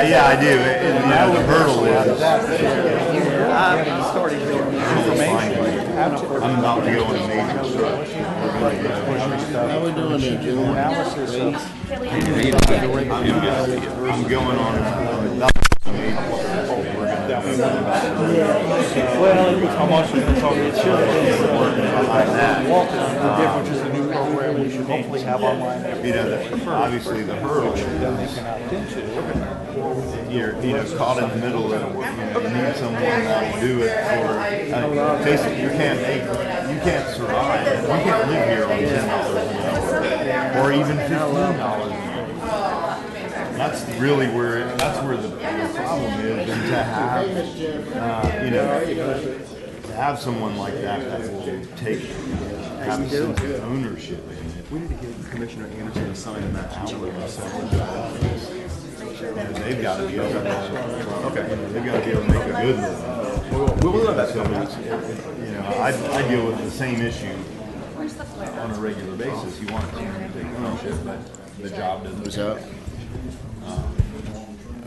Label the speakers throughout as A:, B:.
A: Yeah, I do. And the hurdle is I'm about to go on a major search.
B: How we doing there, gentlemen?
A: I'm going on a
C: Well, how much is it? It should have been walking on the difference is a new program we should hopefully have online.
A: Obviously the hurdle is you're caught in the middle of you need someone that'll do it for basically you can't survive. You can't live here on $10 an hour or even $15 an hour. That's really where the problem is, and to have someone like that will have a sense of ownership in it.
D: We need to get Commissioner Anderson to sign that hour.
A: They've got to be able to. Okay. They've got to be able to make a good living.
D: We'll let that come.
A: I deal with the same issue on a regular basis. You want someone to take ownership, but the job doesn't.
B: What's up?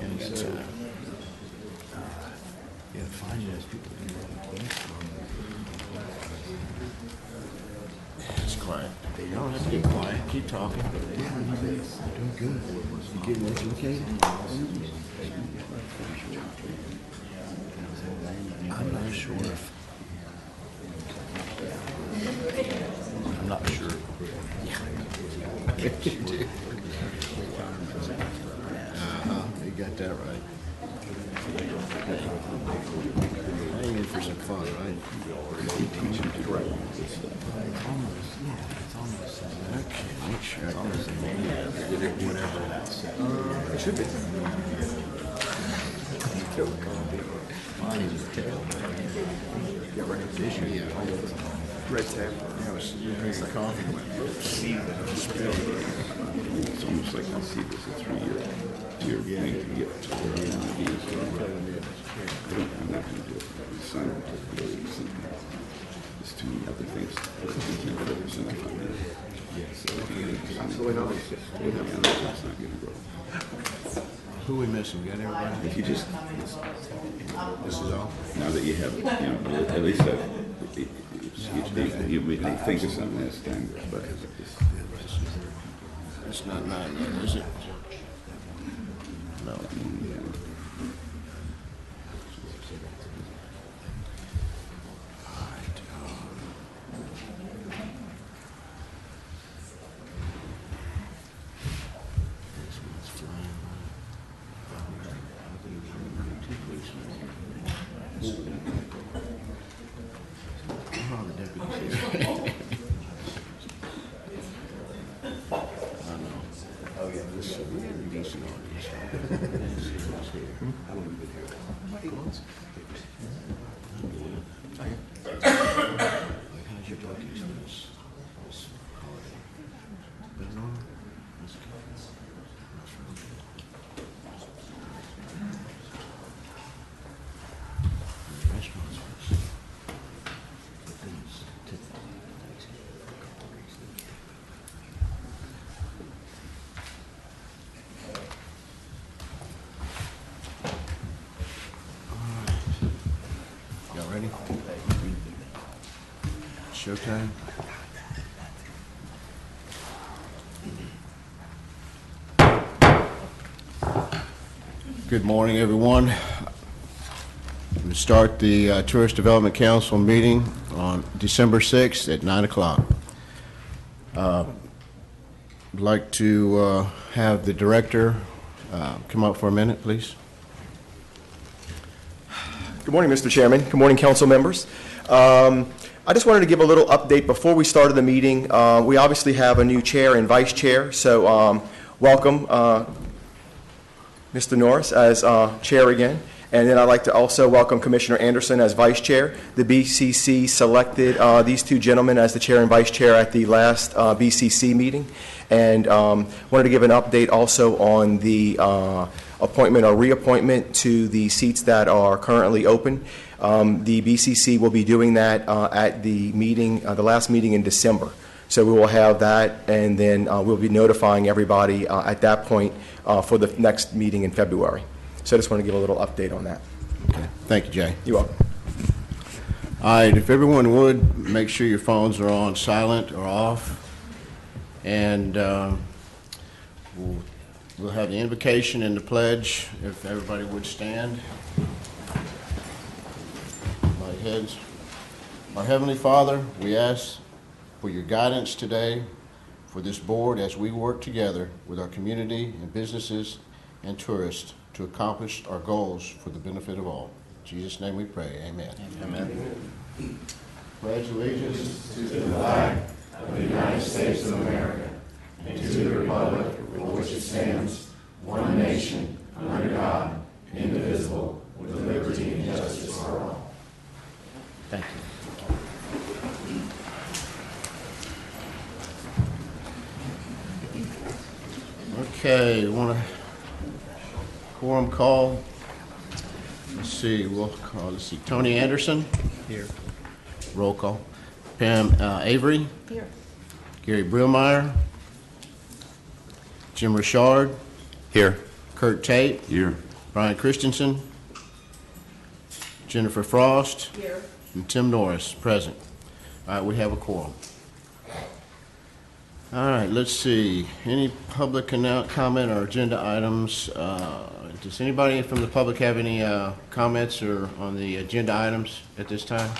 A: And so, finding those people in the right place.
B: It's quiet. You don't have to get quiet. Keep talking. Doing good. You getting educated? I'm not sure if. I'm not sure. You got that right. I'm in for some fun, right? You teach them correct. Okay, make sure I
A: Whatever that says.
D: It should be.
A: Mine is a tail.
D: Get ready for the issue. Red tab.
B: drink the coffee.
E: It's almost like I see this in 3 years. You're getting to get to where you want to be. So I'm not going to do it. Sign it to the There's too many other things.
D: Absolutely not.
E: It's not going to grow.
B: Who we missing? We got everybody?
E: If you just,
B: This is all?
E: now that you have it, at least that, you may think of something as time goes by.
B: It's not 9 yet, is it? No. Y'all ready? Showtime. Good morning, everyone. We start the Tourist Development Council meeting on December 6th at 9 o'clock. I'd like to have the director come up for a minute, please.
F: Good morning, Mr. Chairman. Good morning, council members. I just wanted to give a little update before we started the meeting. We obviously have a new chair and vice chair, so welcome, Mr. Norris, as chair again. And then I'd like to also welcome Commissioner Anderson as vice chair. The BCC selected these two gentlemen as the chair and vice chair at the last BCC meeting. And wanted to give an update also on the appointment or reappointment to the seats that are currently open. The BCC will be doing that at the meeting, the last meeting in December. So we will have that, and then we'll be notifying everybody at that point for the next meeting in February. So I just want to give a little update on that.
B: Okay. Thank you, Jay.
F: You're welcome.
B: All right, if everyone would, make sure your phones are on silent or off. And we'll have the invocation and the pledge, if everybody would stand. My heads. Our Heavenly Father, we ask for your guidance today for this board as we work together with our community and businesses and tourists to accomplish our goals for the benefit of all. In Jesus' name we pray. Amen. Amen. Pledge allegiance to the flag of the United States of America and to the republic for which it stands, one nation, under God, indivisible, with liberty and justice for all. Thank you. Okay, want a quorum call? Let's see, let's see, Tony Anderson. Here. Roll call. Pam Avery. Here. Gary Brillmeyer. Jim Richard.
E: Here.
B: Kurt Tate.
E: Here.
B: Brian Christensen. Jennifer Frost.
G: Here.
B: And Tim Norris, present. All right, we have a quorum. All right, let's see. Any public comment or agenda items? Does anybody from the public have any comments or on the agenda items at this time?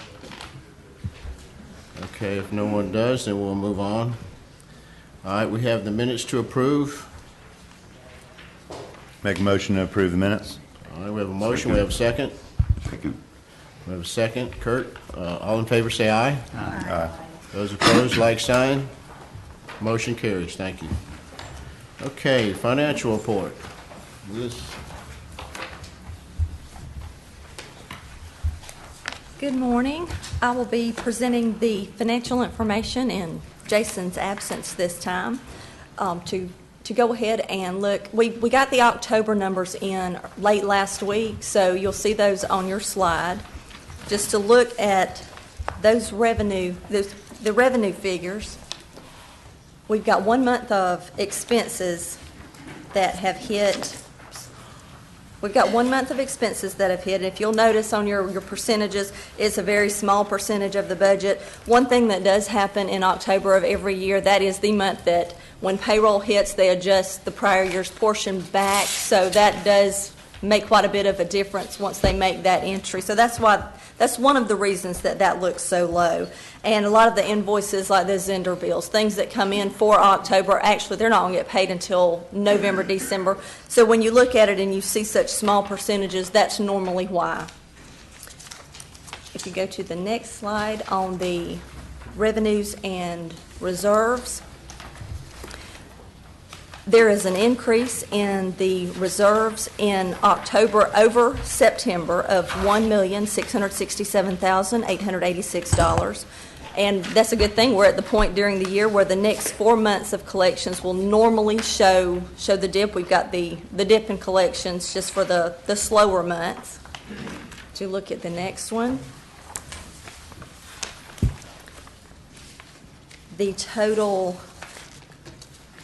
B: Okay, if no one does, then we'll move on. All right, we have the minutes to approve.
A: Make a motion to approve the minutes.
B: All right, we have a motion. We have a second.
E: Second.
B: We have a second. Kurt, all in favor say aye.
A: Aye.
B: Those opposed, like sign. Motion carries. Thank you. Okay, financial report. Liz.
G: Good morning. I will be presenting the financial information in Jason's absence this time to go ahead and look. We got the October numbers in late last week, so you'll see those on your slide. Just to look at those the revenue figures. We've got 1 month of expenses that have hit. We've got 1 month of expenses that have hit. If you'll notice on your percentages, it's a very small percentage of the budget. One thing that does happen in October of every year, that is the month that when payroll hits, they adjust the prior year's portion back. So that does make quite a bit of a difference once they make that entry. So that's one of the reasons that looks so low. And a lot of the invoices, like the Zender bills, things that come in for October, actually they're not going to get paid until November, December. So when you look at it and you see such small percentages, that's normally why. If you go to the next slide on the revenues and reserves, there is an increase in the reserves in October over September of $1,667,886. And that's a good thing. We're at the point during the year where the next 4 months of collections will normally show the dip. We've got the dip in collections just for the slower months. To look at the next one. The total,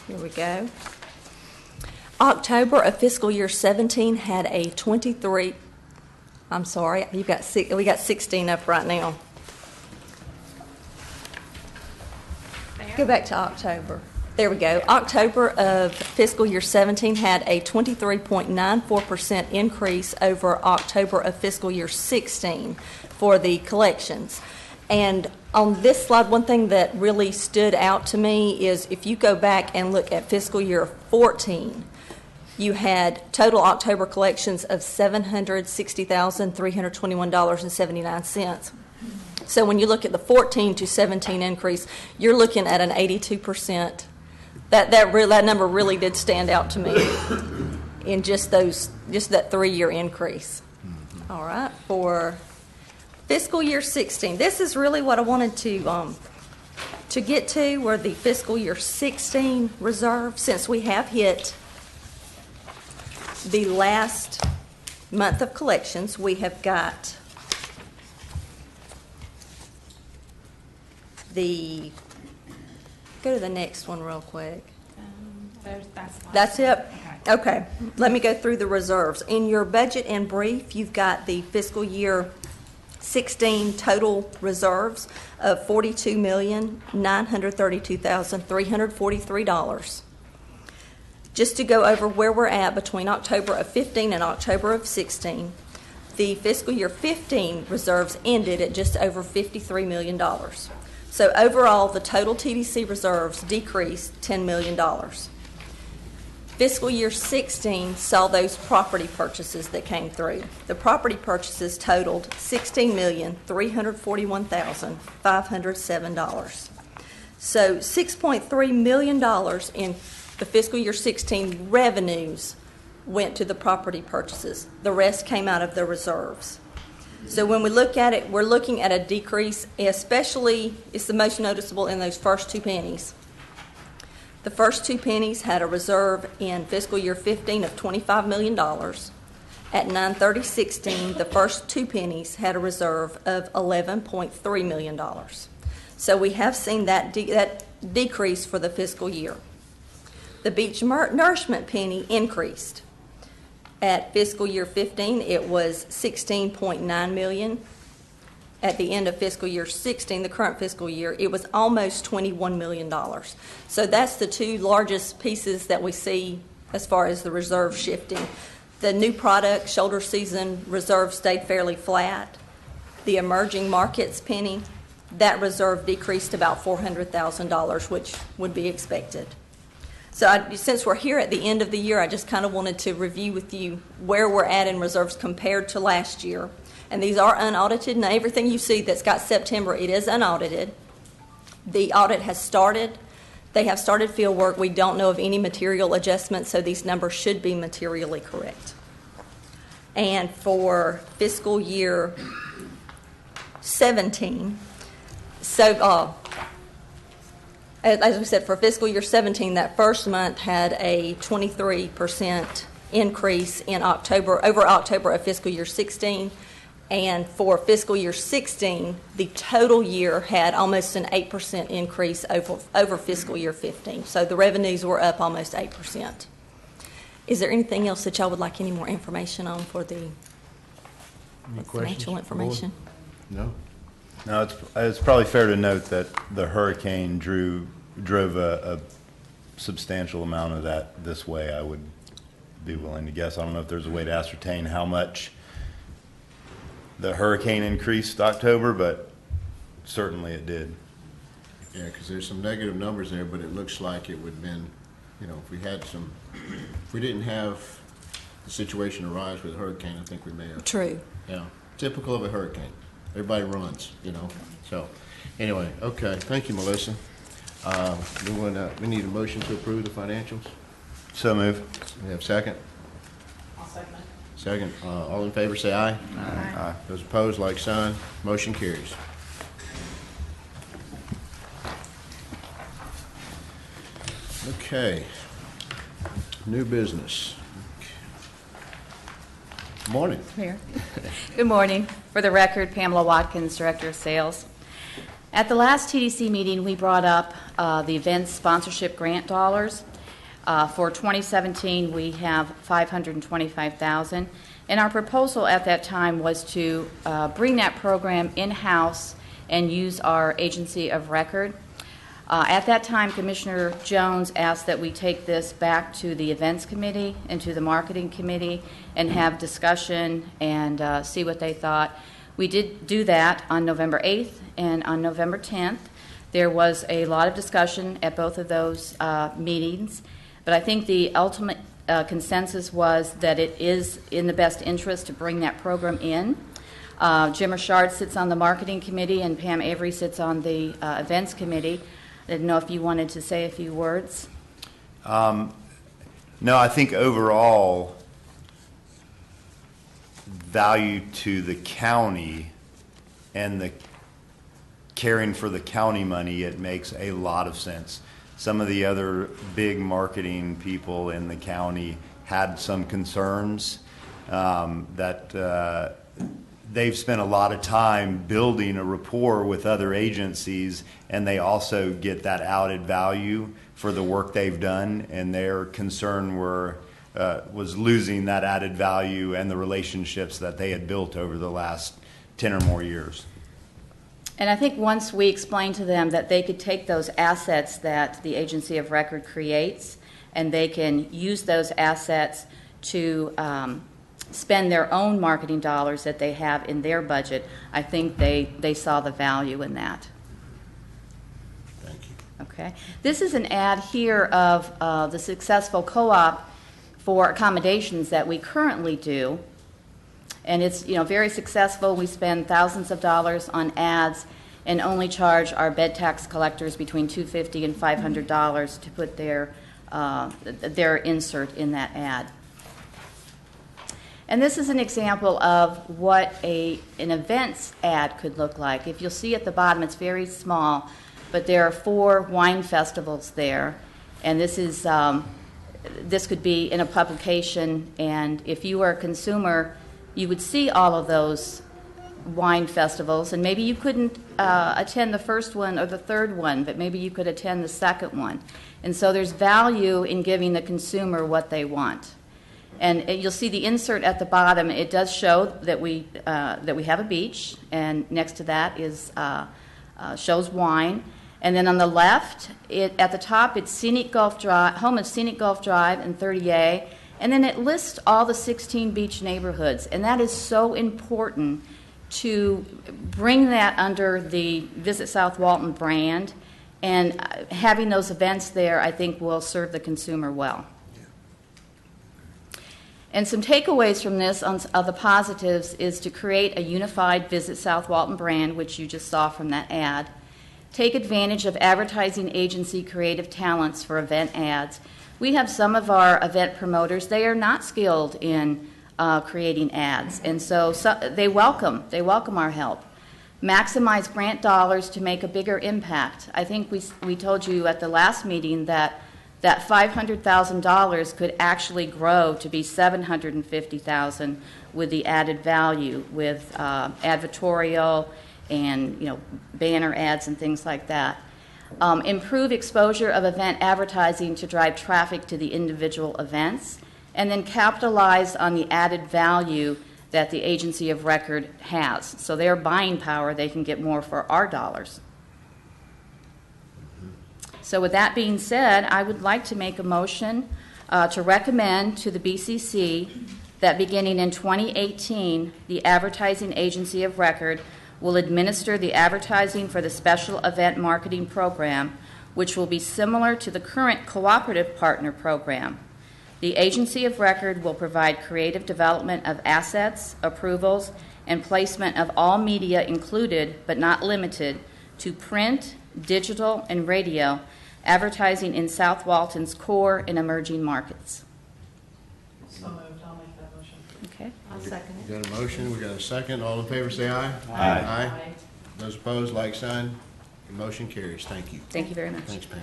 G: here we go. October of fiscal year 17 had a 23, I'm sorry, we got 16 up right now. Go back to October. There we go. October of fiscal year 17 had a 23.94% increase over October of fiscal year 16 for the collections. And on this slide, one thing that really stood out to me is if you go back and look at fiscal year 14, you had total October collections of $760,321.79. So when you look at the 14 to 17 increase, you're looking at an 82%. That number really did stand out to me in just that 3-year increase. All right, for fiscal year 16, this is really what I wanted to get to, were the fiscal year 16 reserve. Since we have hit the last month of collections, we have got go to the next one real quick.
H: There's the
G: That's it? Okay, let me go through the reserves. In your budget and brief, you've got the fiscal year 16 total reserves of $42,932,343. Just to go over where we're at between October of 15 and October of 16, the fiscal year 15 reserves ended at just over $53 million. So overall, the total TDC reserves decreased $10 million. Fiscal year 16 saw those property purchases that came through. The property purchases totaled $16,341,507. So $6.3 million in the fiscal year 16 revenues went to the property purchases. The rest came out of the reserves. So when we look at it, we're looking at a decrease, especially it's the most noticeable in those first two pennies. The first two pennies had a reserve in fiscal year 15 of $25 million. At 9/30/16, the first two pennies had a reserve of $11.3 million. So we have seen that decrease for the fiscal year. The beach nourishment penny increased. At fiscal year 15, it was $16.9 million. At the end of fiscal year 16, the current fiscal year, it was almost $21 million. So that's the two largest pieces that we see as far as the reserve shifting. The new product, shoulder season reserve, stayed fairly flat. The emerging markets penny, that reserve decreased about $400,000, which would be expected. So since we're here at the end of the year, I just kind of wanted to review with you where we're at in reserves compared to last year. And these are unaudited. Now, everything you see that's got September, it is unaudited. The audit has started. They have started field work. We don't know of any material adjustments, so these numbers should be materially correct. And for fiscal year 17, so as we said, for fiscal year 17, that first month had a 23% increase in October, over October of fiscal year 16. And for fiscal year 16, the total year had almost an 8% increase over fiscal year 15. So the revenues were up almost 8%. Is there anything else that y'all would like any more information on for the financial information?
B: No?
A: No, it's probably fair to note that the hurricane drove a substantial amount of that this way. I would be willing to guess. I don't know if there's a way to ascertain how much the hurricane increased October, but certainly it did.
B: Yeah, because there's some negative numbers there, but it looks like it would have been, if we didn't have the situation arise with a hurricane, I think we may have.
G: True.
B: Yeah, typical of a hurricane. Everybody runs, So, anyway, okay. Thank you, Melissa. We need a motion to approve the financials.
A: So move.
B: We have a second?
H: I'll second it.
B: Second. All in favor, say aye.
A: Aye.
B: Those opposed, like sign. Motion carries. Okay. New business. Morning.
H: Mayor. Good morning. For the record, Pamela Watkins, Director of Sales. At the last TDC meeting, we brought up the event sponsorship grant dollars. For 2017, we have $525,000, and our proposal at that time was to bring that program in-house and use our agency of record. At that time, Commissioner Jones asked that we take this back to the events committee and to the marketing committee and have discussion and see what they thought. We did do that on November 8th and on November 10th. There was a lot of discussion at both of those meetings, but I think the ultimate consensus was that it is in the best interest to bring that program in. Jim Richard sits on the marketing committee and Pam Avery sits on the events committee. I didn't know if you wanted to say a few words.
A: No, I think overall value to the county and the caring for the county money, it makes a lot of sense. Some of the other big marketing people in the county had some concerns that they've spent a lot of time building a rapport with other agencies, and they also get that added value for the work they've done, and their concern was losing that added value and the relationships that they had built over the last 10 or more years.
H: And I think once we explained to them that they could take those assets that the agency of record creates, and they can use those assets to spend their own marketing dollars that they have in their budget, I think they saw the value in that.
B: Thank you.
H: Okay. This is an ad here of the successful co-op for accommodations that we currently do. And it's, very successful. We spend thousands of dollars on ads and only charge our bed tax collectors between $250 and $500 to put their insert in that ad. And this is an example of what an events ad could look like. If you'll see at the bottom, it's very small, but there are 4 wine festivals there. And this is this could be in a publication, and if you were a consumer, you would see all of those wine festivals, and maybe you couldn't attend the first one or the third one, but maybe you could attend the second one. And so there's value in giving the consumer what they want. And you'll see the insert at the bottom. It does show that we have a beach, and next to that is shows wine. And then on the left, at the top, it's Scenic Gulf Drive, home of Scenic Gulf Drive and 30A. And then it lists all the 16 beach neighborhoods. And that is so important to bring that under the Visit South Walton brand. And having those events there, I think, will serve the consumer well. And some takeaways from this of the positives is to create a unified Visit South Walton brand, which you just saw from that ad. Take advantage of advertising agency creative talents for event ads. We have some of our event promoters, they are not skilled in creating ads, and so they welcome our help. Maximize grant dollars to make a bigger impact. I think we told you at the last meeting that $500,000 could actually grow to be $750,000 with the added value with advertorial and banner ads and things like that. Improve exposure of event advertising to drive traffic to the individual events, and then capitalize on the added value that the agency of record has. So their buying power, they can get more for our dollars. So with that being said, I would like to make a motion to recommend to the BCC that beginning in 2018, the advertising agency of record will administer the advertising for the special event marketing program, which will be similar to the current cooperative partner program. The agency of record will provide creative development of assets, approvals, and placement of all media included, but not limited, to print, digital, and radio, advertising in South Walton's core and emerging markets.
I: So moved. I'll make that motion.
H: Okay.
G: I'll second it.
B: We got a motion, we got a second. All in favor, say aye.
A: Aye.
B: Aye. Those opposed, like sign. The motion carries. Thank you.
H: Thank you very much.
B: Thanks, Pam.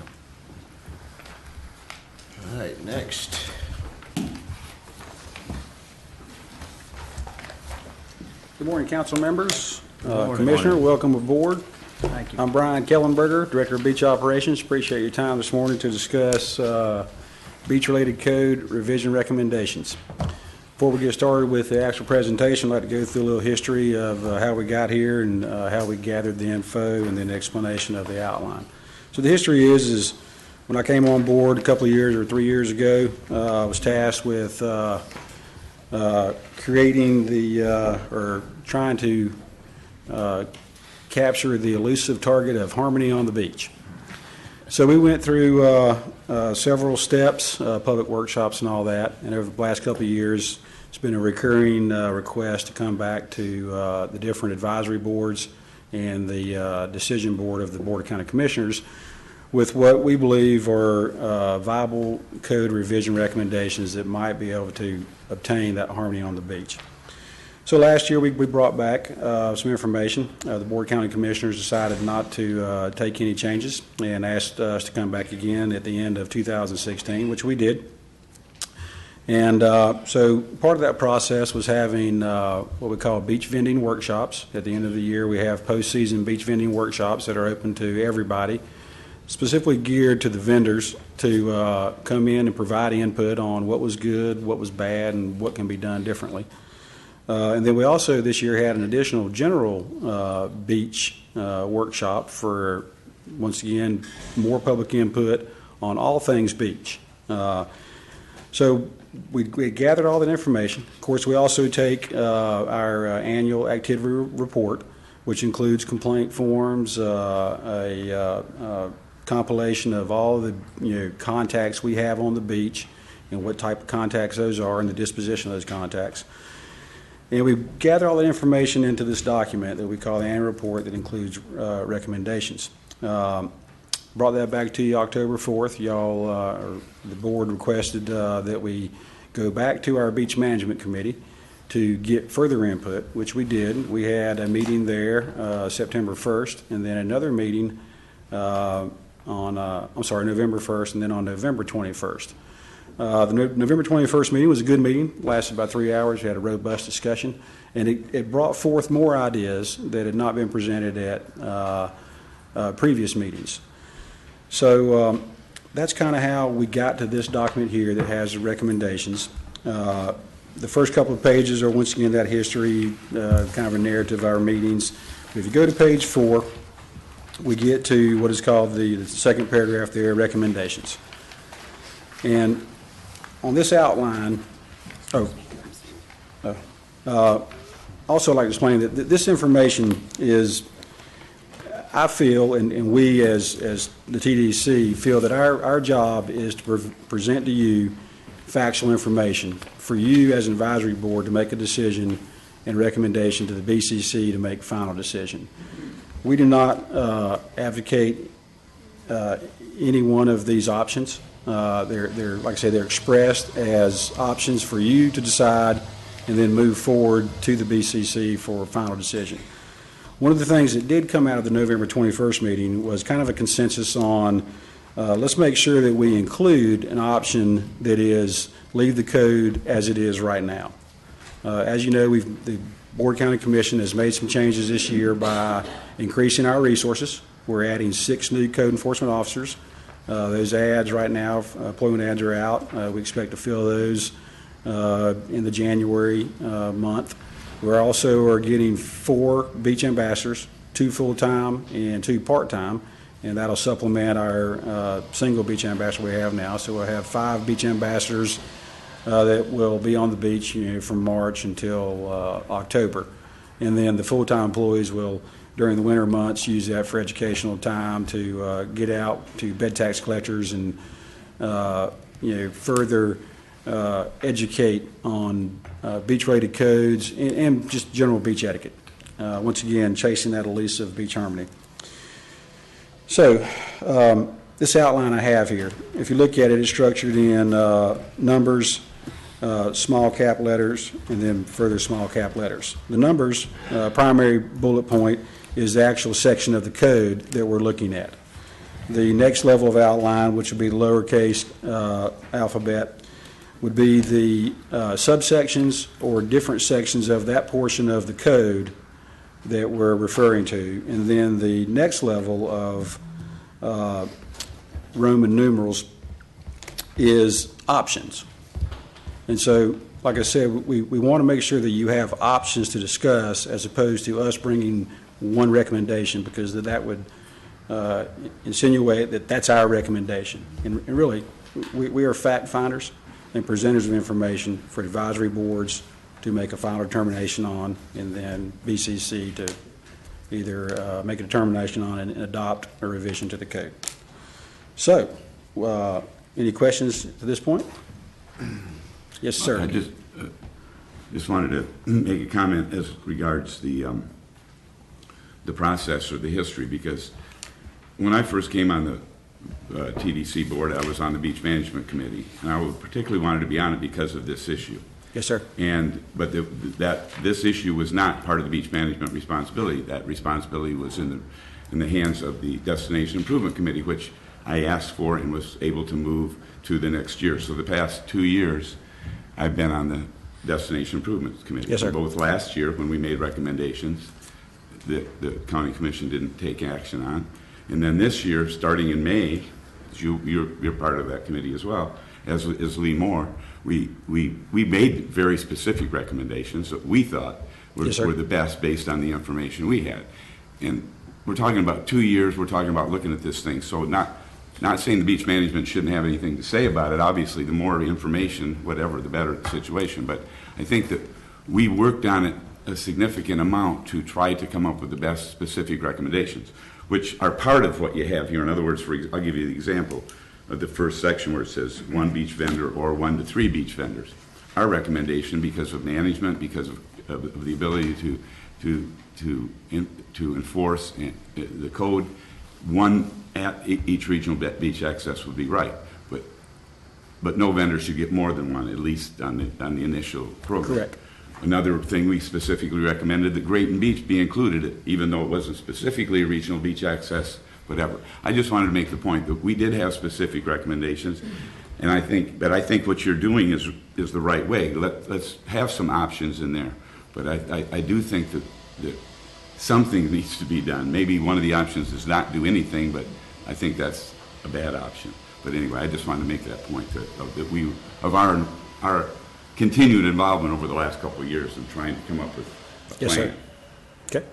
B: All right, next.
J: Good morning, council members.
B: morning.
J: Commissioner, welcome aboard.
C: Thank you.
J: I'm Brian Kellenberger, Director of Beach Operations. Appreciate your time this morning to discuss beach-related code revision recommendations. Before we get started with the actual presentation, I'd like to go through a little history of how we got here and how we gathered the info and then the explanation of the outline. So the history is when I came on board a couple of years or 3 years ago, I was tasked with creating or trying to capture the elusive target of harmony on the beach. So we went through several steps, public workshops and all that, and over the last couple of years, it's been a recurring request to come back to the different advisory boards and the decision board of the Board of County Commissioners with what we believe are viable code revision recommendations that might be able to obtain that harmony on the beach. So last year we brought back some information. The Board of County Commissioners decided not to take any changes and asked us to come back again at the end of 2016, which we did. And so part of that process was having what we call beach vending workshops. At the end of the year, we have postseason beach vending workshops that are open to everybody, specifically geared to the vendors to come in and provide input on what was good, what was bad, and what can be done differently. And then we also this year had an additional general beach workshop for, once again, more public input on all things beach. So we gathered all that information. Of course, we also take our annual activity report, which includes complaint forms, a compilation of all the contacts we have on the beach and what type of contacts those are and the disposition of those contacts. And we gather all that information into this document that we call the annual report that includes recommendations. Brought that back to you October 4th. Y'all, or the board requested that we go back to our beach management committee to get further input, which we did. We had a meeting there September 1st, and then another meeting on November 1st, and then on November 21st. The November 21st meeting was a good meeting, lasted about 3 hours. We had a robust discussion, and it brought forth more ideas that had not been presented at previous meetings. So that's kind of how we got to this document here that has the recommendations. The first couple of pages are, once again, that history, kind of a narrative of our meetings. If you go to page 4, we get to what is called the second paragraph there, recommendations. And on this outline, also I'd like to explain that this information is, I feel, and we as the TDC feel that our job is to present to you factual information for you as an advisory board to make a decision and recommendation to the BCC to make final decision. We do not advocate any one of these options. They're like I say, they're expressed as options for you to decide and then move forward to the BCC for a final decision. One of the things that did come out of the November 21st meeting was kind of a consensus on let's make sure that we include an option that is leave the code as it is right now. As you know, the Board County Commission has made some changes this year by increasing our resources. We're adding 6 new code enforcement officers. Those ads right now, employment ads are out. We expect to fill those in the January month. We also are getting 4 beach ambassadors, 2 full-time and 2 part-time, and that'll supplement our single beach ambassador we have now. So we'll have 5 beach ambassadors that will be on the beach from March until October. And then the full-time employees will, during the winter months, use that for educational time to get out to bed tax collectors and further educate on beach-rated codes and just general beach etiquette. Once again, chasing that elusive beach harmony. So this outline I have here, if you look at it, it's structured in numbers, small cap letters, and then further small cap letters. The numbers, primary bullet point, is the actual section of the code that we're looking at. The next level of outline, which would be lowercase alphabet, would be the subsections or different sections of that portion of the code that we're referring to. And then the next level of Roman numerals is options. And so, like I said, we want to make sure that you have options to discuss as opposed to us bringing one recommendation, because that would insinuate that that's our recommendation. And really, we are fact finders and presenters of information for advisory boards to make a final determination on, and then BCC to either make a determination on and adopt a revision to the code. So, any questions to this point? Yes, sir.
E: I just wanted to make a comment as regards the process or the history, because when I first came on the TDC board, I was on the Beach Management Committee, and I particularly wanted to be on it because of this issue.
J: Yes, sir.
E: But this issue was not part of the beach management responsibility. That responsibility was in the hands of the Destination Improvement Committee, which I asked for and was able to move to the next year. So the past 2 years, I've been on the Destination Improvements Committee.
J: Yes, sir.
E: Both last year, when we made recommendations that the county commission didn't take action on, and then this year, starting in May, you're part of that committee as well, as is Lee Moore, we made very specific recommendations that we thought were,
J: Yes, sir.
E: were the best based on the information we had. And we're talking about 2 years, we're talking about looking at this thing, so not saying the beach management shouldn't have anything to say about it. Obviously, the more information, whatever, the better the situation. But I think that we worked on it a significant amount to try to come up with the best specific recommendations, which are part of what you have here. In other words, I'll give you the example of the first section where it says 1 beach vendor or 1 to 3 beach vendors. Our recommendation, because of management, because of the ability to enforce the code, 1 at each regional beach access would be right, but no vendor should get more than 1, at least on the initial program.
J: Correct.
E: Another thing we specifically recommended that Grayton Beach be included, even though it wasn't specifically a regional beach access, whatever. I just wanted to make the point that we did have specific recommendations, and I think what you're doing is the right way. Let's have some options in there, but I do think that something needs to be done. Maybe one of the options is not do anything, but I think that's a bad option. But anyway, I just wanted to make that point of our continued involvement over the last couple of years in trying to come up with a plan.
J: Yes, sir.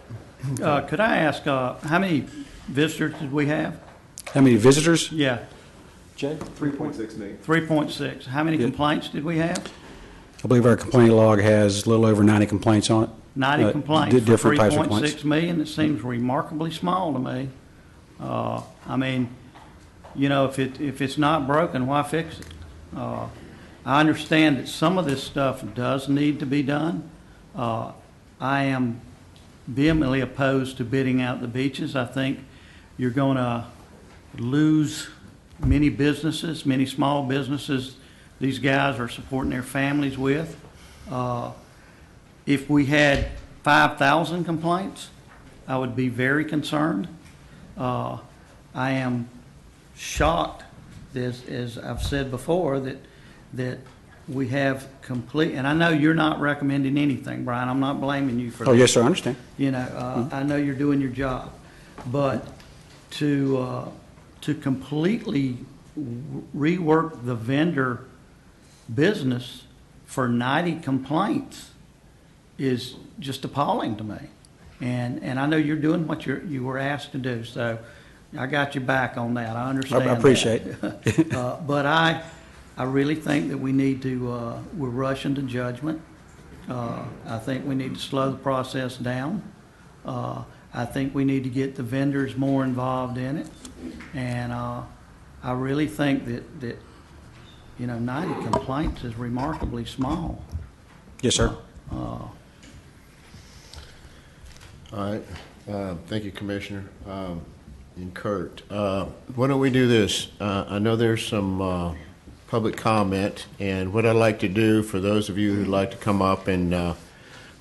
J: Okay.
C: Could I ask, how many visitors did we have?
J: How many visitors?
C: Yeah,
J: Jay?
D: 3.6 million.
C: 3.6. How many complaints did we have?
J: I believe our complaint log has a little over 90 complaints on it.
C: 90 complaints for
J: Different types of complaints.
C: 3.6 million. It seems remarkably small to me. I mean, you know, if it's not broken, why fix it? I understand that some of this stuff does need to be done. I am vehemently opposed to bidding out the beaches. I think you're going to lose many businesses, many small businesses these guys are supporting their families with. If we had 5,000 complaints, I would be very concerned. I am shocked, as I've said before, that we have complete, and I know you're not recommending anything, Brian. I'm not blaming you for that.
J: Oh, yes, sir, I understand.
C: You know, I know you're doing your job, but to completely rework the vendor business for 90 complaints is just appalling to me. And I know you're doing what you were asked to do, so I got your back on that. I understand.
J: I appreciate
C: it. But I really think that we need to, we're rushing to judgment. I think we need to slow the process down. I think we need to get the vendors more involved in it. And I really think that you know, 90 complaints is remarkably small.
J: Yes, sir.
B: All right. Thank you, Commissioner. And Kurt, why don't we do this? I know there's some public comment, and what I'd like to do for those of you who'd like to come up and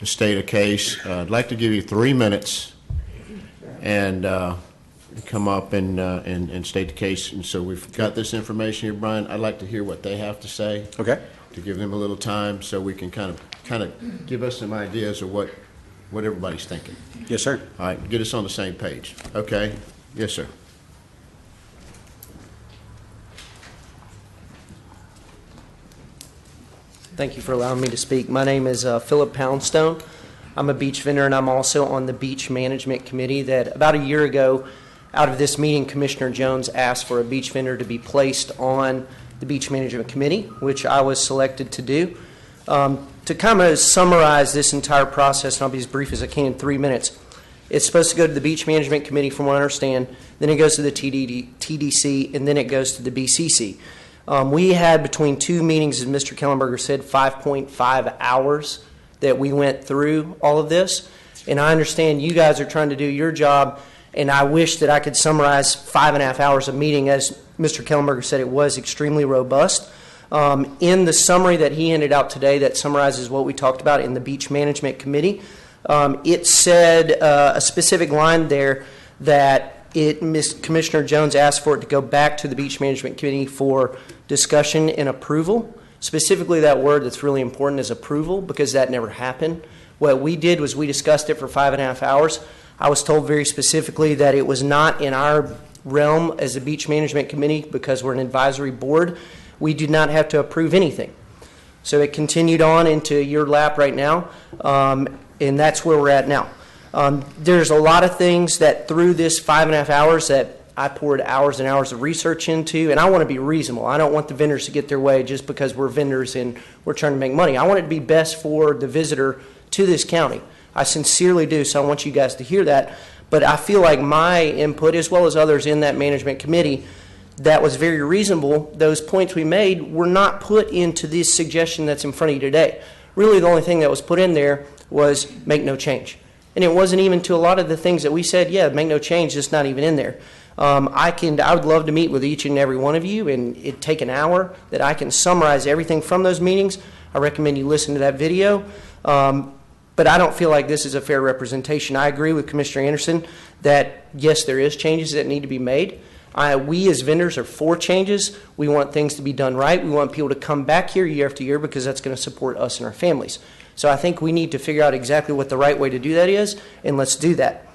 B: state a case, I'd like to give you 3 minutes and come up and state the case. And so we've got this information here, Brian. I'd like to hear what they have to say.
J: Okay.
B: To give them a little time so we can kind of give us some ideas of what everybody's thinking.
J: Yes, sir.
B: All right, get us on the same page. Okay? Yes, sir.
K: Thank you for allowing me to speak. My name is Philip Poundstone. I'm a beach vendor, and I'm also on the Beach Management Committee that about a year ago, out of this meeting, Commissioner Jones asked for a beach vendor to be placed on the Beach Management Committee, which I was selected to do. To kind of summarize this entire process, and I'll be as brief as I can in 3 minutes, it's supposed to go to the Beach Management Committee, from what I understand, then it goes to the TDC, and then it goes to the BCC. We had, between 2 meetings, as Mr. Kellenberger said, 5.5 hours that we went through all of this. And I understand you guys are trying to do your job, and I wish that I could summarize 5.5 hours of meeting. As Mr. Kellenberger said, it was extremely robust. In the summary that he handed out today that summarizes what we talked about in the Beach Management Committee, it said a specific line there that Commissioner Jones asked for it to go back to the Beach Management Committee for discussion and approval. Specifically, that word that's really important is approval, because that never happened. What we did was we discussed it for 5.5 hours. I was told very specifically that it was not in our realm as a beach management committee, because we're an advisory board. We did not have to approve anything. So it continued on into your lap right now, and that's where we're at now. There's a lot of things that through this 5.5 hours that I poured hours and hours of research into, and I want to be reasonable. I don't want the vendors to get their way just because we're vendors and we're trying to make money. I want it to be best for the visitor to this county. I sincerely do, so I want you guys to hear that. But I feel like my input, as well as others in that management committee, that was very reasonable. Those points we made were not put into this suggestion that's in front of you today. Really, the only thing that was put in there was make no change. And it wasn't even to a lot of the things that we said, yeah, make no change, just not even in there. I would love to meet with each and every one of you, and it'd take an hour that I can summarize everything from those meetings. I recommend you listen to that video. But I don't feel like this is a fair representation. I agree with Commissioner Anderson that, yes, there is changes that need to be made. We as vendors are for changes. We want things to be done right. We want people to come back here year after year because that's going to support us and our families. So I think we need to figure out exactly what the right way to do that is, and let's do that.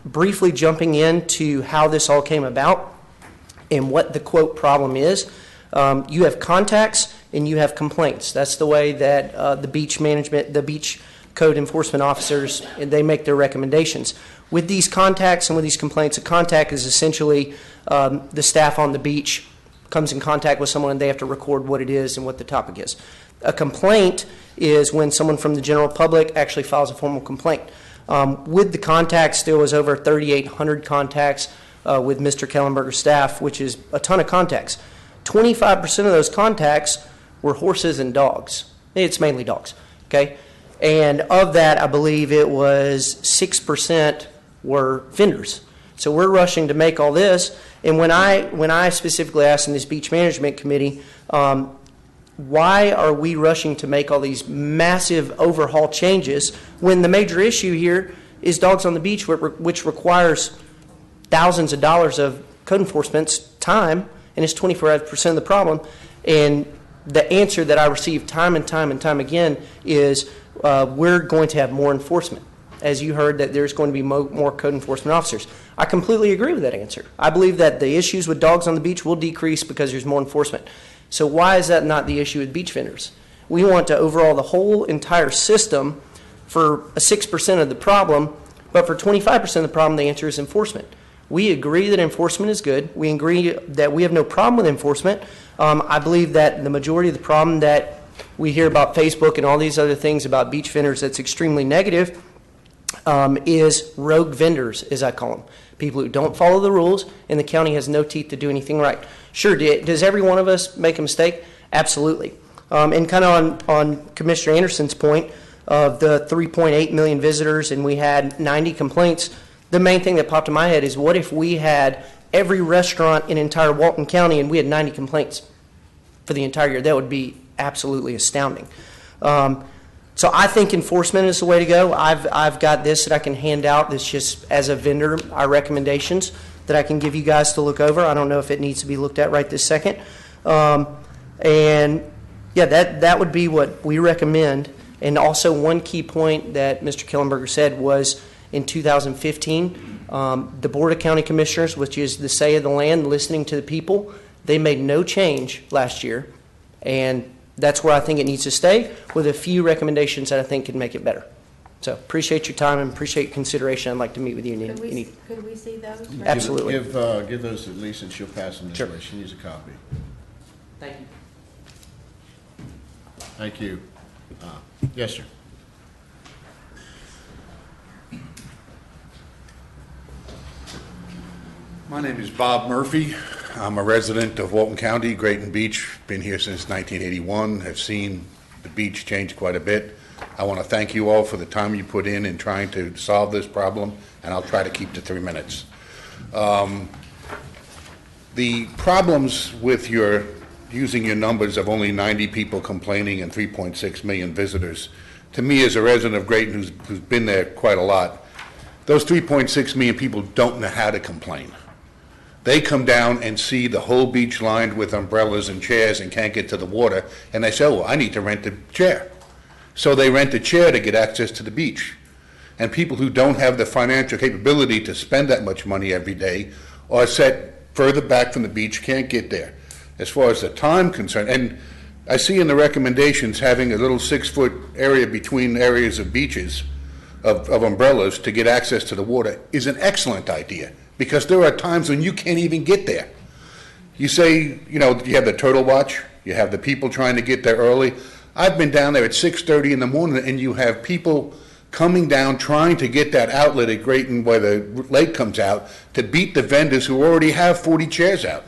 K: Briefly jumping into how this all came about and what the quote problem is. You have contacts and you have complaints. That's the way that the beach code enforcement officers, they make their recommendations. With these contacts and with these complaints, a contact is essentially the staff on the beach comes in contact with someone and they have to record what it is and what the topic is. A complaint is when someone from the general public actually files a formal complaint. With the contacts, there was over 3,800 contacts with Mr. Kellenberger's staff, which is a ton of contacts. 25% of those contacts were horses and dogs. It's mainly dogs, okay? And of that, I believe it was 6% were vendors. So we're rushing to make all this. And when I specifically asked in this beach management committee, why are we rushing to make all these massive overhaul changes when the major issue here is dogs on the beach, which requires thousands of dollars of code enforcement's time, and it's 25% of the problem. And the answer that I receive time and time and time again is we're going to have more enforcement. As you heard, that there's going to be more code enforcement officers. I completely agree with that answer. I believe that the issues with dogs on the beach will decrease because there's more enforcement. So why is that not the issue with beach vendors? We want to overhaul the whole entire system for 6% of the problem, but for 25% of the problem, the answer is enforcement. We agree that enforcement is good. We agree that we have no problem with enforcement. I believe that the majority of the problem that we hear about Facebook and all these other things about beach vendors that's extremely negative is rogue vendors, as I call them. People who don't follow the rules, and the county has no teeth to do anything right. Sure, does every one of us make a mistake? Absolutely. And kind of on Commissioner Anderson's point of the 3.8 million visitors and we had 90 complaints, the main thing that popped in my head is what if we had every restaurant in entire Walton County and we had 90 complaints for the entire year? That would be absolutely astounding. So I think enforcement is the way to go. I've got this that I can hand out. That's just as a vendor, our recommendations that I can give you guys to look over. I don't know if it needs to be looked at right this second. And yeah, that would be what we recommend. And also one key point that Mr. Kellenberger said was in 2015, the Board of County Commissioners, which is the say of the land, listening to the people, they made no change last year. And that's where I think it needs to stay, with a few recommendations that I think can make it better. So appreciate your time and appreciate your consideration. I'd like to meet with you.
I: Could we see those?
K: Absolutely.
B: Give those to Lisa and she'll pass them this way. She needs a copy.
K: Thank you.
B: Thank you. Yes, sir.
L: My name is Bob Murphy. I'm a resident of Walton County, Grayton Beach. Been here since 1981. Have seen the beach change quite a bit. I want to thank you all for the time you put in trying to solve this problem, and I'll try to keep to 3 minutes. The problems with using your numbers of only 90 people complaining and 3.6 million visitors, to me as a resident of Grayton who's been there quite a lot, those 3.6 million people don't know how to complain. They come down and see the whole beach lined with umbrellas and chairs and can't get to the water, and they say, oh, well, I need to rent a chair. So they rent a chair to get access to the beach. And people who don't have the financial capability to spend that much money every day are set further back from the beach, can't get there. As far as the time concerned, and I see in the recommendations having a little 6-foot area between areas of beaches, of umbrellas to get access to the water is an excellent idea, because there are times when you can't even get there. You say, you know, you have the turtle watch, you have the people trying to get there early. I've been down there at 6:30 in the morning, and you have people coming down trying to get that outlet at Grayton where the lake comes out to beat the vendors who already have 40 chairs out.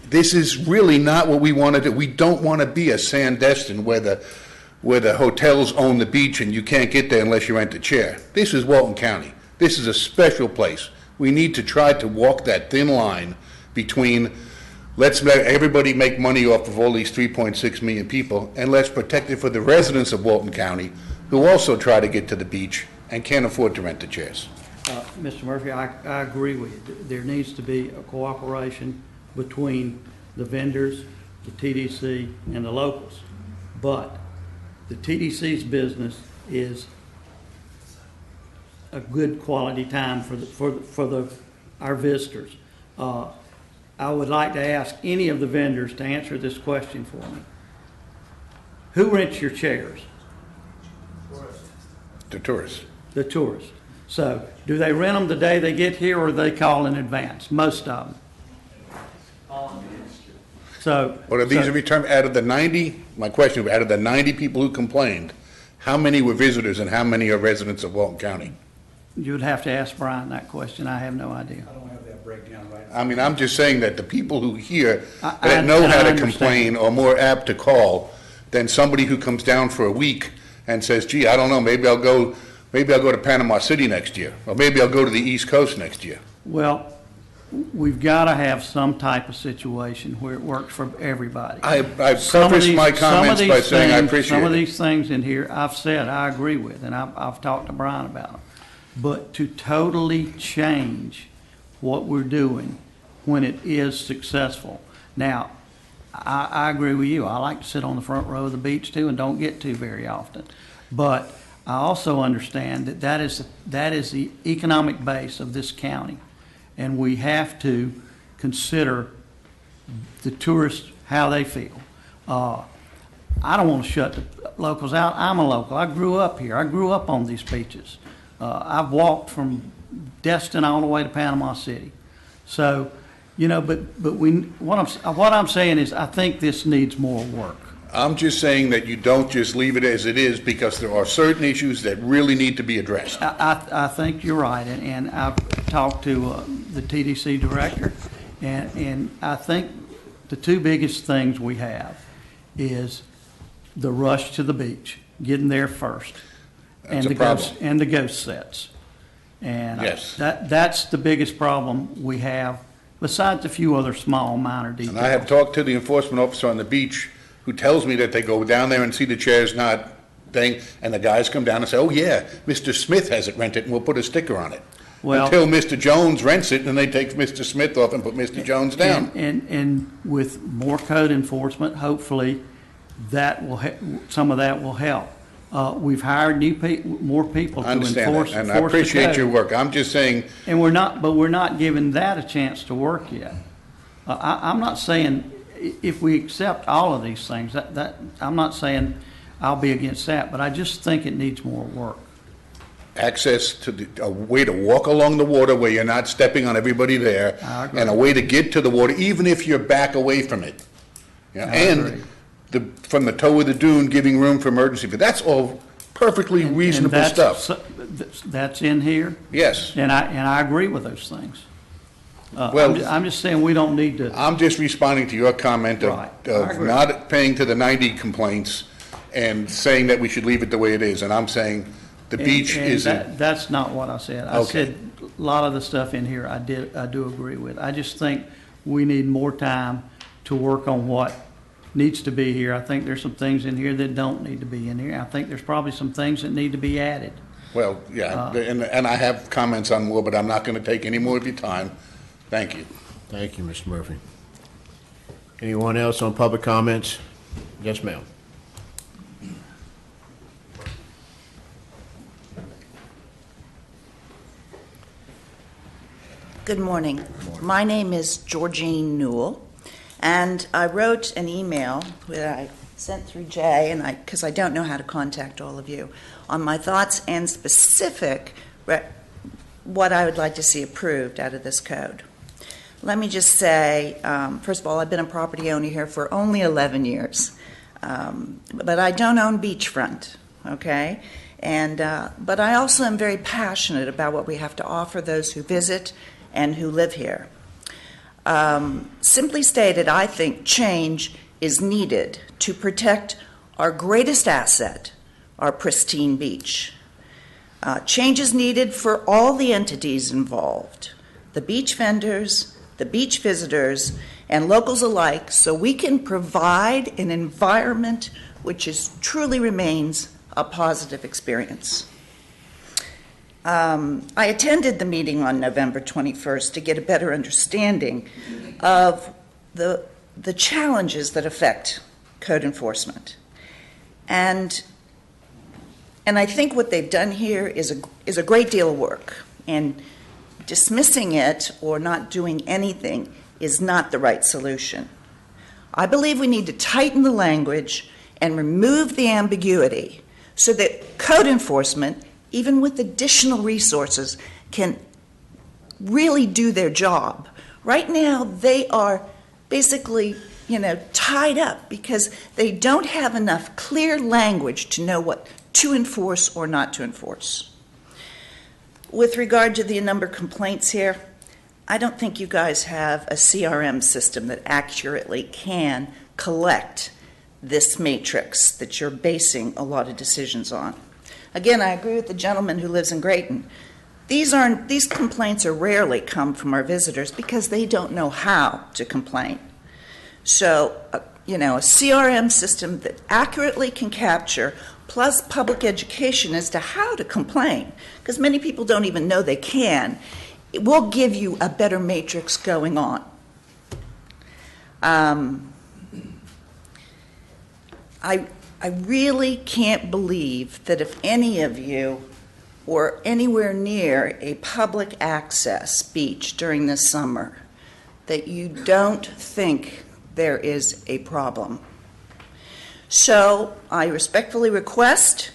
L: This is really not what we want to do. We don't want to be a Sandestin where the hotels own the beach and you can't get there unless you rent a chair. This is Walton County. This is a special place. We need to try to walk that thin line between let's let everybody make money off of all these 3.6 million people, and let's protect it for the residents of Walton County who also try to get to the beach and can't afford to rent the chairs.
C: Mr. Murphy, I agree with you. There needs to be a cooperation between the vendors, the TDC, and the locals. But the TDC's business is a good quality time for our visitors. I would like to ask any of the vendors to answer this question for me. Who rents your chairs?
L: The tourists.
C: The tourists. So, do they rent them the day they get here, or do they call in advance? Most of them. So.
L: But are these determined out of the 90? My question: out of the 90 people who complained, how many were visitors and how many are residents of Walton County?
C: You'd have to ask Brian that question. I have no idea.
J: I don't have that breakdown right now.
L: I mean, I'm just saying that the people who hear
C: I
L: that know how to
C: understand.
L: complain are more apt to call than somebody who comes down for a week and says, gee, I don't know, maybe I'll go to Panama City next year, or maybe I'll go to the East Coast next year.
C: Well, we've got to have some type of situation where it works for everybody.
L: I prefaced my comments by saying I appreciate
C: some of
L: it.
C: these things in here I've said I agree with, and I've talked to Brian about them. But to totally change what we're doing when it is successful. Now, I agree with you. I like to sit on the front row of the beach too, and don't get to very often. But I also understand that that is the economic base of this county, and we have to consider the tourists, how they feel. I don't want to shut the locals out. I'm a local. I grew up here. I grew up on these beaches. I've walked from Destin all the way to Panama City. So, you know, but what I'm saying is I think this needs more work.
L: I'm just saying that you don't just leave it as it is, because there are certain issues that really need to be addressed.
C: I think you're right, and I've talked to the TDC director, and I think the two biggest things we have is the rush to the beach, getting there first,
L: That's a problem.
C: and the ghost sets. And
L: Yes.
C: that's the biggest problem we have, besides a few other small minor details.
L: And I have talked to the enforcement officer on the beach who tells me that they go down there and see the chairs not thing, and the guys come down and say, oh yeah, Mr. Smith has it rented and we'll put a sticker on it.
C: Well,
L: until Mr. Jones rents it, and then they take Mr. Smith off and put Mr. Jones down.
C: And with more code enforcement, hopefully, that will some of that will help. We've hired more people to
L: I understand
C: enforce
L: that, and
C: the
L: I appreciate
C: code.
L: your work. I'm just saying,
C: And we're not giving that a chance to work yet. I'm not saying if we accept all of these things, that I'm not saying I'll be against that, but I just think it needs more work.
L: access to a way to walk along the water where you're not stepping on everybody there,
C: I agree.
L: and a way to get to the water, even if you're back away from it. Yeah,
C: I agree.
L: and from the toe of the dune, giving room for emergency, but that's all perfectly reasonable
C: And
L: stuff.
C: That's in here,
L: Yes.
C: and I agree with those things.
L: Well-
C: I'm just saying we don't need to.
L: I'm just responding to your comment
C: Right. I
L: of
C: agree.
L: not paying to the 90 complaints and saying that we should leave it the way it is, and I'm saying the beach
C: And
L: isn't.
C: that's not what I said. I
L: Okay.
C: said a lot of the stuff in here I do agree with. I just think we need more time to work on what needs to be here. I think there's some things in here that don't need to be in here. I think there's probably some things that need to be added.
L: Well, yeah, and I have comments on more, but I'm not going to take any more of your time. Thank you.
B: Thank you, Mr. Murphy. Anyone else on public comments? Yes, ma'am.
M: Good morning. My name is Georgine Newell, and I wrote an email that I sent through Jay, and because I don't know how to contact all of you, on my thoughts and specific what I would like to see approved out of this code. Let me just say, first of all, I've been a property owner here for only 11 years, but I don't own beachfront, okay? And but I also am very passionate about what we have to offer those who visit and who live here. Simply stated, I think change is needed to protect our greatest asset, our pristine beach. Change is needed for all the entities involved, the beach vendors, the beach visitors, and locals alike, so we can provide an environment which truly remains a positive experience. I attended the meeting on November 21st to get a better understanding of the challenges that affect code enforcement. And I think what they've done here is a great deal of work, and dismissing it or not doing anything is not the right solution. I believe we need to tighten the language and remove the ambiguity so that code enforcement, even with additional resources, can really do their job. Right now, they are basically, tied up because they don't have enough clear language to know what to enforce or not to enforce. With regard to the number of complaints here, I don't think you guys have a CRM system that accurately can collect this matrix that you're basing a lot of decisions on. Again, I agree with the gentleman who lives in Grayton. These complaints are rarely come from our visitors because they don't know how to complain. So, a CRM system that accurately can capture, plus public education as to how to complain, because many people don't even know they can, it will give you a better matrix going on. I really can't believe that if any of you were anywhere near a public access beach during this summer, that you don't think there is a problem. So I respectfully request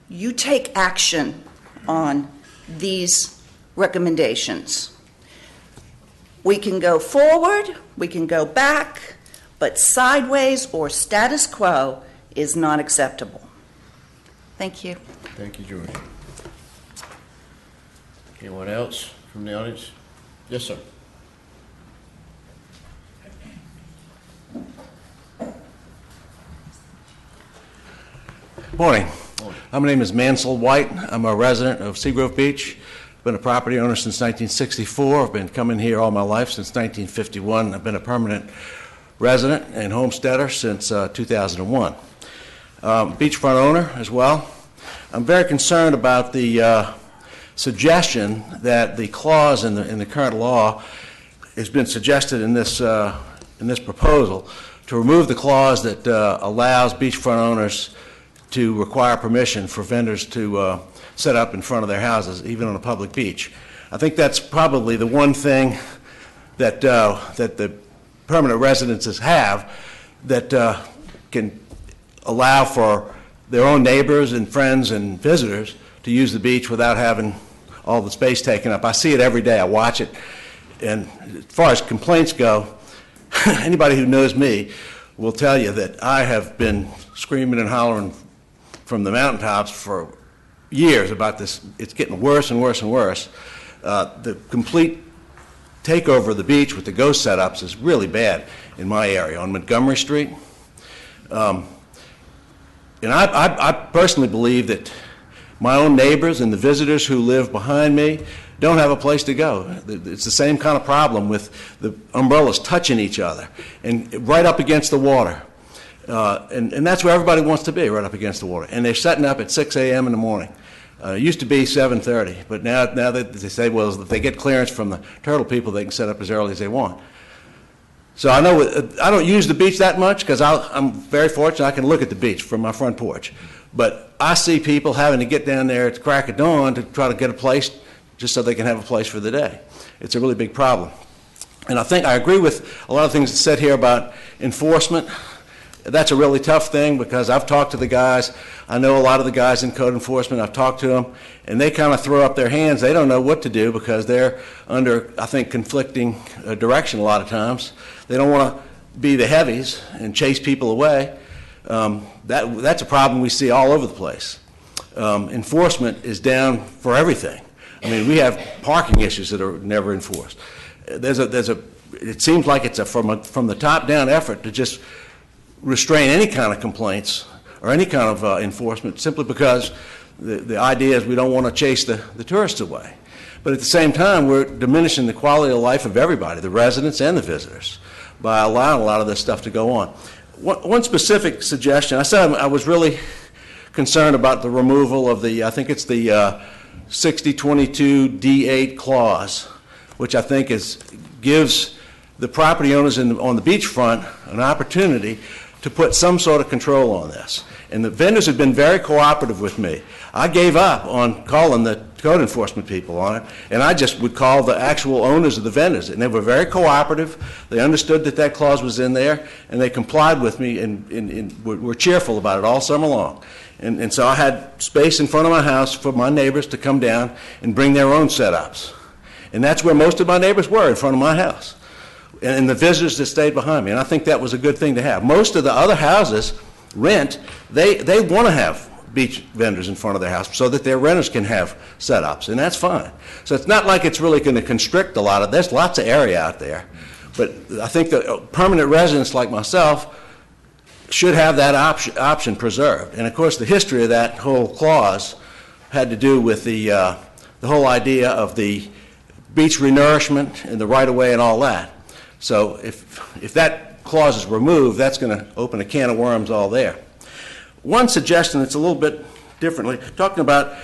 M: you take action on these recommendations. We can go forward, we can go back, but sideways or status quo is not acceptable. Thank you.
B: Thank you, George. Anyone else from the audience? Yes, sir.
N: Morning. My name is Mansell White. I'm a resident of Seagrove Beach. Been a property owner since 1964. I've been coming here all my life since 1951. I've been a permanent resident and homesteader since 2001. Beachfront owner as well. I'm very concerned about the suggestion that the clause in the current law has been suggested in this proposal to remove the clause that allows beachfront owners to require permission for vendors to set up in front of their houses, even on a public beach. I think that's probably the one thing that that the permanent residences have that can allow for their own neighbors and friends and visitors to use the beach without having all the space taken up. I see it every day. I watch it. And as far as complaints go, anybody who knows me will tell you that I have been screaming and hollering from the mountaintops for years about this. It's getting worse and worse and worse. The complete takeover of the beach with the ghost setups is really bad in my area on Montgomery Street. And I personally believe that my own neighbors and the visitors who live behind me don't have a place to go. It's the same kind of problem with the umbrellas touching each other and right up against the water. And that's where everybody wants to be, right up against the water. And they're setting up at 6 a.m. in the morning. It used to be 7:30, but now that they say, well, if they get clearance from the turtle people, they can set up as early as they want. So I know I don't use the beach that much because I'm very fortunate I can look at the beach from my front porch. But I see people having to get down there at the crack of dawn to try to get a place just so they can have a place for the day. It's a really big problem. And I think I agree with a lot of things said here about enforcement. That's a really tough thing because I've talked to the guys. I know a lot of the guys in code enforcement. I've talked to them, and they kind of throw up their hands. They don't know what to do because they're under, I think, conflicting direction a lot of times. They don't want to be the heavies and chase people away. That's a problem we see all over the place. Enforcement is down for everything. I mean, we have parking issues that are never enforced. It seems like it's from the top down effort to just restrain any kind of complaints or any kind of enforcement simply because the idea is we don't want to chase the tourists away. But at the same time, we're diminishing the quality of life of everybody, the residents and the visitors, by allowing a lot of this stuff to go on. One specific suggestion, I said I was really concerned about the removal of I think it's the 6022 D8 clause, which I think gives the property owners on the beachfront an opportunity to put some sort of control on this. And the vendors have been very cooperative with me. I gave up on calling the code enforcement people on it, and I just would call the actual owners of the vendors. And they were very cooperative. They understood that clause was in there, and they complied with me and were cheerful about it all summer long. And so I had space in front of my house for my neighbors to come down and bring their own setups. And that's where most of my neighbors were, in front of my house. And the visitors that stayed behind me. And I think that was a good thing to have. Most of the other houses they want to have beach vendors in front of their house so that their renters can have setups, and that's fine. So it's not like it's really going to constrict a lot of, there's lots of area out there. But I think that permanent residents like myself should have that option preserved. And of course, the history of that whole clause had to do with the whole idea of the beach renourishment and the right-of-way and all that. So if that clause is removed, that's going to open a can of worms all there. One suggestion that's a little bit differently, talking about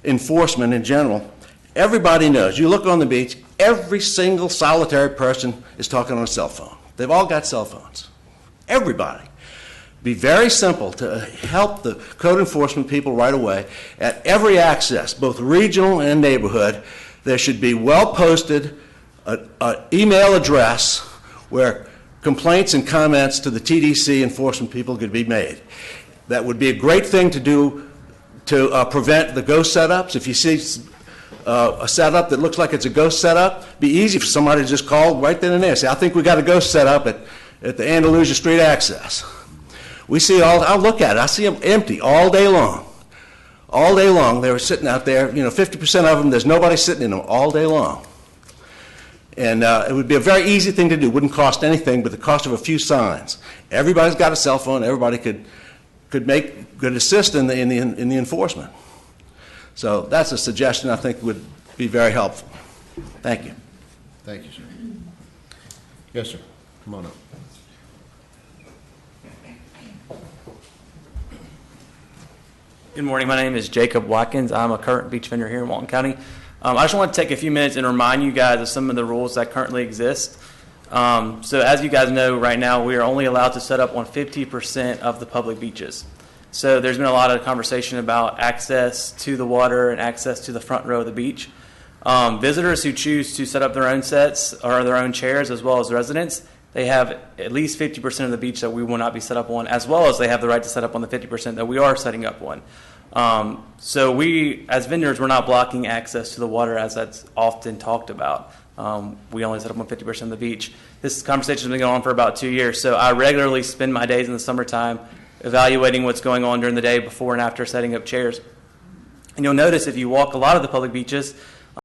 N: enforcement in general, everybody knows, you look on the beach, every single solitary person is talking on a cell phone. They've all got cell phones. Everybody. Be very simple to help the code enforcement people right away. At every access, both regional and neighborhood, there should be well-posted an email address where complaints and comments to the TDC enforcement people could be made. That would be a great thing to do to prevent the ghost setups. If you see a setup that looks like it's a ghost setup, it'd be easy for somebody to just call right then and there. Say, I think we got a ghost setup at the Andalusia Street access. We see I'll look at it. I see them empty all day long. All day long, they were sitting out there, 50% of them, there's nobody sitting in them all day long. And it would be a very easy thing to do. It wouldn't cost anything but the cost of a few signs. Everybody's got a cell phone. Everybody could assist in the enforcement. So that's a suggestion I think would be very helpful. Thank you.
B: Thank you, sir. Yes, sir. Come on up.
O: Good morning. My name is Jacob Watkins. I'm a current beach vendor here in Walton County. I just want to take a few minutes and remind you guys of some of the rules that currently exist. So as you guys know, right now we are only allowed to set up on 50% of the public beaches. So there's been a lot of conversation about access to the water and access to the front row of the beach. Visitors who choose to set up their own sets or their own chairs, as well as residents, they have at least 50% of the beach that we will not be set up on, as well as they have the right to set up on the 50% that we are setting up on. So we, as vendors, we're not blocking access to the water as that's often talked about. We only set up on 50% of the beach. This conversation has been going on for about 2 years, so I regularly spend my days in the summertime evaluating what's going on during the day before and after setting up chairs. And you'll notice if you walk a lot of the public beaches,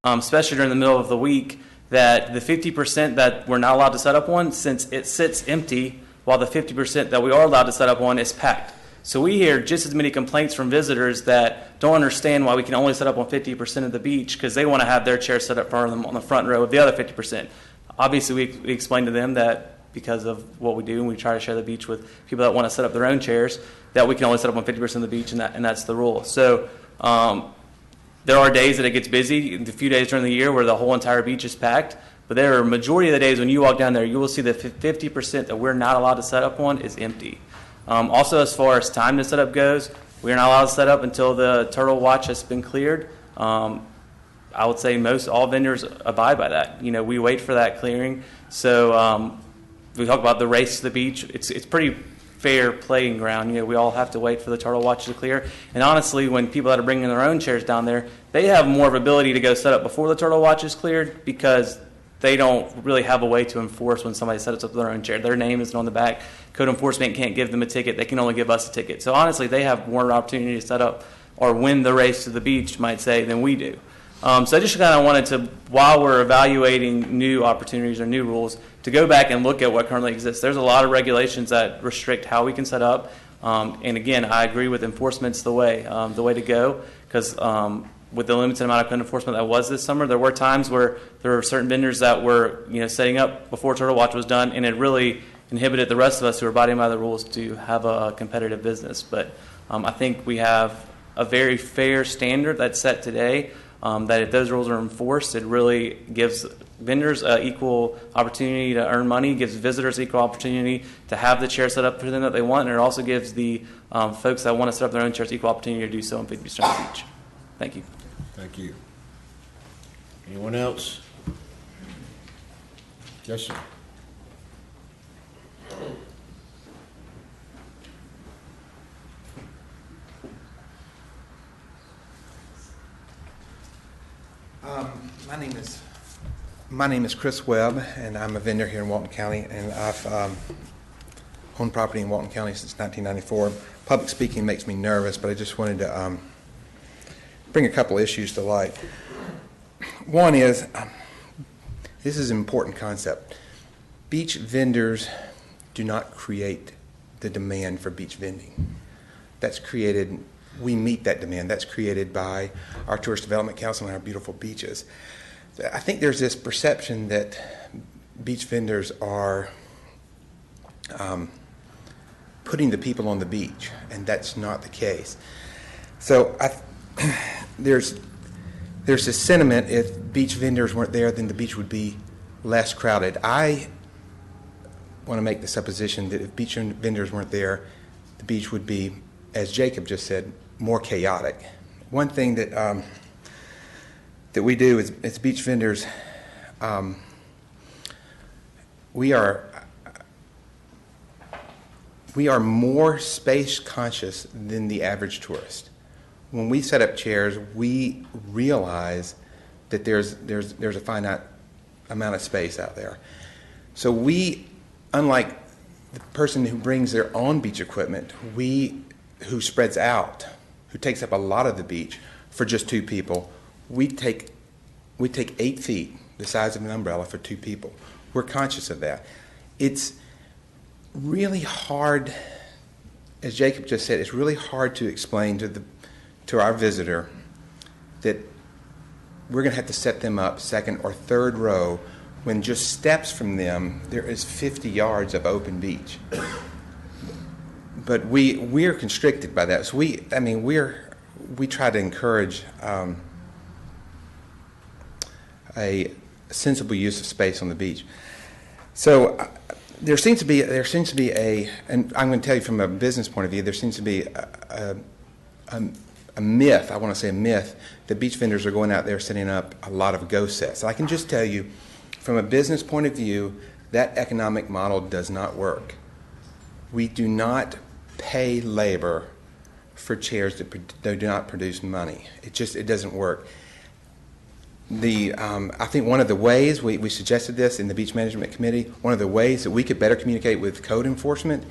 O: especially during the middle of the week, that the 50% that we're not allowed to set up on, since it sits empty, while the 50% that we are allowed to set up on is packed. So we hear just as many complaints from visitors that don't understand why we can only set up on 50% of the beach because they want to have their chairs set up for them on the front row of the other 50%. Obviously, we explain to them that because of what we do, and we try to share the beach with people that want to set up their own chairs, that we can only set up on 50% of the beach, and that's the rule. So There are days that it gets busy, a few days during the year where the whole entire beach is packed, but there are a majority of the days when you walk down there, you will see that 50% that we're not allowed to set up on is empty. Also, as far as time to set up goes, we're not allowed to set up until the turtle watch has been cleared. I would say all vendors abide by that. We wait for that clearing. So we talk about the race to the beach. It's pretty fair playing ground. We all have to wait for the turtle watch to clear. And honestly, when people that are bringing their own chairs down there, they have more of ability to go set up before the turtle watch is cleared because they don't really have a way to enforce when somebody sets up their own chair. Their name isn't on the back. Code enforcement can't give them a ticket. They can only give us a ticket. So honestly, they have more opportunity to set up or win the race to the beach, might say, than we do. So I just kind of wanted to, while we're evaluating new opportunities or new rules, to go back and look at what currently exists. There's a lot of regulations that restrict how we can set up. And again, I agree with enforcement's the way to go, because with the limited amount of code enforcement that was this summer, there were times where there were certain vendors that were setting up before Turtle Watch was done, and it really inhibited the rest of us who were abiding by the rules to have a competitive business. But I think we have a very fair standard that's set today, that if those rules are enforced, it really gives vendors equal opportunity to earn money, gives visitors equal opportunity to have the chair set up for them that they want, and it also gives the folks that want to set up their own chairs equal opportunity to do so in 50 Stone Beach. Thank you.
B: Thank you. Anyone else? Yes, sir.
D: My name is Chris Webb, and I'm a vendor here in Walton County, and I've owned property in Walton County since 1994. Public speaking makes me nervous, but I just wanted to bring a couple issues to light. One is, this is an important concept. Beach vendors do not create the demand for beach vending. That's created, we meet that demand. That's created by our Tourist Development Council and our beautiful beaches. I think there's this perception that beach vendors are putting the people on the beach, and that's not the case. So there's this sentiment, if beach vendors weren't there, then the beach would be less crowded. I want to make the supposition that if beach vendors weren't there, the beach would be, as Jacob just said, more chaotic. One thing that that we do as beach vendors, we are more space conscious than the average tourist. When we set up chairs, we realize that there's a finite amount of space out there. So we, unlike the person who brings their own beach equipment, who spreads out, who takes up a lot of the beach for just two people, we take 8 feet, the size of an umbrella, for two people. We're conscious of that. It's really hard, as Jacob just said, it's really hard to explain to our visitor that we're going to have to set them up second or third row when just steps from them there is 50 yards of open beach. But we're constricted by that. So we try to encourage a sensible use of space on the beach. So there seems to be and I'm going to tell you from a business point of view, there seems to be a myth, I want to say a myth, that beach vendors are going out there setting up a lot of ghost sets. I can just tell you, from a business point of view, that economic model does not work. We do not pay labor for chairs that do not produce money. It doesn't work. I think one of the ways, we suggested this in the Beach Management Committee, one of the ways that we could better communicate with code enforcement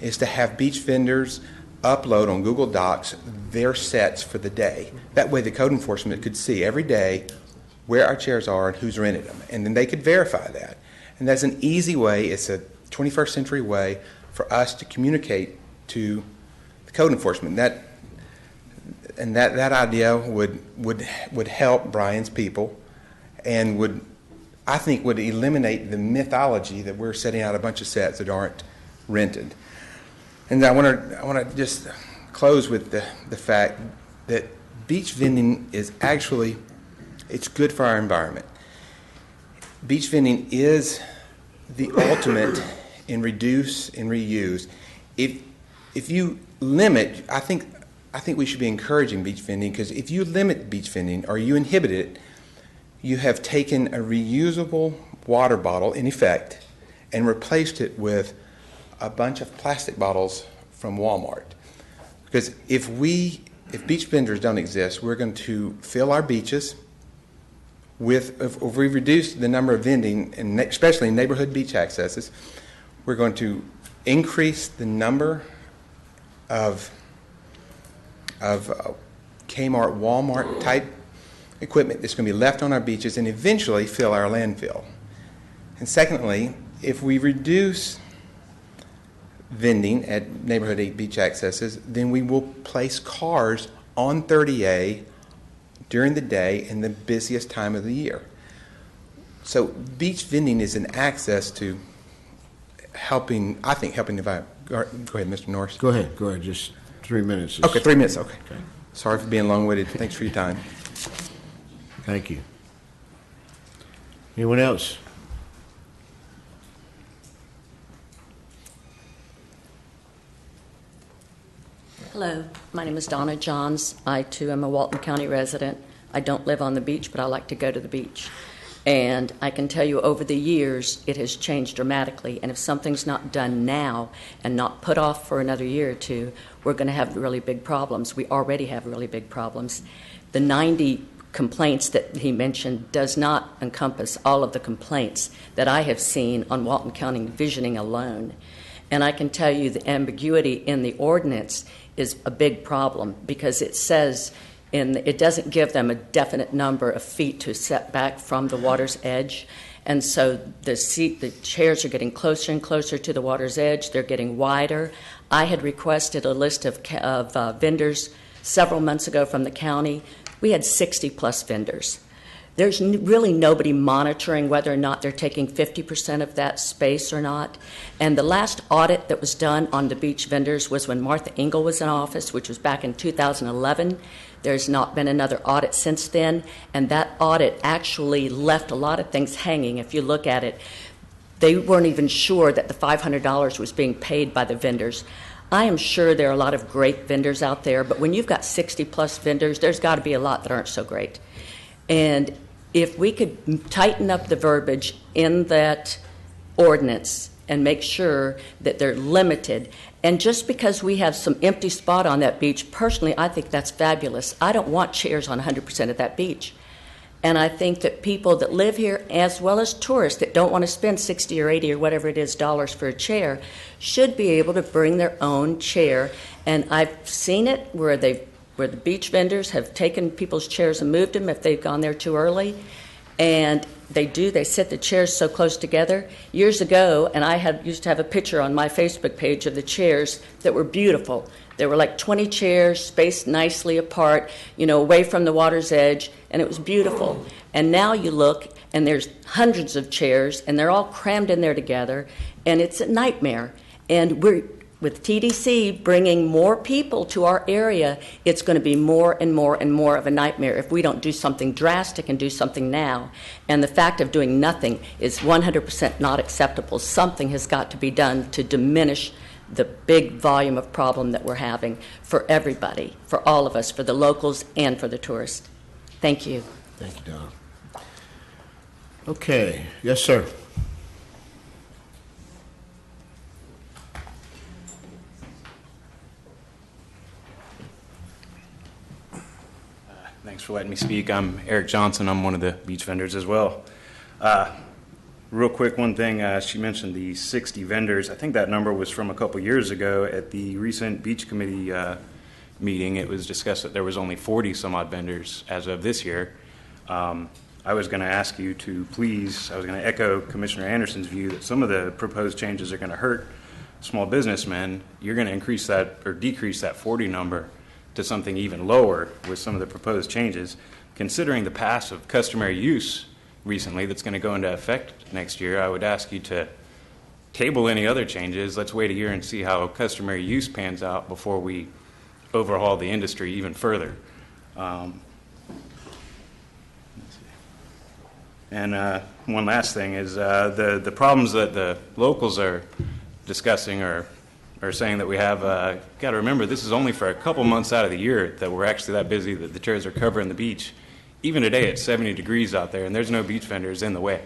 D: is to have beach vendors upload on Google Docs their sets for the day. That way the code enforcement could see every day where our chairs are and who's rented them, and then they could verify that. And that's an easy way, it's a 21st century way for us to communicate to the code enforcement. That idea would help Brian's people and would eliminate the mythology that we're setting out a bunch of sets that aren't rented. And I want to just close with the fact that beach vending is actually, it's good for our environment. Beach vending is the ultimate in reduce and reuse. If you limit, I think we should be encouraging beach vending, because if you limit beach vending or you inhibit it, you have taken a reusable water bottle, in effect, and replaced it with a bunch of plastic bottles from Walmart. Because if beach vendors don't exist, we're going to fill our beaches with, if we reduce the number of vending, and especially neighborhood beach accesses, we're going to increase the number of Kmart, Walmart type equipment that's going to be left on our beaches and eventually fill our landfill. And secondly, if we reduce vending at neighborhood beach accesses, then we will place cars on 30A during the day in the busiest time of the year. So beach vending is an access to helping the environment. Go ahead, Mr. Norris.
B: Go ahead, just 3 minutes.
D: Okay, 3 minutes, okay. Sorry for being long-winded. Thanks for your time.
B: Thank you. Anyone else?
P: Hello, my name is Donna Johns. I, too, am a Walton County resident. I don't live on the beach, but I like to go to the beach. And I can tell you over the years, it has changed dramatically. And if something's not done now and not put off for another year or two, we're going to have really big problems. We already have really big problems. The 90 complaints that he mentioned does not encompass all of the complaints that I have seen on Walton County visioning alone. And I can tell you the ambiguity in the ordinance is a big problem, because it says it doesn't give them a definite number of feet to set back from the water's edge. And so the chairs are getting closer and closer to the water's edge. They're getting wider. I had requested a list of vendors several months ago from the county. We had 60-plus vendors. There's really nobody monitoring whether or not they're taking 50% of that space or not. And the last audit that was done on the beach vendors was when Martha Engel was in office, which was back in 2011. There's not been another audit since then, and that audit actually left a lot of things hanging. If you look at it, they weren't even sure that the $500 was being paid by the vendors. I am sure there are a lot of great vendors out there, but when you've got 60-plus vendors, there's got to be a lot that aren't so great. And if we could tighten up the verbiage in that ordinance and make sure that they're limited, and just because we have some empty spot on that beach, personally, I think that's fabulous. I don't want chairs on 100% of that beach. And I think that people that live here, as well as tourists that don't want to spend $60 or $80 or whatever it is dollars for a chair, should be able to bring their own chair. And I've seen it where the beach vendors have taken people's chairs and moved them if they've gone there too early. And they sit the chairs so close together. Years ago, and I used to have a picture on my Facebook page of the chairs that were beautiful. There were like 20 chairs spaced nicely apart, away from the water's edge, and it was beautiful. And now you look, and there's hundreds of chairs, and they're all crammed in there together, and it's a nightmare. And with TDC bringing more people to our area, it's going to be more and more and more of a nightmare if we don't do something drastic and do something now. And the fact of doing nothing is 100% not acceptable. Something has got to be done to diminish the big volume of problem that we're having for everybody, for all of us, for the locals and for the tourists. Thank you.
B: Thank you, Don. Okay. Yes, sir.
Q: Thanks for letting me speak. I'm Eric Johnson. I'm one of the beach vendors as well. Real quick, one thing, she mentioned the 60 vendors. I think that number was from a couple years ago at the recent beach committee meeting. It was discussed that there was only 40 some odd vendors as of this year. I was going to ask you to please, I was going to echo Commissioner Anderson's view that some of the proposed changes are going to hurt small businessmen. You're going to increase that or decrease that 40 number to something even lower with some of the proposed changes, considering the pass of customary use recently that's going to go into effect next year. I would ask you to table any other changes. Let's wait a year and see how customary use pans out before we overhaul the industry even further. And one last thing is the problems that the locals are discussing or saying that we have, got to remember, this is only for a couple months out of the year that we're actually that busy that the chairs are covering the beach. Even today, it's 70 degrees out there, and there's no beach vendors in the way.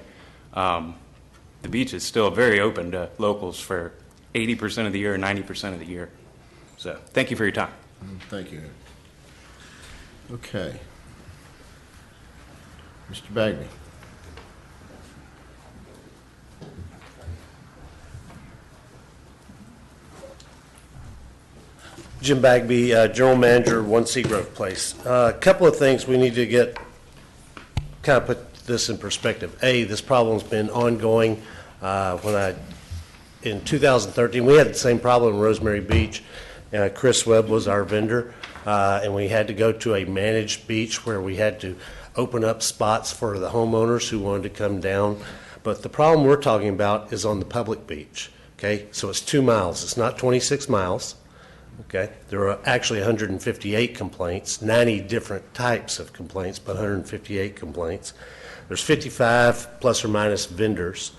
Q: The beach is still very open to locals for 80% of the year, 90% of the year. So thank you for your time.
B: Thank you. Okay. Mr. Bagby.
R: Jim Bagby, General Manager, 1 Seagrove Place. A couple of things we need to kind of put this in perspective. A, this problem's been ongoing. In 2013, we had the same problem in Rosemary Beach. Chris Webb was our vendor, and we had to go to a managed beach where we had to open up spots for the homeowners who wanted to come down. But the problem we're talking about is on the public beach, okay? So it's 2 miles. It's not 26 miles. Okay, there are actually 158 complaints, 90 different types of complaints, but 158 complaints. There's 55 plus or minus vendors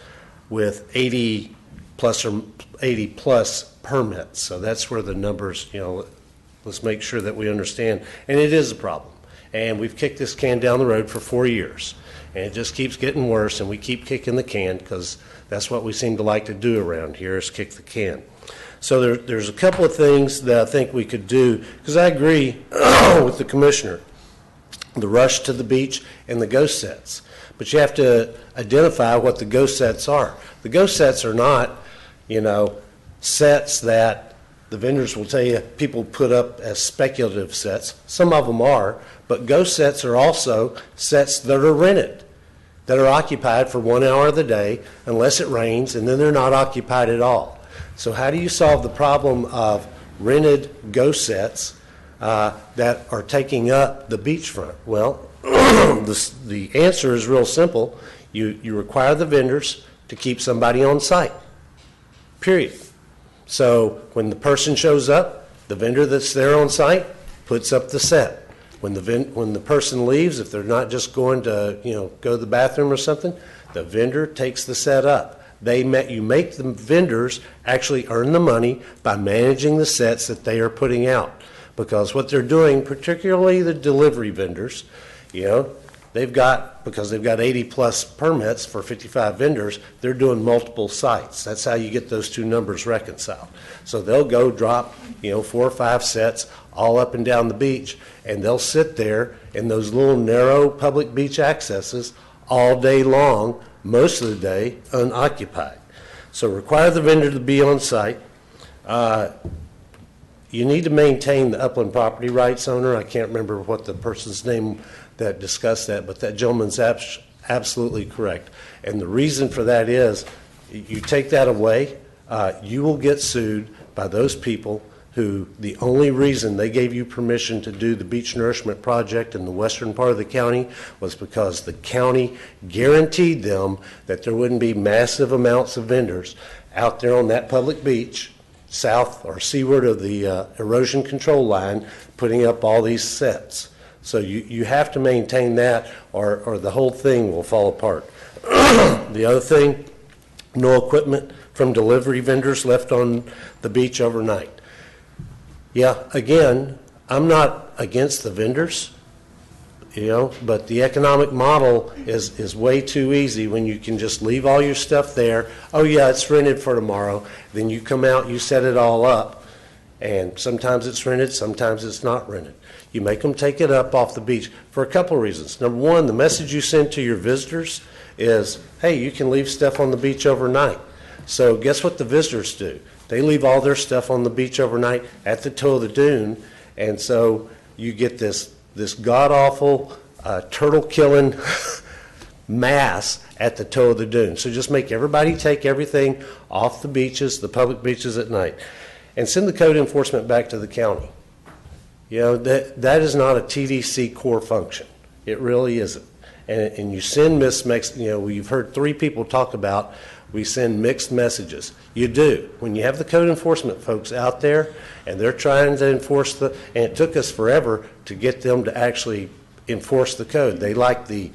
R: with 80 plus permits. So that's where the numbers, let's make sure that we understand. And it is a problem. And we've kicked this can down the road for 4 years. And it just keeps getting worse, and we keep kicking the can because that's what we seem to like to do around here is kick the can. So there's a couple of things that I think we could do, because I agree with the commissioner, the rush to the beach and the ghost sets. But you have to identify what the ghost sets are. The ghost sets are not, sets that the vendors will tell you people put up as speculative sets. Some of them are, but ghost sets are also sets that are rented, that are occupied for 1 hour of the day unless it rains, and then they're not occupied at all. So how do you solve the problem of rented ghost sets that are taking up the beachfront? Well, the answer is real simple. You require the vendors to keep somebody on site, period. So when the person shows up, the vendor that's there on site puts up the set. When the person leaves, if they're not just going to go to the bathroom or something, the vendor takes the set up. You make the vendors actually earn the money by managing the sets that they are putting out. Because what they're doing, particularly the delivery vendors, because they've got 80 plus permits for 55 vendors, they're doing multiple sites. That's how you get those two numbers reconciled. So they'll go drop, 4 or 5 sets all up and down the beach, and they'll sit there in those little narrow public beach accesses all day long, most of the day unoccupied. So require the vendor to be on site. You need to maintain the upland property rights owner. I can't remember what the person's name that discussed that, but that gentleman's absolutely correct. And the reason for that is you take that away, you will get sued by those people who the only reason they gave you permission to do the beach nourishment project in the western part of the county was because the county guaranteed them that there wouldn't be massive amounts of vendors out there on that public beach, south or seaward of the erosion control line, putting up all these sets. So you have to maintain that or the whole thing will fall apart. The other thing, no equipment from delivery vendors left on the beach overnight. Yeah, again, I'm not against the vendors, but the economic model is way too easy when you can just leave all your stuff there. Oh yeah, it's rented for tomorrow. Then you come out, you set it all up, and sometimes it's rented, sometimes it's not rented. You make them take it up off the beach for a couple of reasons. Number one, the message you send to your visitors is, hey, you can leave stuff on the beach overnight. So guess what the visitors do? They leave all their stuff on the beach overnight at the toe of the dune, and so you get this god-awful, turtle-killing mass at the toe of the dune. So just make everybody take everything off the beaches, the public beaches at night, and send the code enforcement back to the county. That is not a TDC core function. It really isn't. And you send mismix, you've heard 3 people talk about We send mixed messages. You do. When you have the code enforcement folks out there and they're trying to enforce and it took us forever to get them to actually enforce the code. They like the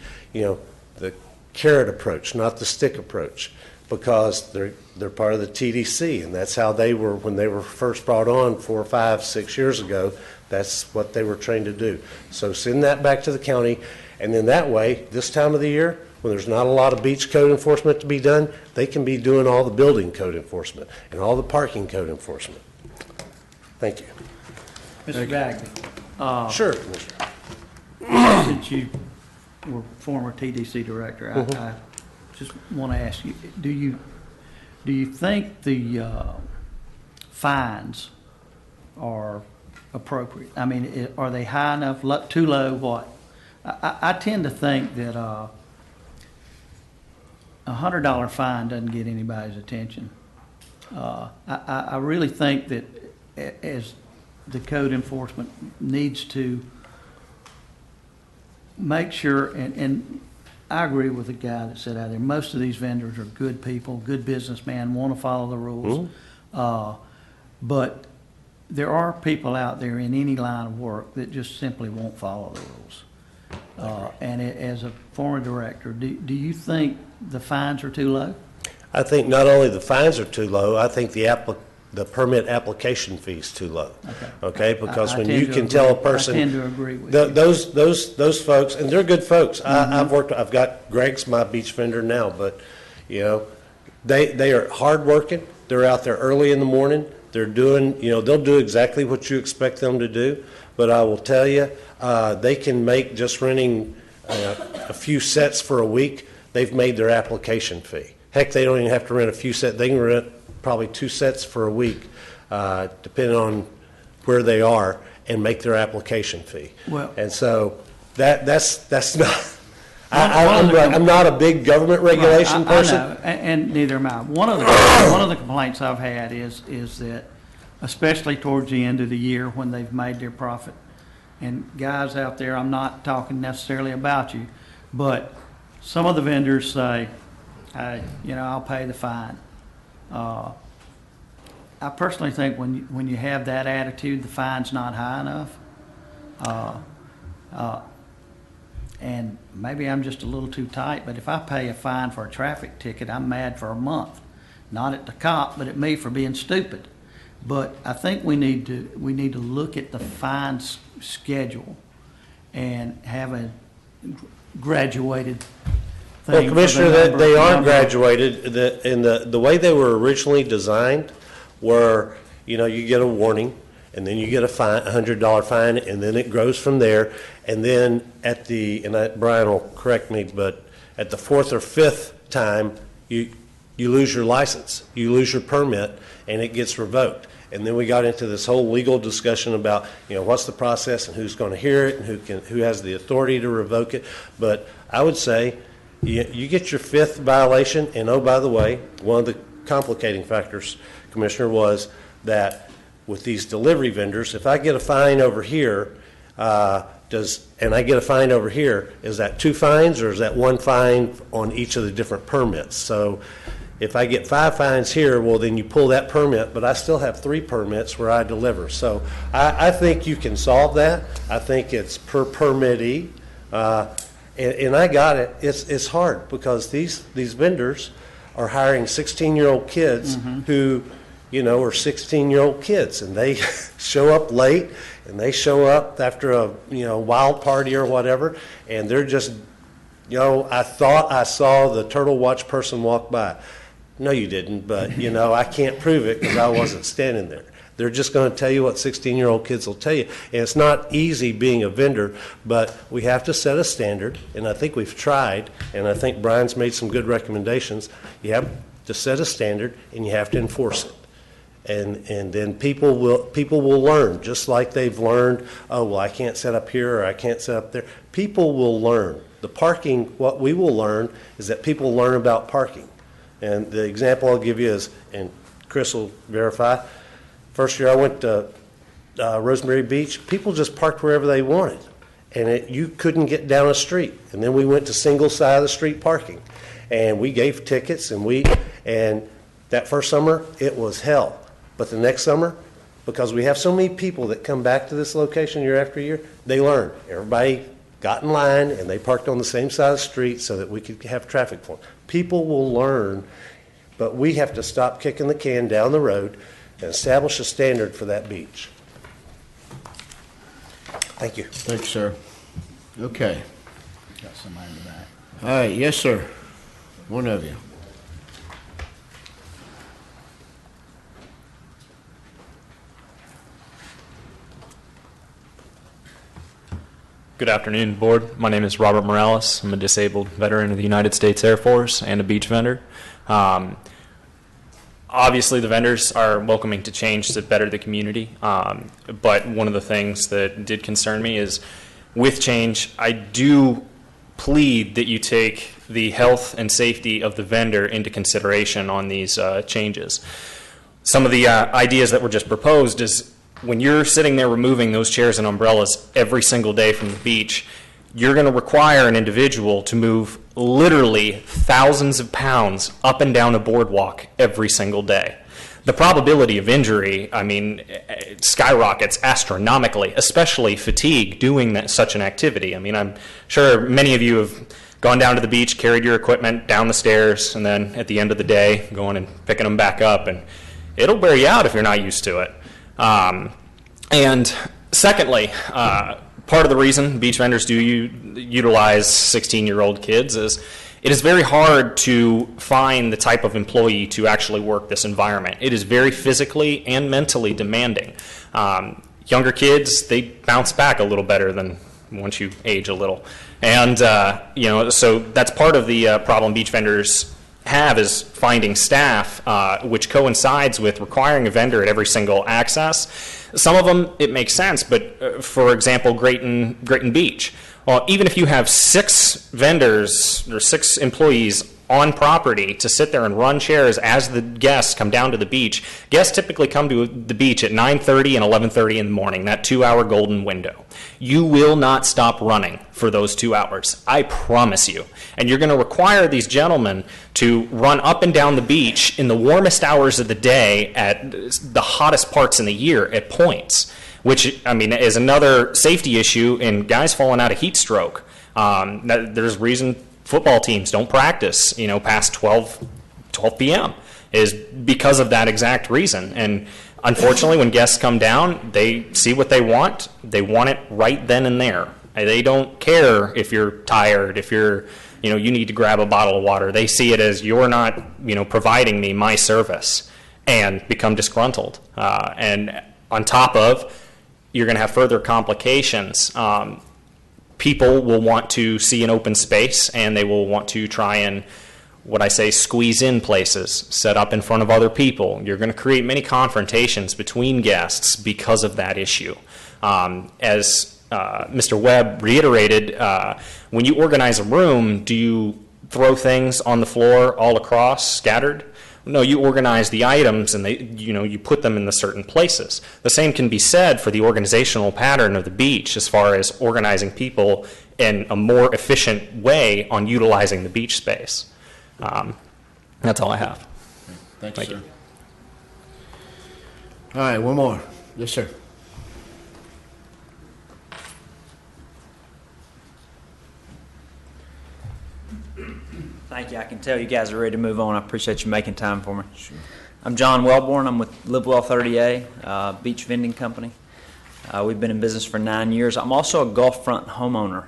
R: carrot approach, not the stick approach, because they're part of the TDC, and that's how they were when they were first brought on 4, 5, 6 years ago. That's what they were trained to do. So send that back to the county, and then that way, this time of the year, when there's not a lot of beach code enforcement to be done, they can be doing all the building code enforcement and all the parking code enforcement. Thank you.
C: Mr. Bagley.
R: Sure.
C: Since you were former TDC director, I just want to ask you, do you think the fines are appropriate? I mean, are they high enough, too low, what? I tend to think that a $100 fine doesn't get anybody's attention. I really think that as the code enforcement needs to make sure, and I agree with the guy that said out there, most of these vendors are good people, good businessmen, want to follow the rules. But there are people out there in any line of work that just simply won't follow the rules. And as a former director, do you think the fines are too low?
R: I think not only the fines are too low, I think the permit application fee is too low. Okay, because when you can tell a person,
C: I tend to agree with
R: those folks, and they're good folks. I've got Greg's my beach vendor now, but they are hardworking. They're out there early in the morning. They're doing, they'll do exactly what you expect them to do. But I will tell you, they can make just renting a few sets for a week. They've made their application fee. Heck, they don't even have to rent a few sets. They can rent probably 2 sets for a week, depending on where they are, and make their application fee.
C: Well,
R: and so that's not. I'm not a big government regulation person.
C: I know, and neither am I. One of the complaints I've had is that, especially towards the end of the year when they've made their profit, and guys out there, I'm not talking necessarily about you, but some of the vendors say, hey, I'll pay the fine. I personally think when you have that attitude, the fine's not high enough. And maybe I'm just a little too tight, but if I pay a fine for a traffic ticket, I'm mad for a month. Not at the cop, but at me for being stupid. But I think we need to look at the fine schedule and have a graduated thing.
R: Well, Commissioner, they are graduated. The way they were originally designed were, you get a warning, and then you get a fine, $100 fine, and then it grows from there. And then Brian will correct me, but at the 4th or 5th time, you lose your license, you lose your permit, and it gets revoked. And then we got into this whole legal discussion about, what's the process and who's going to hear it and who has the authority to revoke it. But I would say you get your 5th violation, and oh, by the way, one of the complicating factors, Commissioner, was that with these delivery vendors, if I get a fine over here, and I get a fine over here, is that 2 fines or is that 1 fine on each of the different permits? So if I get 5 fines here, well, then you pull that permit, but I still have 3 permits where I deliver. So I think you can solve that. I think it's per permittee. And I got it. It's hard because these vendors are hiring 16-year-old kids who, are 16-year-old kids, and they show up late, and they show up after a wild party or whatever, and they're just, I thought I saw the Turtle Watch person walk by. No, you didn't, but, I can't prove it because I wasn't standing there. They're just going to tell you what 16-year-old kids will tell you. And it's not easy being a vendor, but we have to set a standard, and I think we've tried, and I think Brian's made some good recommendations. You have to set a standard, and you have to enforce it. And then people will learn, just like they've learned, oh, well, I can't set up here or I can't set up there. People will learn. The parking, what we will learn is that people learn about parking. And the example I'll give you is, and Chris will verify, first year I went to Rosemary Beach, people just parked wherever they wanted. And you couldn't get down a street. And then we went to single side of the street parking. And we gave tickets, and And that first summer, it was hell. But the next summer, because we have so many people that come back to this location year after year, they learn. Everybody got in line and they parked on the same side of the street so that we could have traffic flow. People will learn, but we have to stop kicking the can down the road and establish a standard for that beach. Thank you.
B: Thank you, sir. Okay.
C: Got somebody in the back.
B: All right, yes, sir. One of you.
S: Good afternoon, Board. My name is Robert Morales. I'm a disabled veteran of the United States Air Force and a beach vendor. Obviously, the vendors are welcoming to change to better the community, but one of the things that did concern me is with change, I do plead that you take the health and safety of the vendor into consideration on these changes. Some of the ideas that were just proposed is when you're sitting there removing those chairs and umbrellas every single day from the beach, you're going to require an individual to move literally thousands of pounds up and down a boardwalk every single day. The probability of injury, I mean, skyrockets astronomically, especially fatigue doing such an activity. I mean, I'm sure many of you have gone down to the beach, carried your equipment down the stairs, and then at the end of the day, going and picking them back up, and it'll wear you out if you're not used to it. And secondly, part of the reason beach vendors do utilize 16-year-old kids is it is very hard to find the type of employee to actually work this environment. It is very physically and mentally demanding. Younger kids, they bounce back a little better than once you age a little. And, so that's part of the problem beach vendors have is finding staff, which coincides with requiring a vendor at every single access. Some of them, it makes sense, but for example, Grayton Beach. Well, even if you have 6 vendors or 6 employees on property to sit there and run chairs as the guests come down to the beach, guests typically come to the beach at 9:30 and 11:30 in the morning, that 2-hour golden window. You will not stop running for those 2 hours, I promise you. And you're going to require these gentlemen to run up and down the beach in the warmest hours of the day at the hottest parts in the year at points, which, I mean, is another safety issue in guys falling out of heat stroke. There's reason football teams don't practice, past 12 p.m. is because of that exact reason. And unfortunately, when guests come down, they see what they want. They want it right then and there. They don't care if you're tired, if you're, you need to grab a bottle of water. They see it as you're not, providing me my service, and become disgruntled. And on top of, you're going to have further complications. People will want to see an open space, and they will want to try and, what I say, squeeze in places, set up in front of other people. You're going to create many confrontations between guests because of that issue. As Mr. Webb reiterated, when you organize a room, do you throw things on the floor all across, scattered? No, you organize the items and you put them in the certain places. The same can be said for the organizational pattern of the beach as far as organizing people in a more efficient way on utilizing the beach space. That's all I have.
B: Thank you, sir. All right, one more. Yes, sir.
T: Thank you. I can tell you guys are ready to move on. I appreciate you making time for me. Sure. I'm John Wellborn. I'm with Livewell 30A, beach vending company. We've been in business for 9 years. I'm also a Gulffront homeowner,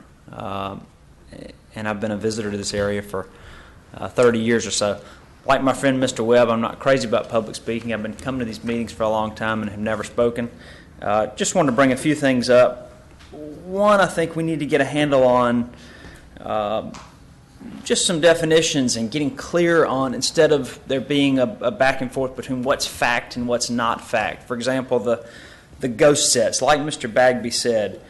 T: and I've been a visitor to this area for 30 years or so. Like my friend Mr. Webb, I'm not crazy about public speaking. I've been coming to these meetings for a long time and have never spoken. Just wanted to bring a few things up. One, I think we need to get a handle on just some definitions and getting clear on, instead of there being a back and forth between what's fact and what's not fact. For example, the ghost sets. Like Mr. Bagby said,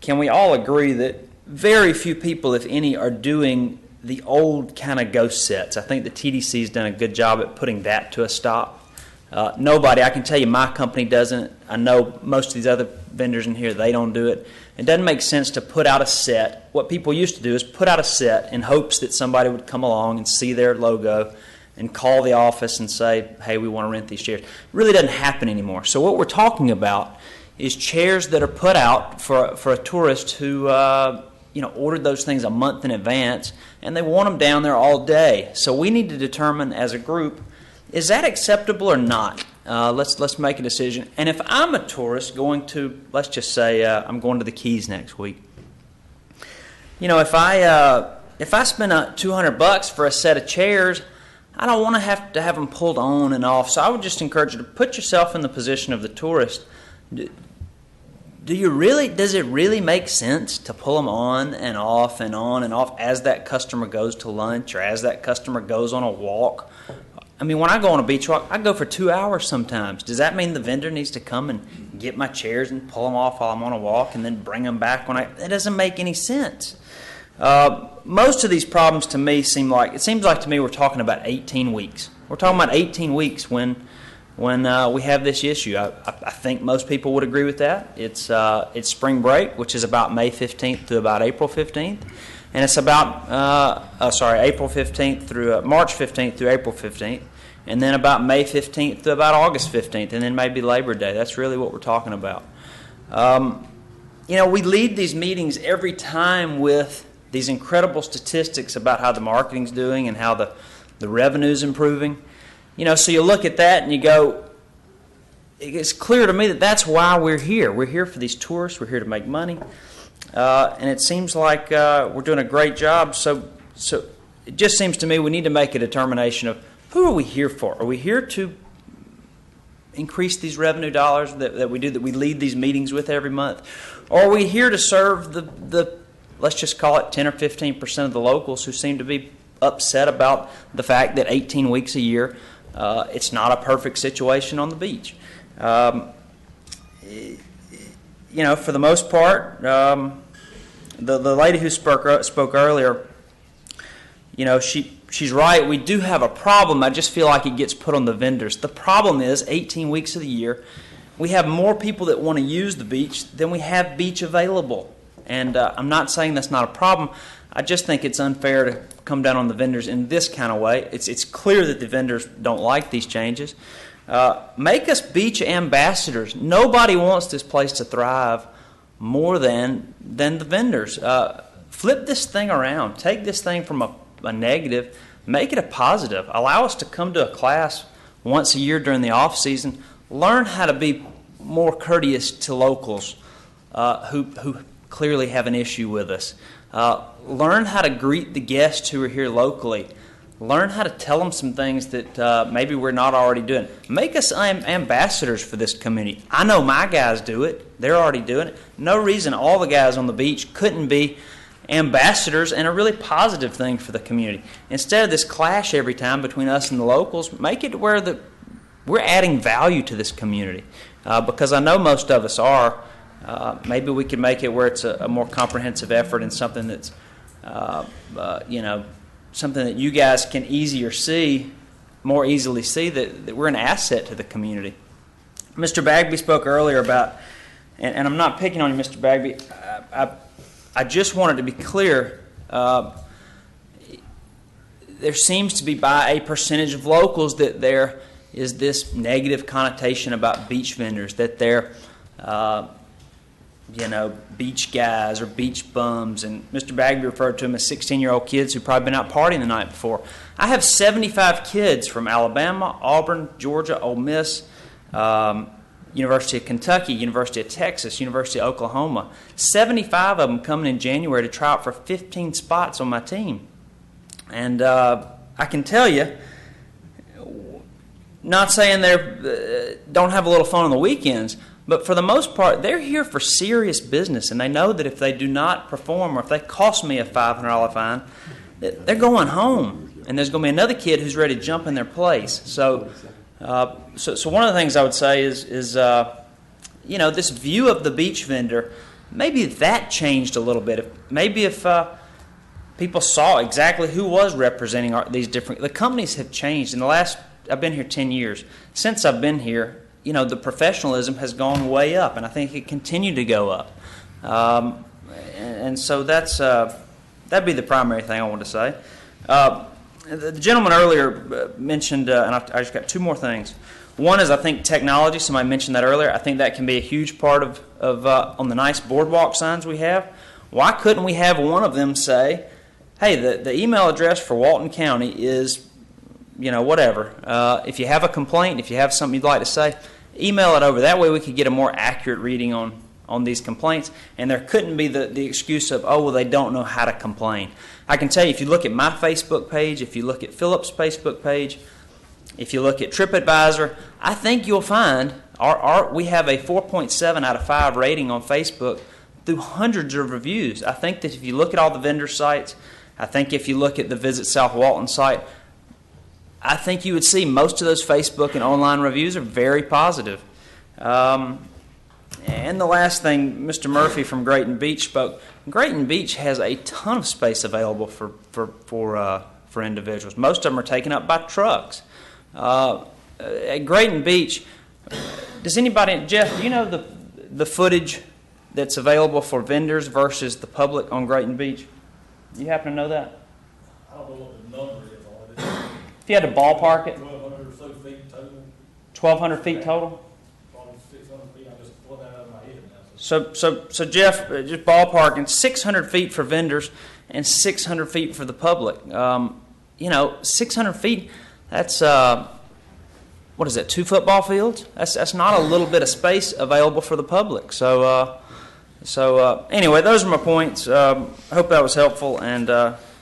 T: can we all agree that very few people, if any, are doing the old kind of ghost sets? I think the TDC's done a good job at putting that to a stop. Nobody, I can tell you my company doesn't. I know most of these other vendors in here, they don't do it. It doesn't make sense to put out a set. What people used to do is put out a set in hopes that somebody would come along and see their logo and call the office and say, hey, we want to rent these chairs. It really doesn't happen anymore. So what we're talking about is chairs that are put out for a tourist who ordered those things a month in advance, and they want them down there all day. So we need to determine as a group, is that acceptable or not? Let's make a decision. And if I'm a tourist going to, let's just say I'm going to the Keys next week. If I spend $200 for a set of chairs, I don't want to have them pulled on and off. So I would just encourage you to put yourself in the position of the tourist. Does it really make sense to pull them on and off and on and off as that customer goes to lunch or as that customer goes on a walk? I mean, when I go on a beach walk, I go for 2 hours sometimes. Does that mean the vendor needs to come and get my chairs and pull them off while I'm on a walk and then bring them back that doesn't make any sense. Most of these problems to me seems like to me we're talking about 18 weeks. We're talking about 18 weeks when we have this issue. I think most people would agree with that. It's spring break, which is about May 15th to about April 15th. And it's about, April 15th through March 15th through April 15th. And then about May 15th to about August 15th. And then maybe Labor Day. That's really what we're talking about. We lead these meetings every time with these incredible statistics about how the marketing's doing and how the revenue's improving. So you look at that and you go, it's clear to me that that's why we're here. We're here for these tourists. We're here to make money. And it seems like we're doing a great job. So it just seems to me we need to make a determination of who are we here for? Are we here to increase these revenue dollars that we lead these meetings with every month? Or are we here to serve the let's just call it 10 or 15% of the locals who seem to be upset about the fact that 18 weeks a year it's not a perfect situation on the beach. For the most part, the lady who spoke earlier, she's right. We do have a problem. I just feel like it gets put on the vendors. The problem is 18 weeks of the year, we have more people that want to use the beach than we have beach available. And I'm not saying that's not a problem. I just think it's unfair to come down on the vendors in this kind of way. It's clear that the vendors don't like these changes. Make us beach ambassadors. Nobody wants this place to thrive more than the vendors. Flip this thing around. Take this thing from a negative, make it a positive. Allow us to come to a class once a year during the off season. Learn how to be more courteous to locals who clearly have an issue with us. Learn how to greet the guests who are here locally. Learn how to tell them some things that maybe we're not already doing. Make us ambassadors for this community. I know my guys do it. They're already doing it. No reason all the guys on the beach couldn't be ambassadors and a really positive thing for the community. Instead of this clash every time between us and the locals, make it where we're adding value to this community. Because I know most of us are. Maybe we can make it where it's a more comprehensive effort and something that's, something that you guys can more easily see that we're an asset to the community. Mr. Bagby spoke earlier about, and I'm not picking on you, Mr. Bagby. I just wanted to be clear. There seems to be by a percentage of locals that there is this negative connotation about beach vendors, that they're beach guys or beach bums. And Mr. Bagby referred to them as 16-year-old kids who've probably been out partying the night before. I have 75 kids from Alabama, Auburn, Georgia, Ole Miss, University of Kentucky, University of Texas, University of Oklahoma. 75 of them coming in January to try out for 15 spots on my team. And I can tell you, not saying they don't have a little fun on the weekends, but for the most part, they're here for serious business, and they know that if they do not perform or if they cost me a $500 fine, they're going home, and there's going to be another kid who's ready to jump in their place. So one of the things I would say is this view of the beach vendor, maybe that changed a little bit. Maybe if people saw exactly who was representing these different, the companies have changed in the last. I've been here 10 years. Since I've been here, the professionalism has gone way up, and I think it continued to go up. And so that'd be the primary thing I want to say. the gentleman earlier mentioned, and I just got two more things. One is, I think, technology. Somebody mentioned that earlier. I think that can be a huge part of on the nice boardwalk signs we have. Why couldn't we have one of them say, hey, the email address for Walton County is, whatever. If you have a complaint, if you have something you'd like to say, email it over. That way we could get a more accurate reading on these complaints, and there couldn't be the excuse of, oh, well, they don't know how to complain. I can tell you, if you look at my Facebook page, if you look at Philip's Facebook page, if you look at TripAdvisor, I think you'll find we have a 4.7 out of 5 rating on Facebook through hundreds of reviews. I think that if you look at all the vendor sites, I think if you look at the Visit South Walton site, I think you would see most of those Facebook and online reviews are very positive. And the last thing, Mr. Murphy from Grayton Beach spoke. Grayton Beach has a ton of space available for individuals. Most of them are taken up by trucks. At Grayton Beach, does anybody, Jeff, do you know the footage that's available for vendors versus the public on Grayton Beach? You happen to know that?
U: I don't know what the number is on it.
T: If you had to ballpark it,
U: 1,200 or so feet total.
T: 1,200 feet total?
U: Probably 600 feet. I just pulled that out of my head now.
T: So Jeff, just ballparking, 600 feet for vendors and 600 feet for the public. 600 feet, that's, what is that, 2 football fields? That's not a little bit of space available for the public. So anyway, those are my points. Hope that was helpful, and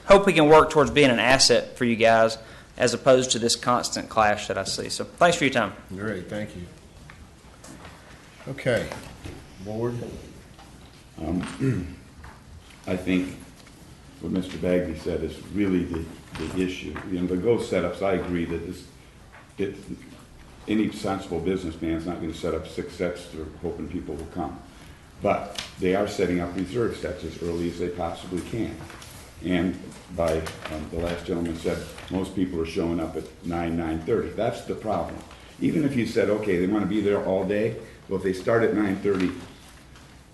T: hope we can work towards being an asset for you guys as opposed to this constant clash that I see. So thanks for your time.
B: Great, thank you. Okay, board.
E: I think what Mr. Bagley said is really the issue. The Go setups, I agree that any sensible businessman is not going to set up 6 sets for hoping people will come. But they are setting up reserve sets as early as they possibly can. And by, the last gentleman said, most people are showing up at 9:30. That's the problem. Even if you said, okay, they want to be there all day, well, if they start at 9:30,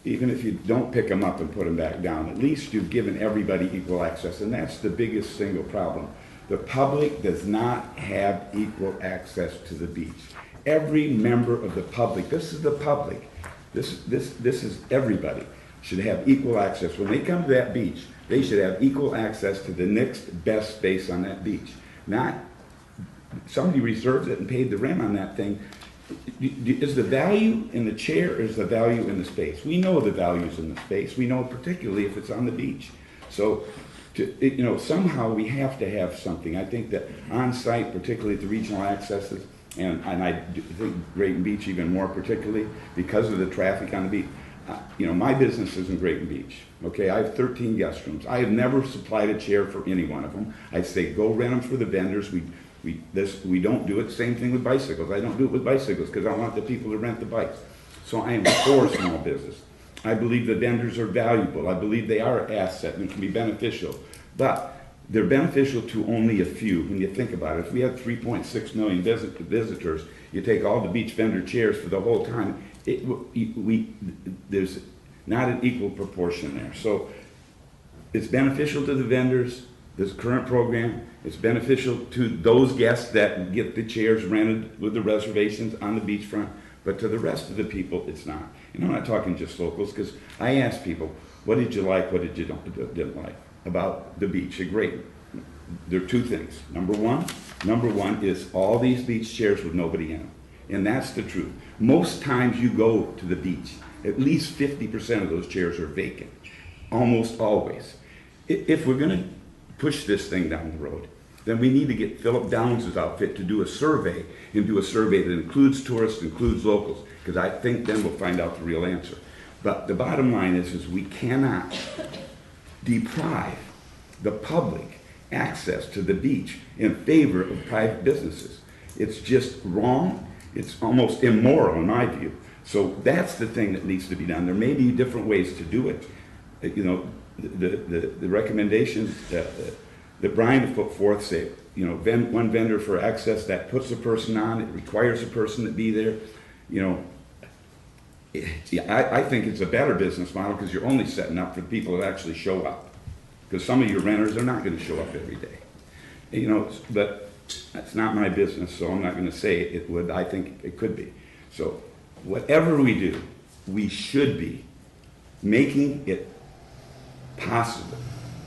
E: even if you don't pick them up and put them back down, at least you've given everybody equal access. And that's the biggest single problem. The public does not have equal access to the beach. Every member of the public, this is the public, this is everybody, should have equal access. When they come to that beach, they should have equal access to the next best space on that beach. Not somebody reserved it and paid the rent on that thing. Is the value in the chair or is the value in the space? We know the value's in the space. We know particularly if it's on the beach. So, somehow we have to have something. I think that on site, particularly at the regional accesses, and I think Grayton Beach even more particularly because of the traffic on the beach. My business is in Grayton Beach. Okay, I have 13 guest rooms. I have never supplied a chair for any one of them. I say go rent them for the vendors. We don't do it. Same thing with bicycles. I don't do it with bicycles because I want the people to rent the bikes. So I am for small business. I believe the vendors are valuable. I believe they are an asset and can be beneficial. But they're beneficial to only a few when you think about it. If we have 3.6 million visitors, you take all the beach vendor chairs for the whole time, there's not an equal proportion there. So it's beneficial to the vendors, this current program. It's beneficial to those guests that get the chairs rented with the reservations on the beachfront. But to the rest of the people, it's not. And I'm not talking just locals, because I ask people, what did you like, what did you didn't like about the beach at Grayton? There are 2 things. Number one is all these beach chairs with nobody in them. And that's the truth. Most times you go to the beach, at least 50% of those chairs are vacant. Almost always. If we're going to push this thing down the road, then we need to get Philip Downs' outfit to do a survey, and do a survey that includes tourists, includes locals, because I think then we'll find out the real answer. But the bottom line is we cannot deprive the public access to the beach in favor of private businesses. It's just wrong. It's almost immoral in my view. So that's the thing that needs to be done. There may be different ways to do it. The recommendations that Brian put forth say, one vendor for access, that puts a person on, it requires a person to be there. I think it's a better business model because you're only setting up for people that actually show up. Because some of your renters are not going to show up every day. You know, but that's not my business, so I'm not gonna say it would. I think it could be. So whatever we do, we should be making it possible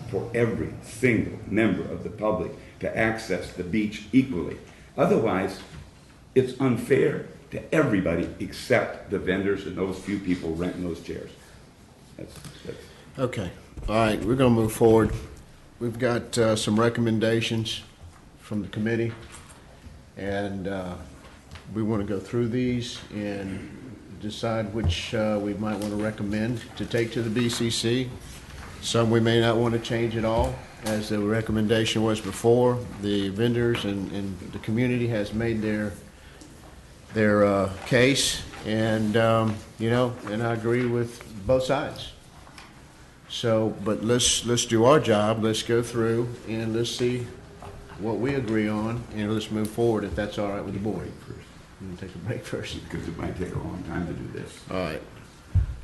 E: for every single member of the public to access the beach equally. Otherwise, it's unfair to everybody except the vendors and those few people renting those chairs. That's
B: Okay, all right, we're gonna move forward. We've got some recommendations from the committee, and we want to go through these and decide which we might want to recommend to take to the BCC. Some we may not want to change at all, as the recommendation was before. The vendors and the community has made their case, and you know, and I agree with both sides. So, but let's do our job. Let's go through and let's see what we agree on, and let's move forward if that's all right with the board. You can take a break first.
E: because it might take a long time to do this.
B: All right.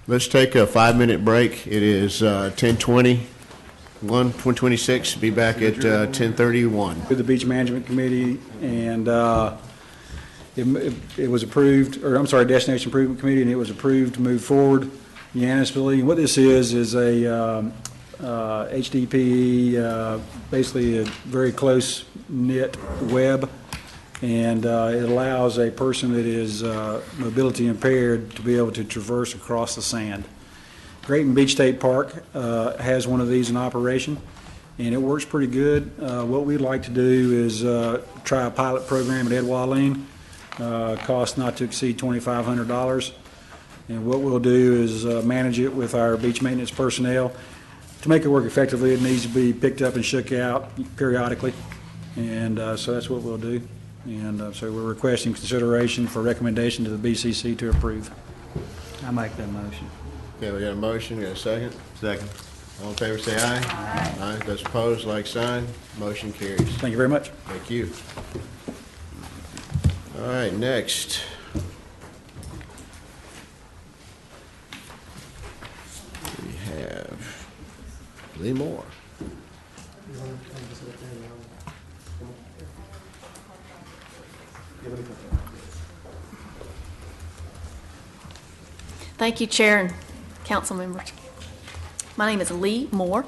B: Let's take a 5-minute break. It is 10:20, 1:26. Be back at 10:31.
J: With the Beach Management Committee, and it was approved, or I'm sorry, Destination Improvement Committee, and it was approved to move forward unanimously. And what this is a HDPE, basically a very close-knit web, and it allows a person that is mobility impaired to be able to traverse across the sand. Grayton Beach State Park has one of these in operation, and it works pretty good. What we'd like to do is try a pilot program at Ed Walleen, cost not to exceed $2,500. And what we'll do is manage it with our beach maintenance personnel. To make it work effectively, it needs to be picked up and shook out periodically, and so that's what we'll do. And so we're requesting consideration for recommendation to the BCC to approve.
C: I make that motion.
B: Okay, we got a motion, got a second? Second. All in favor, say aye. Aye. Those opposed, like sign. Motion carries.
J: Thank you very much.
B: Thank you. All right, next. We have Lee Moore.
F: Thank you, Chair and council members. My name is Lee Moore,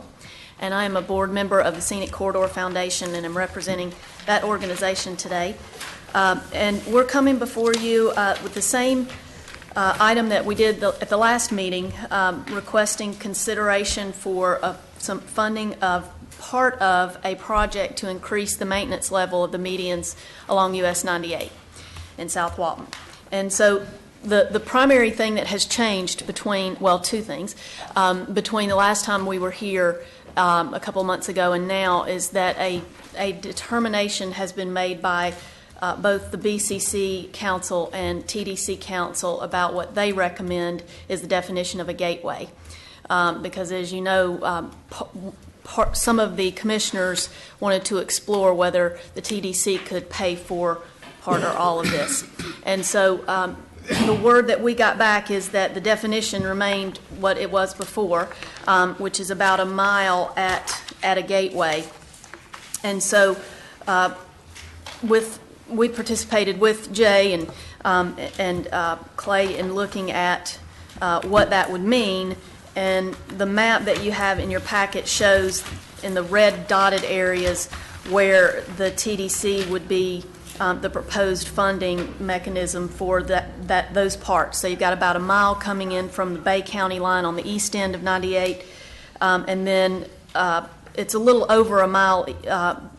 F: and I am a board member of the Scenic Corridor Foundation, and I'm representing that organization today. And we're coming before you with the same item that we did at the last meeting, requesting consideration for some funding of part of a project to increase the maintenance level of the medians along US 98 in South Walton. And so the primary thing that has changed between, well, two things, between the last time we were here a couple of months ago and now is that a determination has been made by both the BCC Council and TDC Council about what they recommend is the definition of a gateway. Because as you know, some of the commissioners wanted to explore whether the TDC could pay for part or all of this. And so the word that we got back is that the definition remained what it was before, which is about a mile at a gateway. And so we participated with Jay and Clay in looking at what that would mean. And the map that you have in your packet shows in the red dotted areas where the TDC would be the proposed funding mechanism for those parts. So you've got about a mile coming in from the Bay County line on the east end of 98, and then it's a little over a mile,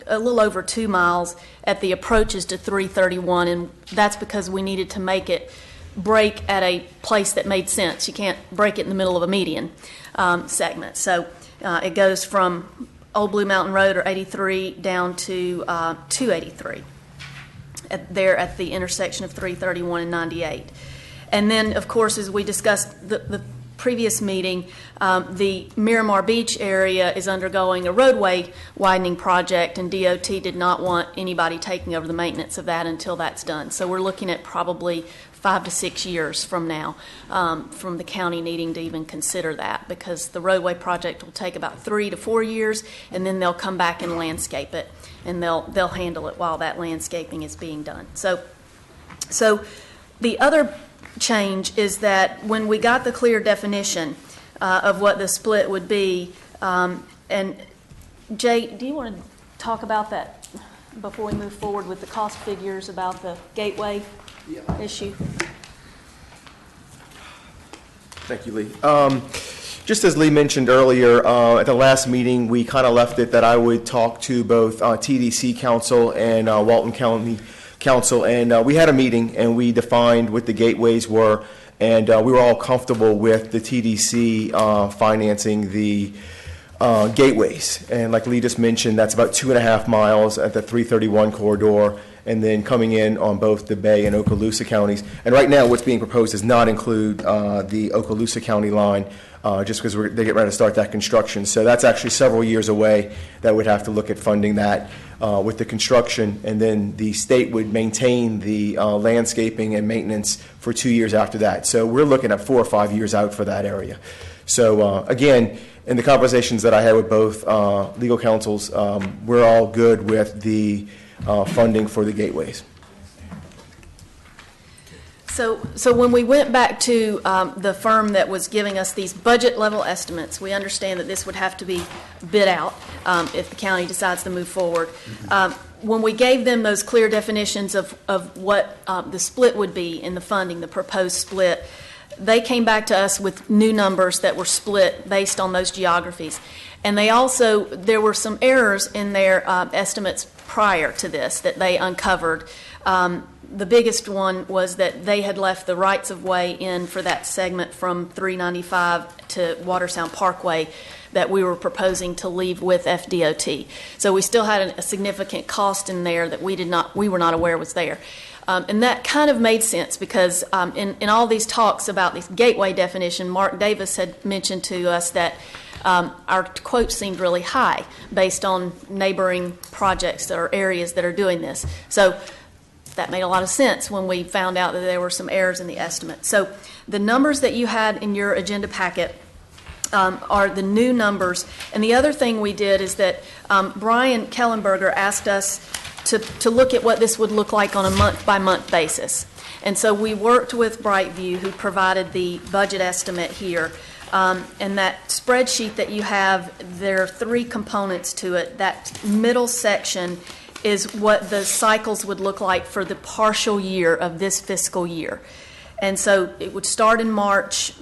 F: a little over 2 miles at the approaches to 331, and that's because we needed to make it break at a place that made sense. You can't break it in the middle of a median segment. So it goes from Old Blue Mountain Road or 83 down to 283 there at the intersection of 331 and 98. And then, of course, as we discussed the previous meeting, the Miramar Beach area is undergoing a roadway widening project, and DOT did not want anybody taking over the maintenance of that until that's done. So we're looking at probably 5 to 6 years from now, from the county needing to even consider that, because the roadway project will take about 3 to 4 years, and then they'll come back and landscape it, and they'll handle it while that landscaping is being done. So the other change is that when we got the clear definition of what the split would be, and Jay, do you want to talk about that before we move forward with the cost figures about the gateway issue?
G: Thank you, Lee. Just as Lee mentioned earlier, at the last meeting, we kind of left it that I would talk to both TDC Council and Walton County Council, and we had a meeting, and we defined what the gateways were, and we were all comfortable with the TDC financing the gateways. And like Lee just mentioned, that's about 2.5 miles at the 331 corridor, and then coming in on both the Bay and Okaloosa counties. And right now, what's being proposed does not include the Okaloosa County line, just because they get ready to start that construction. So that's actually several years away that we'd have to look at funding that with the construction, and then the state would maintain the landscaping and maintenance for 2 years after that. So we're looking at 4 or 5 years out for that area. So again, in the conversations that I had with both legal counsels, we're all good with the funding for the gateways.
F: So when we went back to the firm that was giving us these budget level estimates, we understand that this would have to be bid out if the county decides to move forward. When we gave them those clear definitions of what the split would be in the funding, the proposed split, they came back to us with new numbers that were split based on those geographies. And they also, there were some errors in their estimates prior to this that they uncovered. The biggest one was that they had left the rights of way in for that segment from 395 to Watersound Parkway that we were proposing to leave with FDOT. So we still had a significant cost in there that we were not aware was there. And that kind of made sense because in all these talks about this gateway definition, Mark Davis had mentioned to us that our quote seemed really high based on neighboring projects or areas that are doing this. So that made a lot of sense when we found out that there were some errors in the estimate. So the numbers that you had in your agenda packet are the new numbers. And the other thing we did is that Brian Kellenberger asked us to look at what this would look like on a month-by-month basis. And so we worked with Brightview, who provided the budget estimate here. And that spreadsheet that you have, there are 3 components to it. That middle section is what the cycles would look like for the partial year of this fiscal year. And so it would start in March.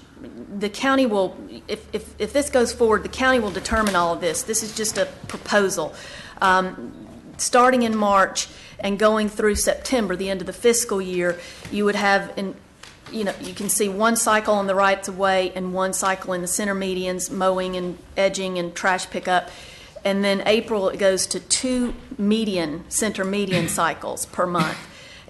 F: The county will, if this goes forward, the county will determine all of this. This is just a proposal. Starting in March and going through September, the end of the fiscal year, you would have, you can see one cycle on the rights of way and one cycle in the center medians, mowing and edging and trash pickup. And then April, it goes to 2 center median cycles per month.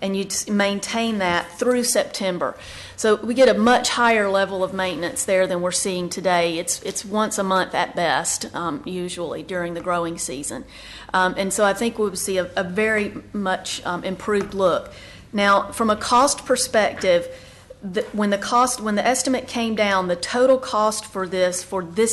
F: And you maintain that through September. So we get a much higher level of maintenance there than we're seeing today. It's once a month at best, usually during the growing season. And so I think we will see a very much improved look. Now, from a cost perspective, when the estimate came down, the total cost for this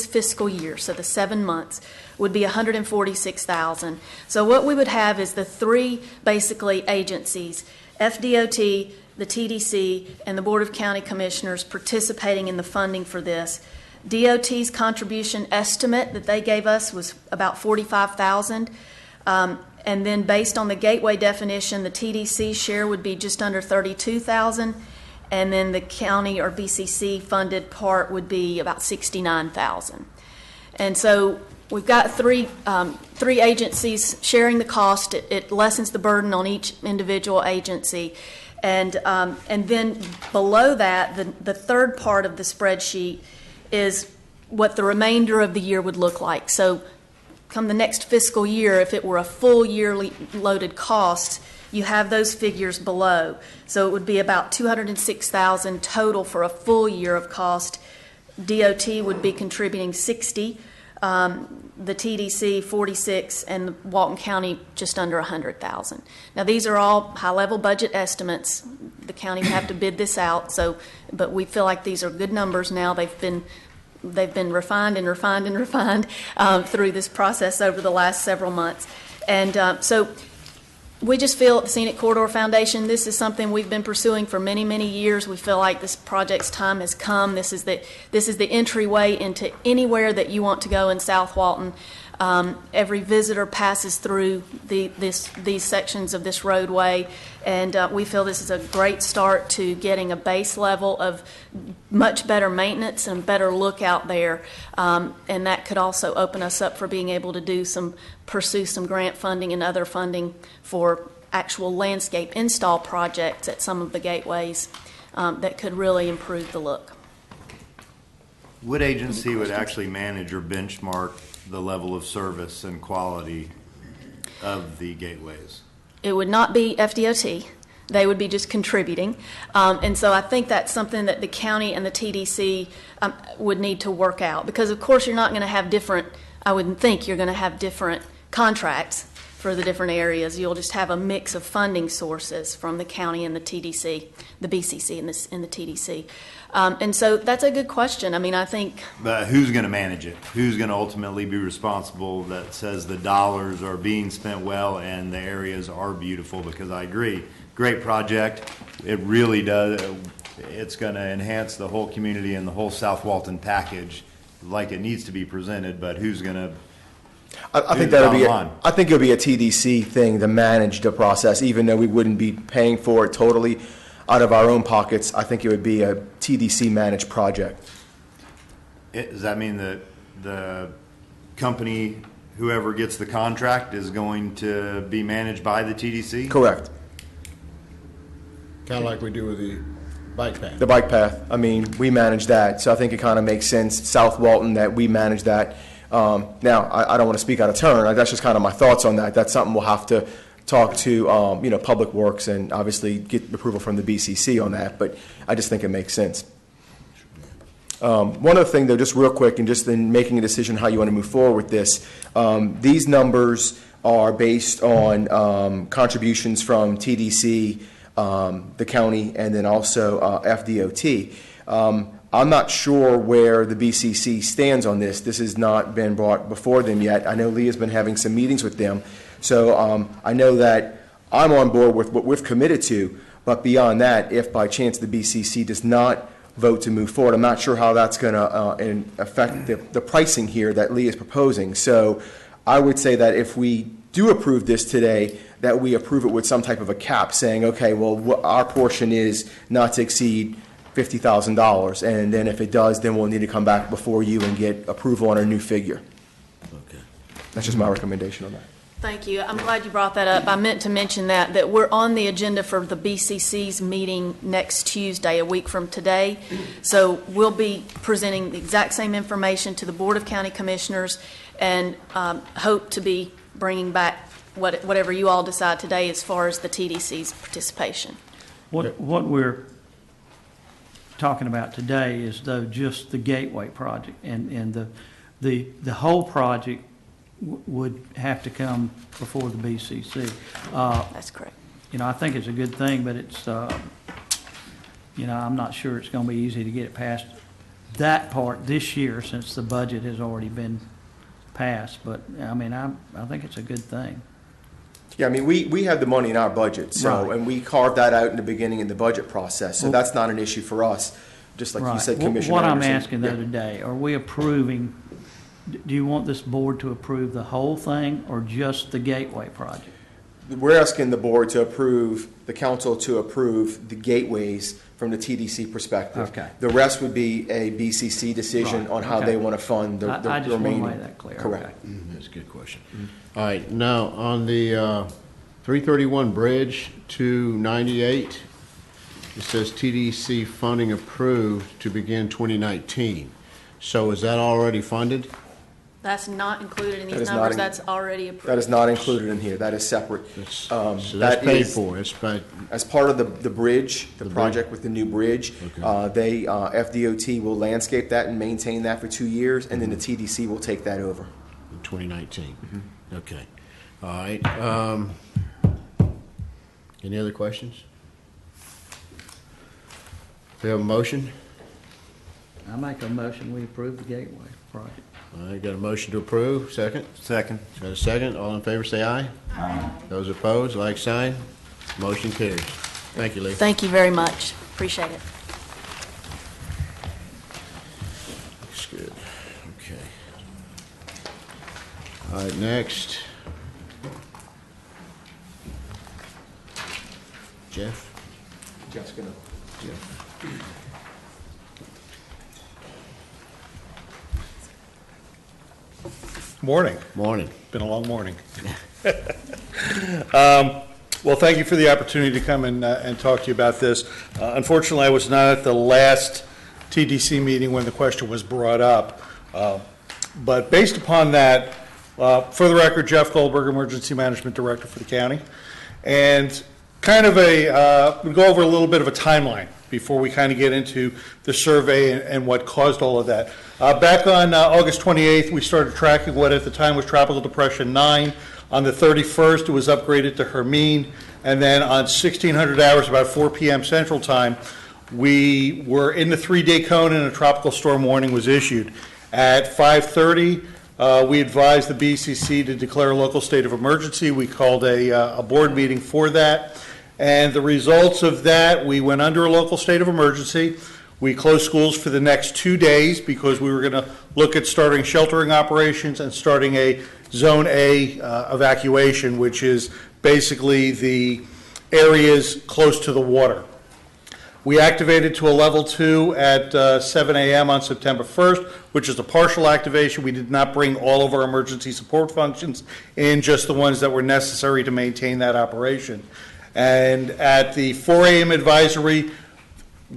F: fiscal year, so the 7 months, would be $146,000. So what we would have is the 3 basically agencies, FDOT, the TDC, and the Board of County Commissioners participating in the funding for this. DOT's contribution estimate that they gave us was about $45,000. And then based on the gateway definition, the TDC share would be just under $32,000. And then the county or BCC funded part would be about $69,000. And so we've got 3 agencies sharing the cost. It lessens the burden on each individual agency. And then below that, the third part of the spreadsheet is what the remainder of the year would look like. So come the next fiscal year, if it were a full yearly loaded cost, you have those figures below. So it would be about $206,000 total for a full year of cost. DOT would be contributing $60,000, the TDC $46,000, and Walton County just under $100,000. Now these are all high-level budget estimates. the county would have to bid this out, but we feel like these are good numbers now. They've been refined and refined and refined through this process over the last several months. And so we just feel at the Scenic Corridor Foundation, this is something we've been pursuing for many, many years. We feel like this project's time has come. This is the entryway into anywhere that you want to go in South Walton. Every visitor passes through these sections of this roadway, and we feel this is a great start to getting a base level of much better maintenance and better look out there, and that could also open us up for being able to pursue some grant funding and other funding for actual landscape install projects at some of the gateways that could really improve the look.
A: What agency would actually manage or benchmark the level of service and quality of the gateways?
F: It would not be FDOT. They would be just contributing. And so I think that's something that the county and the TDC would need to work out, because of course you're not going to have I wouldn't think you're going to have different contracts for the different areas. You'll just have a mix of funding sources from the county and the TDC, the BCC and the TDC. And so that's a good question. I mean, I think...
A: But who's going to manage it? Who's going to ultimately be responsible that says the dollars are being spent well and the areas are beautiful? Because I agree, great project. It really does. It's going to enhance the whole community and the whole South Walton package like it needs to be presented, but who's going to...
G: I think it'll be a TDC thing to manage the process, even though we wouldn't be paying for it totally out of our own pockets. I think it would be a TDC managed project.
A: Does that mean that the company, whoever gets the contract, is going to be managed by the TDC?
G: Correct.
B: Kind of like we do with the bike path.
G: The bike path, I mean, we manage that, so I think it kind of makes sense, South Walton, that we manage that. Now, I don't want to speak out of turn. That's just kind of my thoughts on that. That's something we'll have to talk to, Public Works and obviously get approval from the BCC on that, but I just think it makes sense. One other thing, though, just real quick, and just in making a decision how you want to move forward with this, these numbers are based on contributions from TDC, the county, and then also FDOT. I'm not sure where the BCC stands on this. This has not been brought before them yet. I know Leah's been having some meetings with them. So I know that I'm on board with what we've committed to, but beyond that, if by chance the BCC does not vote to move forward, I'm not sure how that's going to affect the pricing here that Leah is proposing. So I would say that if we do approve this today, that we approve it with some type of a cap saying, okay, well, our portion is not to exceed $50,000, and then if it does, then we'll need to come back before you and get approval on our new figure.
B: Okay.
G: That's just my recommendation on that.
F: Thank you. I'm glad you brought that up. I meant to mention that we're on the agenda for the BCC's meeting next Tuesday, a week from today. So we'll be presenting the exact same information to the Board of County Commissioners and hope to be bringing back whatever you all decide today as far as the TDC's participation.
C: What we're talking about today is, though, just the Gateway project, and the whole project would have to come before the BCC.
F: That's correct.
C: I think it's a good thing, but it's, I'm not sure it's going to be easy to get it past that part this year since the budget has already been passed. But, I mean, I think it's a good thing.
G: Yeah, I mean, we have the money in our budget, so,
C: Right.
G: and we carved that out in the beginning in the budget process, so that's not an issue for us, just like you said, Commissioner
C: What I'm
G: Anderson.
C: asking the other day, are we approving, do you want this board to approve the whole thing or just the Gateway project?
G: We're asking the board to approve, the council to approve the gateways from the TDC perspective.
C: Okay.
G: The rest would be a BCC decision
C: Right,
G: on how
C: okay.
G: they want to fund the
C: I just
G: remaining.
C: want to make that clear.
G: Correct.
B: That's a good question. All right, now, on the 331 bridge to 98, it says TDC funding approved to begin 2019. So is that already funded?
F: That's not included in
G: That
F: these
G: is not
F: numbers.
G: in-
F: That's already approved.
G: That is not included in here, that is separate.
B: So that's
G: That
B: paid
G: is-
B: for, it's paid.
G: As part of the bridge, the project with the new bridge,
B: Okay.
G: FDOT will landscape that and maintain that for 2 years, and then the TDC will take that over.
B: In 2019. Okay. All right. Any other questions? We have a motion?
C: I make a motion, we approve the Gateway project.
B: All right, got a motion to approve, second?
A: Second.
B: Got a second, all in favor say aye. Aye. Those opposed, like sign. Motion carries. Thank you, Lee.
F: Thank you very much. Appreciate it.
B: Looks good, okay. All right, next. Jeff?
G: Jeff's gonna.
B: Jeff.
H: Morning.
B: Morning.
H: Been a long morning. Well, thank you for the opportunity to come and talk to you about this. Unfortunately, I was not at the last TDC meeting when the question was brought up. But based upon that, for the record, Jeff Goldberg, Emergency Management Director for the county. And kind of we'll go over a little bit of a timeline before we kind of get into the survey and what caused all of that. Back on August 28th, we started tracking what at the time was Tropical Depression 9. On the 31st, it was upgraded to Hermine. And then on 1600 hours, about 4 p.m. Central Time, we were in the 3-day cone and a tropical storm warning was issued. At 5:30, we advised the BCC to declare a local state of emergency. We called a board meeting for that. And the results of that, we went under a local state of emergency. We closed schools for the next 2 days because we were going to look at starting sheltering operations and starting a Zone A evacuation, which is basically the areas close to the water. We activated to a level 2 at 7 a.m. on September 1st, which is a partial activation. We did not bring all of our emergency support functions in, just the ones that were necessary to maintain that operation. And at the 4 a.m. advisory,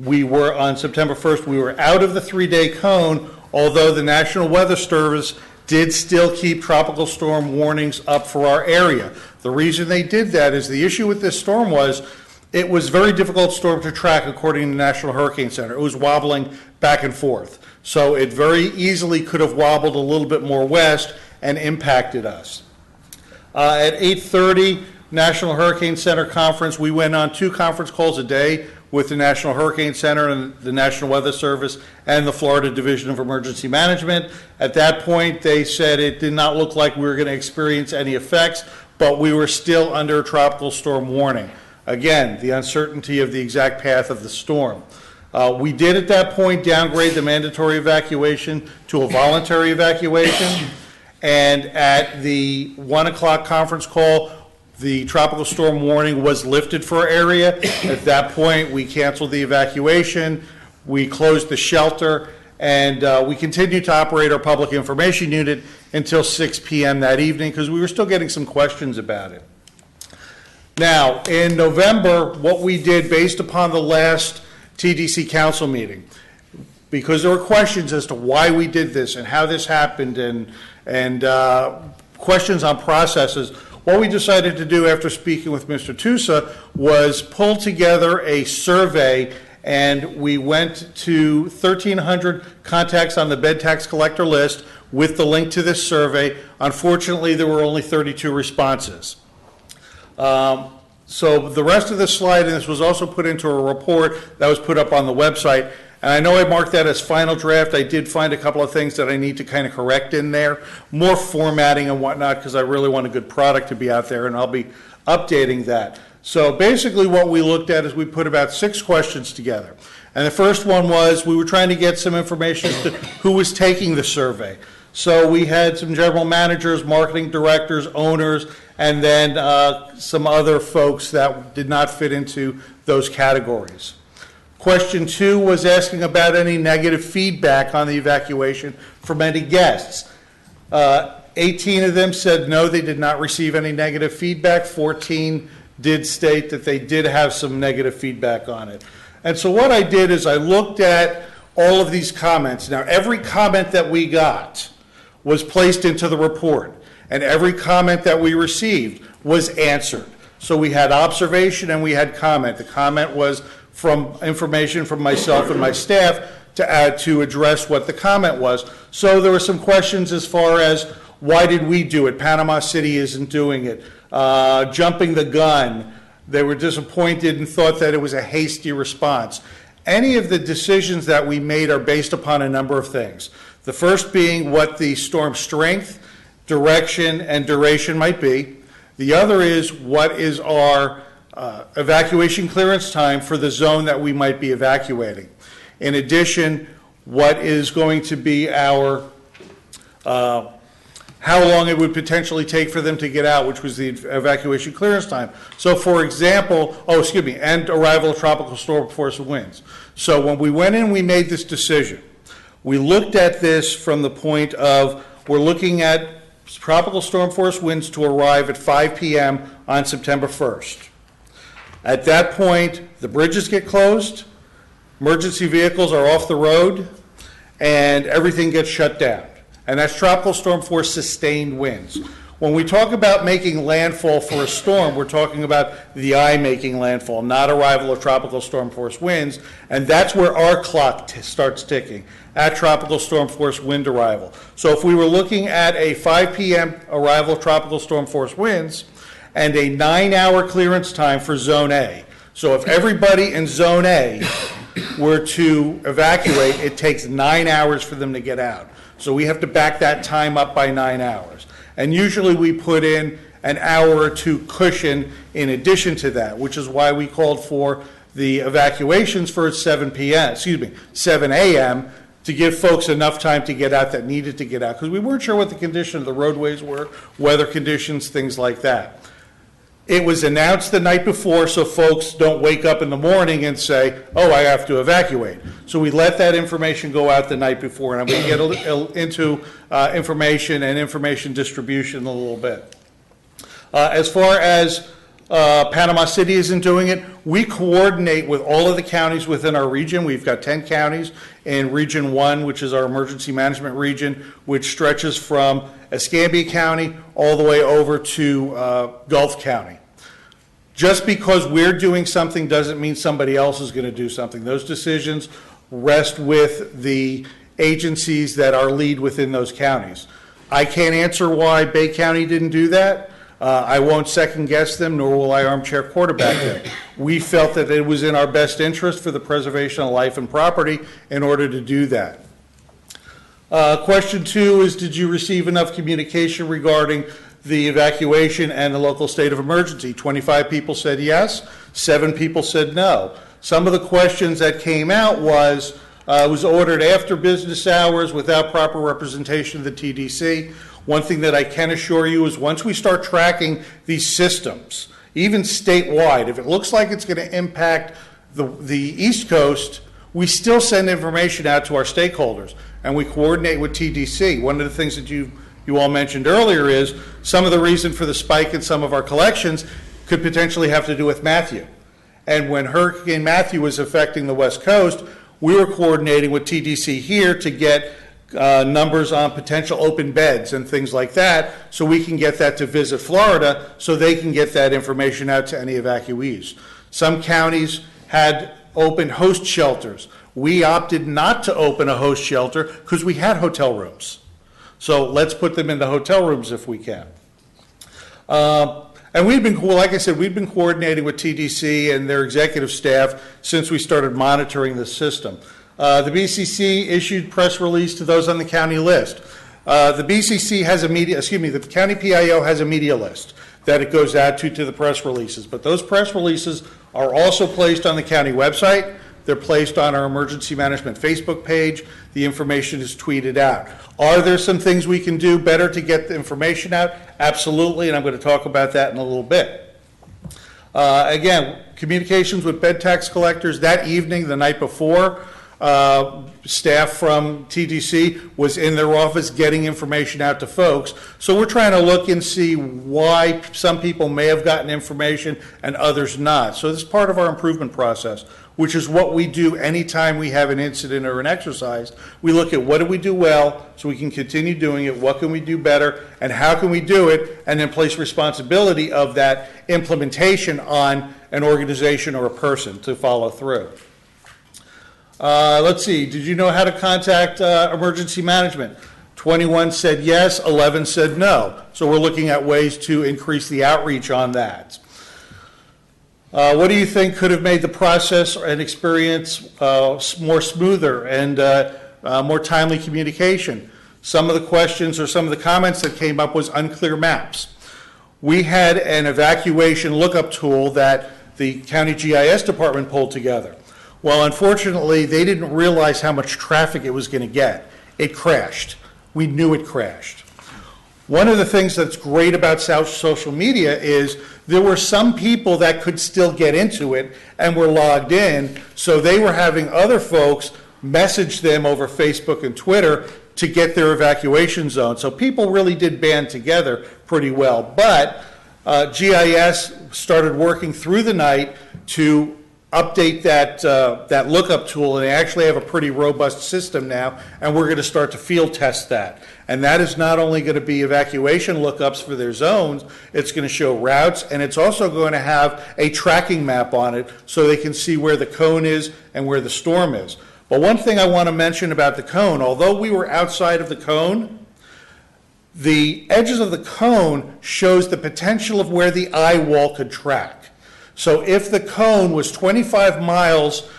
H: we were on September 1st, we were out of the 3-day cone, although the National Weather Service did still keep tropical storm warnings up for our area. The reason they did that is the issue with this storm was it was a very difficult storm to track according to the National Hurricane Center. It was wobbling back and forth. So it very easily could have wobbled a little bit more west and impacted us. At 8:30, National Hurricane Center conference, we went on 2 conference calls a day with the National Hurricane Center and the National Weather Service and the Florida Division of Emergency Management. At that point, they said it did not look like we were going to experience any effects, but we were still under a tropical storm warning. Again, the uncertainty of the exact path of the storm. We did at that point downgrade the mandatory evacuation to a voluntary evacuation. And at the 1 o'clock conference call, the tropical storm warning was lifted for our area. At that point, we canceled the evacuation, we closed the shelter, and we continued to operate our public information unit until 6 p.m. that evening because we were still getting some questions about it. Now, in November, what we did based upon the last TDC council meeting, because there were questions as to why we did this and how this happened and questions on processes, what we decided to do after speaking with Mr. Tusa was pull together a survey, and we went to 1,300 contacts on the bed tax collector list with the link to this survey. Unfortunately, there were only 32 responses. So the rest of the slide, and this was also put into a report that was put up on the website, and I know I marked that as final draft. I did find a couple of things that I need to kind of correct in there, more formatting and whatnot, because I really want a good product to be out there, and I'll be updating that. So basically what we looked at is we put about 6 questions together. And the first one was we were trying to get some information as to who was taking the survey. So we had some general managers, marketing directors, owners, and then some other folks that did not fit into those categories. Question 2 was asking about any negative feedback on the evacuation from any guests. 18 of them said no, they did not receive any negative feedback. 14 did state that they did have some negative feedback on it. And so what I did is I looked at all of these comments. Now, every comment that we got was placed into the report, and every comment that we received was answered. So we had observation and we had comment. The comment was from information from myself and my staff to address what the comment was. So there were some questions as far as why did we do it? Panama City isn't doing it. Jumping the gun. They were disappointed and thought that it was a hasty response. any of the decisions that we made are based upon a number of things. The first being what the storm strength, direction, and duration might be. The other is what is our evacuation clearance time for the zone that we might be evacuating. In addition, what is going to be our, how long it would potentially take for them to get out, which was the evacuation clearance time. So for example, and arrival of tropical storm force winds. So when we went in, we made this decision. We looked at this from the point of, we're looking at tropical storm force winds to arrive at 5 p.m. on September 1st. At that point, the bridges get closed, emergency vehicles are off the road, and everything gets shut down. And that's tropical storm force sustained winds. When we talk about making landfall for a storm, we're talking about the eye making landfall, not arrival of tropical storm force winds, and that's where our clock starts ticking, at tropical storm force wind arrival. So if we were looking at a 5 p.m. arrival of tropical storm force winds and a 9-hour clearance time for Zone A, so if everybody in Zone A were to evacuate, it takes 9 hours for them to get out. So we have to back that time up by 9 hours. And usually we put in an hour or two cushion in addition to that, which is why we called for the evacuations for 7 a.m. to give folks enough time to get out that needed to get out, because we weren't sure what the condition of the roadways were, weather conditions, things like that. It was announced the night before so folks don't wake up in the morning and say, oh, I have to evacuate. So we let that information go out the night before, and I'm going to get into information and information distribution in a little bit. As far as Panama City isn't doing it, we coordinate with all of the counties within our region. We've got 10 counties in Region 1, which is our emergency management region, which stretches from Escambia County all the way over to Gulf County. Just because we're doing something doesn't mean somebody else is going to do something. Those decisions rest with the agencies that are lead within those counties. I can't answer why Bay County didn't do that. I won't second guess them, nor will I armchair quarterback them. We felt that it was in our best interest for the preservation of life and property in order to do that. Question 2 is, did you receive enough communication regarding the evacuation and the local state of emergency? 25 people said yes, 7 people said no. Some of the questions that came out was ordered after business hours without proper representation of the TDC. One thing that I can assure you is once we start tracking these systems, even statewide, if it looks like it's going to impact the East Coast, we still send information out to our stakeholders, and we coordinate with TDC. One of the things that you all mentioned earlier is some of the reason for the spike in some of our collections could potentially have to do with Matthew. And when Hurricane Matthew was affecting the West Coast, we were coordinating with TDC here to get numbers on potential open beds and things like that, so we can get that to Visit Florida so they can get that information out to any evacuees. Some counties had open host shelters. We opted not to open a host shelter because we had hotel rooms. So let's put them into hotel rooms if we can. And we've been, like I said, we've been coordinating with TDC and their executive staff since we started monitoring the system. The BCC issued press release to those on the county list. The BCC has the county PIO has a media list that it goes out to the press releases. But those press releases are also placed on the county website. They're placed on our emergency management Facebook page. The information is tweeted out. Are there some things we can do better to get the information out? Absolutely, and I'm going to talk about that in a little bit. Again, communications with bed tax collectors that evening, the night before, staff from TDC was in their office getting information out to folks. So we're trying to look and see why some people may have gotten information and others not. So this is part of our improvement process, which is what we do anytime we have an incident or an exercise. We look at what do we do well so we can continue doing it, what can we do better, and how can we do it, and then place responsibility of that implementation on an organization or a person to follow through. Let's see, did you know how to contact emergency management? 21 said yes, 11 said no. So we're looking at ways to increase the outreach on that. What do you think could have made the process and experience more smoother and more timely communication? Some of the questions or some of the comments that came up was unclear maps. We had an evacuation lookup tool that the county GIS department pulled together. Well, unfortunately, they didn't realize how much traffic it was going to get. It crashed. We knew it crashed. One of the things that's great about social media is there were some people that could still get into it and were logged in, so they were having other folks message them over Facebook and Twitter to get their evacuation zone. So people really did band together pretty well. But GIS started working through the night to update that lookup tool, and they actually have a pretty robust system now, and we're going to start to field test that. And that is not only going to be evacuation lookups for their zones, it's going to show routes, and it's also going to have a tracking map on it so they can see where the cone is and where the storm is. But one thing I want to mention about the cone, although we were outside of the cone, the edges of the cone shows the potential of where the eye wall could track. So if the cone was 25 miles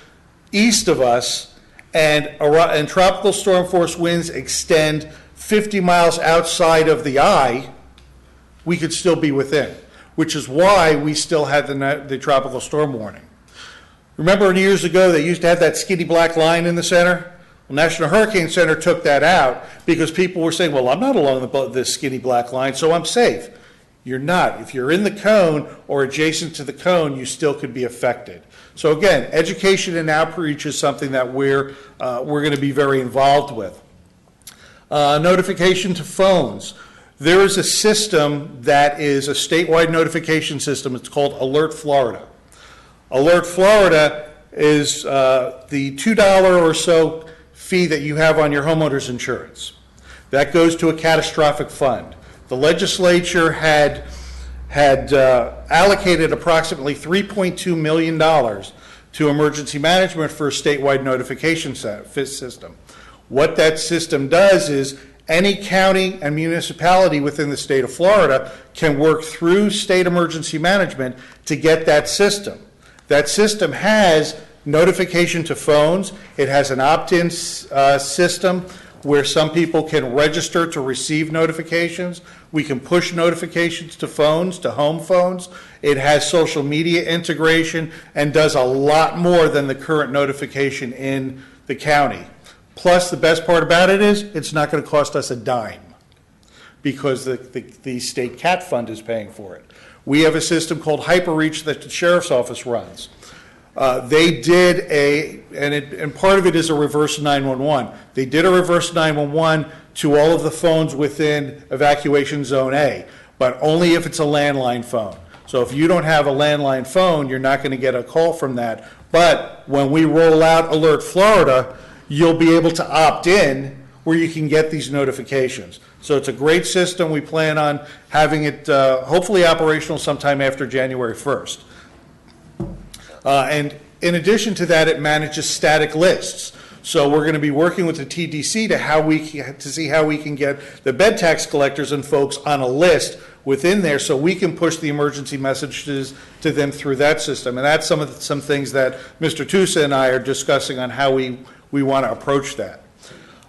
H: east of us and tropical storm force winds extend 50 miles outside of the eye, we could still be within, which is why we still had the tropical storm warning. Remember years ago they used to have that skinny black line in the center? Well, National Hurricane Center took that out because people were saying, well, I'm not along the skinny black line, so I'm safe. You're not. If you're in the cone or adjacent to the cone, you still could be affected. So again, education and outreach is something that we're going to be very involved with. Notification to phones. There is a system that is a statewide notification system. It's called Alert Florida. Alert Florida is the $2 or so fee that you have on your homeowner's insurance. That goes to a catastrophic fund. The legislature had allocated approximately $3.2 million to emergency management for a statewide notification system. What that system does is any county and municipality within the state of Florida can work through state emergency management to get that system. That system has notification to phones. It has an opt-in system where some people can register to receive notifications. We can push notifications to phones, to home phones. It has social media integration and does a lot more than the current notification in the county. Plus, the best part about it is it's not going to cost us a dime because the state CAT fund is paying for it. We have a system called HyperReach that the sheriff's office runs. They did and part of it is a reverse 911. They did a reverse 911 to all of the phones within evacuation zone A, but only if it's a landline phone. So if you don't have a landline phone, you're not going to get a call from that. But when we roll out Alert Florida, you'll be able to opt in where you can get these notifications. So it's a great system. We plan on having it hopefully operational sometime after January 1st. And in addition to that, it manages static lists. So we're going to be working with the TDC to see how we can get the bed tax collectors and folks on a list within there so we can push the emergency messages to them through that system. And that's some things that Mr. Tusa and I are discussing on how we want to approach that.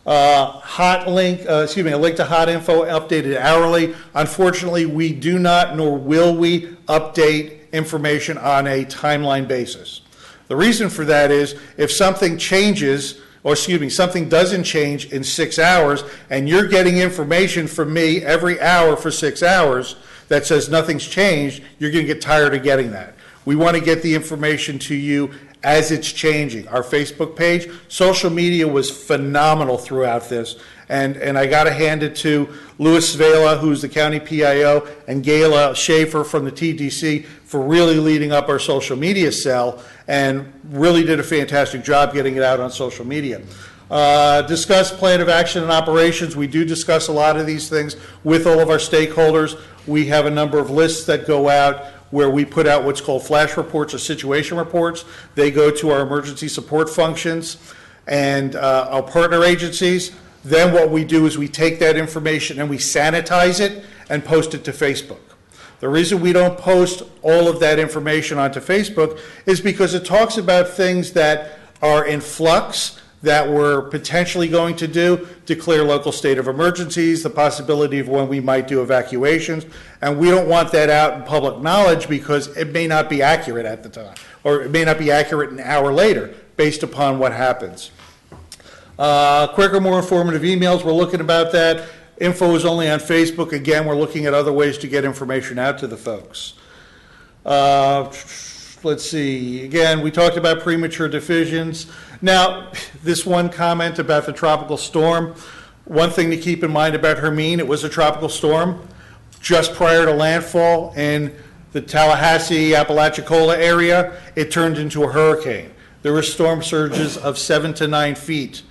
H: A link to hot info updated hourly. Unfortunately, we do not nor will we update information on a timeline basis. The reason for that is if something changes, something doesn't change in 6 hours and you're getting information from me every hour for 6 hours that says nothing's changed, you're going to get tired of getting that. We want to get the information to you as it's changing. Our Facebook page, social media was phenomenal throughout this. And I got to hand it to Louis Svela, who's the county PIO, and Gayla Schaefer from the TDC for really leading up our social media cell and really did a fantastic job getting it out on social media. Discuss plan of action and operations. We do discuss a lot of these things with all of our stakeholders. We have a number of lists that go out where we put out what's called flash reports or situation reports. They go to our emergency support functions and our partner agencies. Then what we do is we take that information and we sanitize it and post it to Facebook. The reason we don't post all of that information onto Facebook is because it talks about things that are in flux, that we're potentially going to do, declare local state of emergencies, the possibility of when we might do evacuations, and we don't want that out in public knowledge because it may not be accurate at the time, or it may not be accurate an hour later based upon what happens. Quicker, more informative emails, we're looking about that. Info is only on Facebook. Again, we're looking at other ways to get information out to the folks. Let's see, again, we talked about premature decisions. Now, this one comment about the tropical storm, one thing to keep in mind about Hermine, it was a tropical storm just prior to landfall in the Tallahassee, Apalachicola area. It turned into a hurricane. There were storm surges of 7 to 9 feet.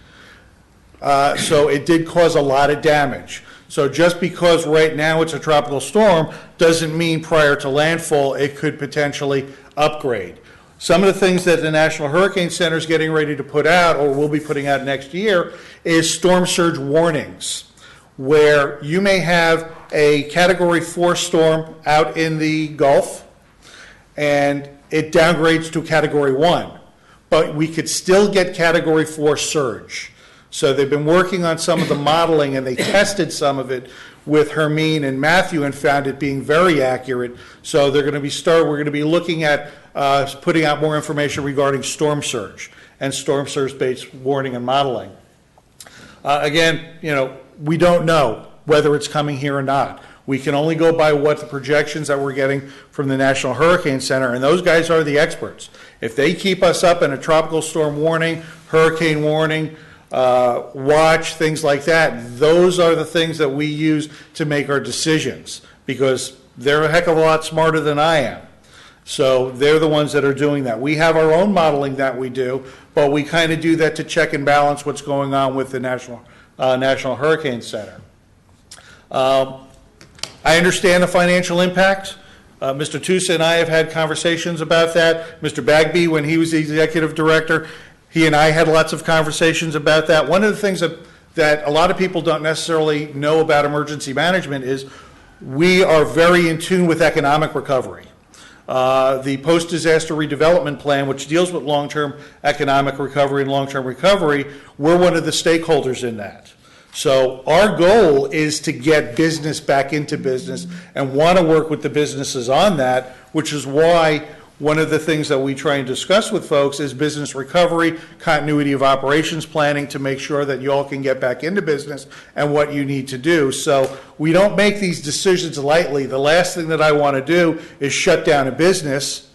H: So it did cause a lot of damage. So just because right now it's a tropical storm doesn't mean prior to landfall it could potentially upgrade. Some of the things that the National Hurricane Center is getting ready to put out, or will be putting out next year, is storm surge warnings, where you may have a Category 4 storm out in the Gulf, and it downgrades to Category 1, but we could still get Category 4 surge. So they've been working on some of the modeling, and they tested some of it with Hermine and Matthew and found it being very accurate. So they're going to be we're going to be looking at putting out more information regarding storm surge and storm surge-based warning and modeling. Again, we don't know whether it's coming here or not. We can only go by what the projections that we're getting from the National Hurricane Center, and those guys are the experts. If they keep us up in a tropical storm warning, hurricane warning, watch, things like that, those are the things that we use to make our decisions, because they're a heck of a lot smarter than I am. So they're the ones that are doing that. We have our own modeling that we do, but we kind of do that to check and balance what's going on with the National Hurricane Center. I understand the financial impact. Mr. Tusa and I have had conversations about that. Mr. Bagby, when he was the executive director, he and I had lots of conversations about that. One of the things that a lot of people don't necessarily know about emergency management is we are very in tune with economic recovery. The Post-Disaster Redevelopment Plan, which deals with long-term economic recovery and long-term recovery, we're one of the stakeholders in that. So our goal is to get business back into business and want to work with the businesses on that, which is why one of the things that we try and discuss with folks is business recovery, continuity of operations planning to make sure that you all can get back into business and what you need to do. So we don't make these decisions lightly. The last thing that I want to do is shut down a business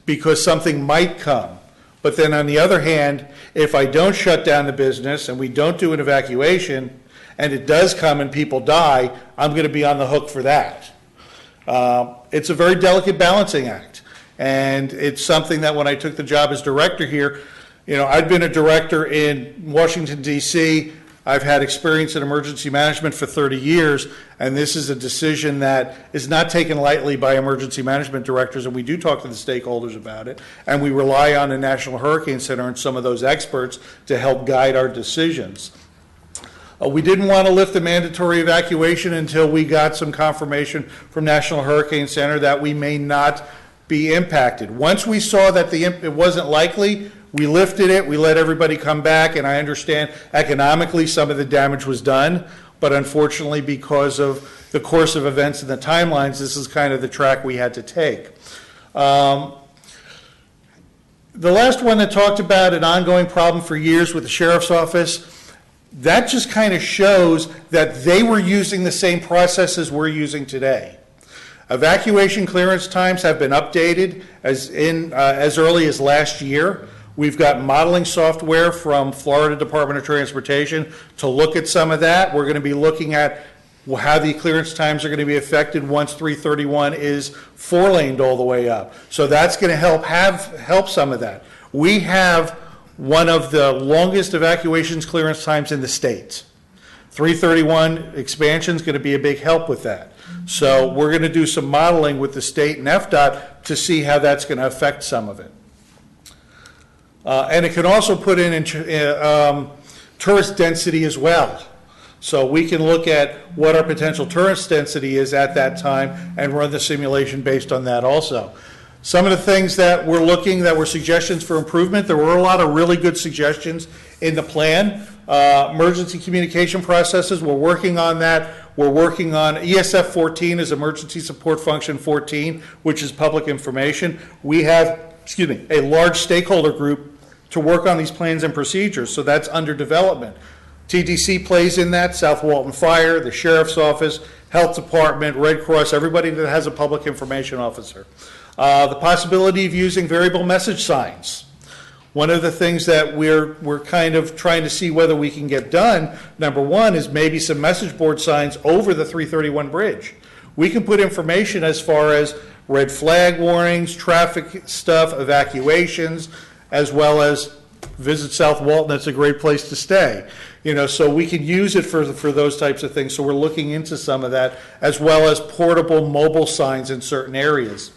H: because something might come. But then on the other hand, if I don't shut down the business and we don't do an evacuation and it does come and people die, I'm going to be on the hook for that. It's a very delicate balancing act. And it's something that when I took the job as director here, I'd been a director in Washington, D.C. I've had experience in emergency management for 30 years, and this is a decision that is not taken lightly by emergency management directors, and we do talk to the stakeholders about it, and we rely on the National Hurricane Center and some of those experts to help guide our decisions. We didn't want to lift the mandatory evacuation until we got some confirmation from National Hurricane Center that we may not be impacted. Once we saw that it wasn't likely, we lifted it, we let everybody come back, and I understand economically some of the damage was done, but unfortunately because of the course of events and the timelines, this is kind of the track we had to take. The last one that talked about an ongoing problem for years with the sheriff's office, that just kind of shows that they were using the same processes we're using today. Evacuation clearance times have been updated as early as last year. We've got modeling software from Florida Department of Transportation to look at some of that. We're going to be looking at how the clearance times are going to be affected once 331 is 4-laned all the way up. So that's going to help some of that. We have one of the longest evacuations clearance times in the state. 331 expansion is going to be a big help with that. So we're going to do some modeling with the state and FDOT to see how that's going to affect some of it. And it can also put in tourist density as well. So we can look at what our potential tourist density is at that time and run the simulation based on that also. Some of the things that that were suggestions for improvement, there were a lot of really good suggestions in the plan. Emergency communication processes, we're working on that. We're working on ESF 14 is Emergency Support Function 14, which is public information. We have, a large stakeholder group to work on these plans and procedures, so that's under development. TDC plays in that, South Walton Fire, the Sheriff's Office, Health Department, Red Cross, everybody that has a public information officer. The possibility of using variable message signs. One of the things that we're kind of trying to see whether we can get done, number one, is maybe some message board signs over the 331 bridge. We can put information as far as red flag warnings, traffic stuff, evacuations, as well as visit South Walton, that's a great place to stay. So we can use it for those types of things. So we're looking into some of that, as well as portable mobile signs in certain areas.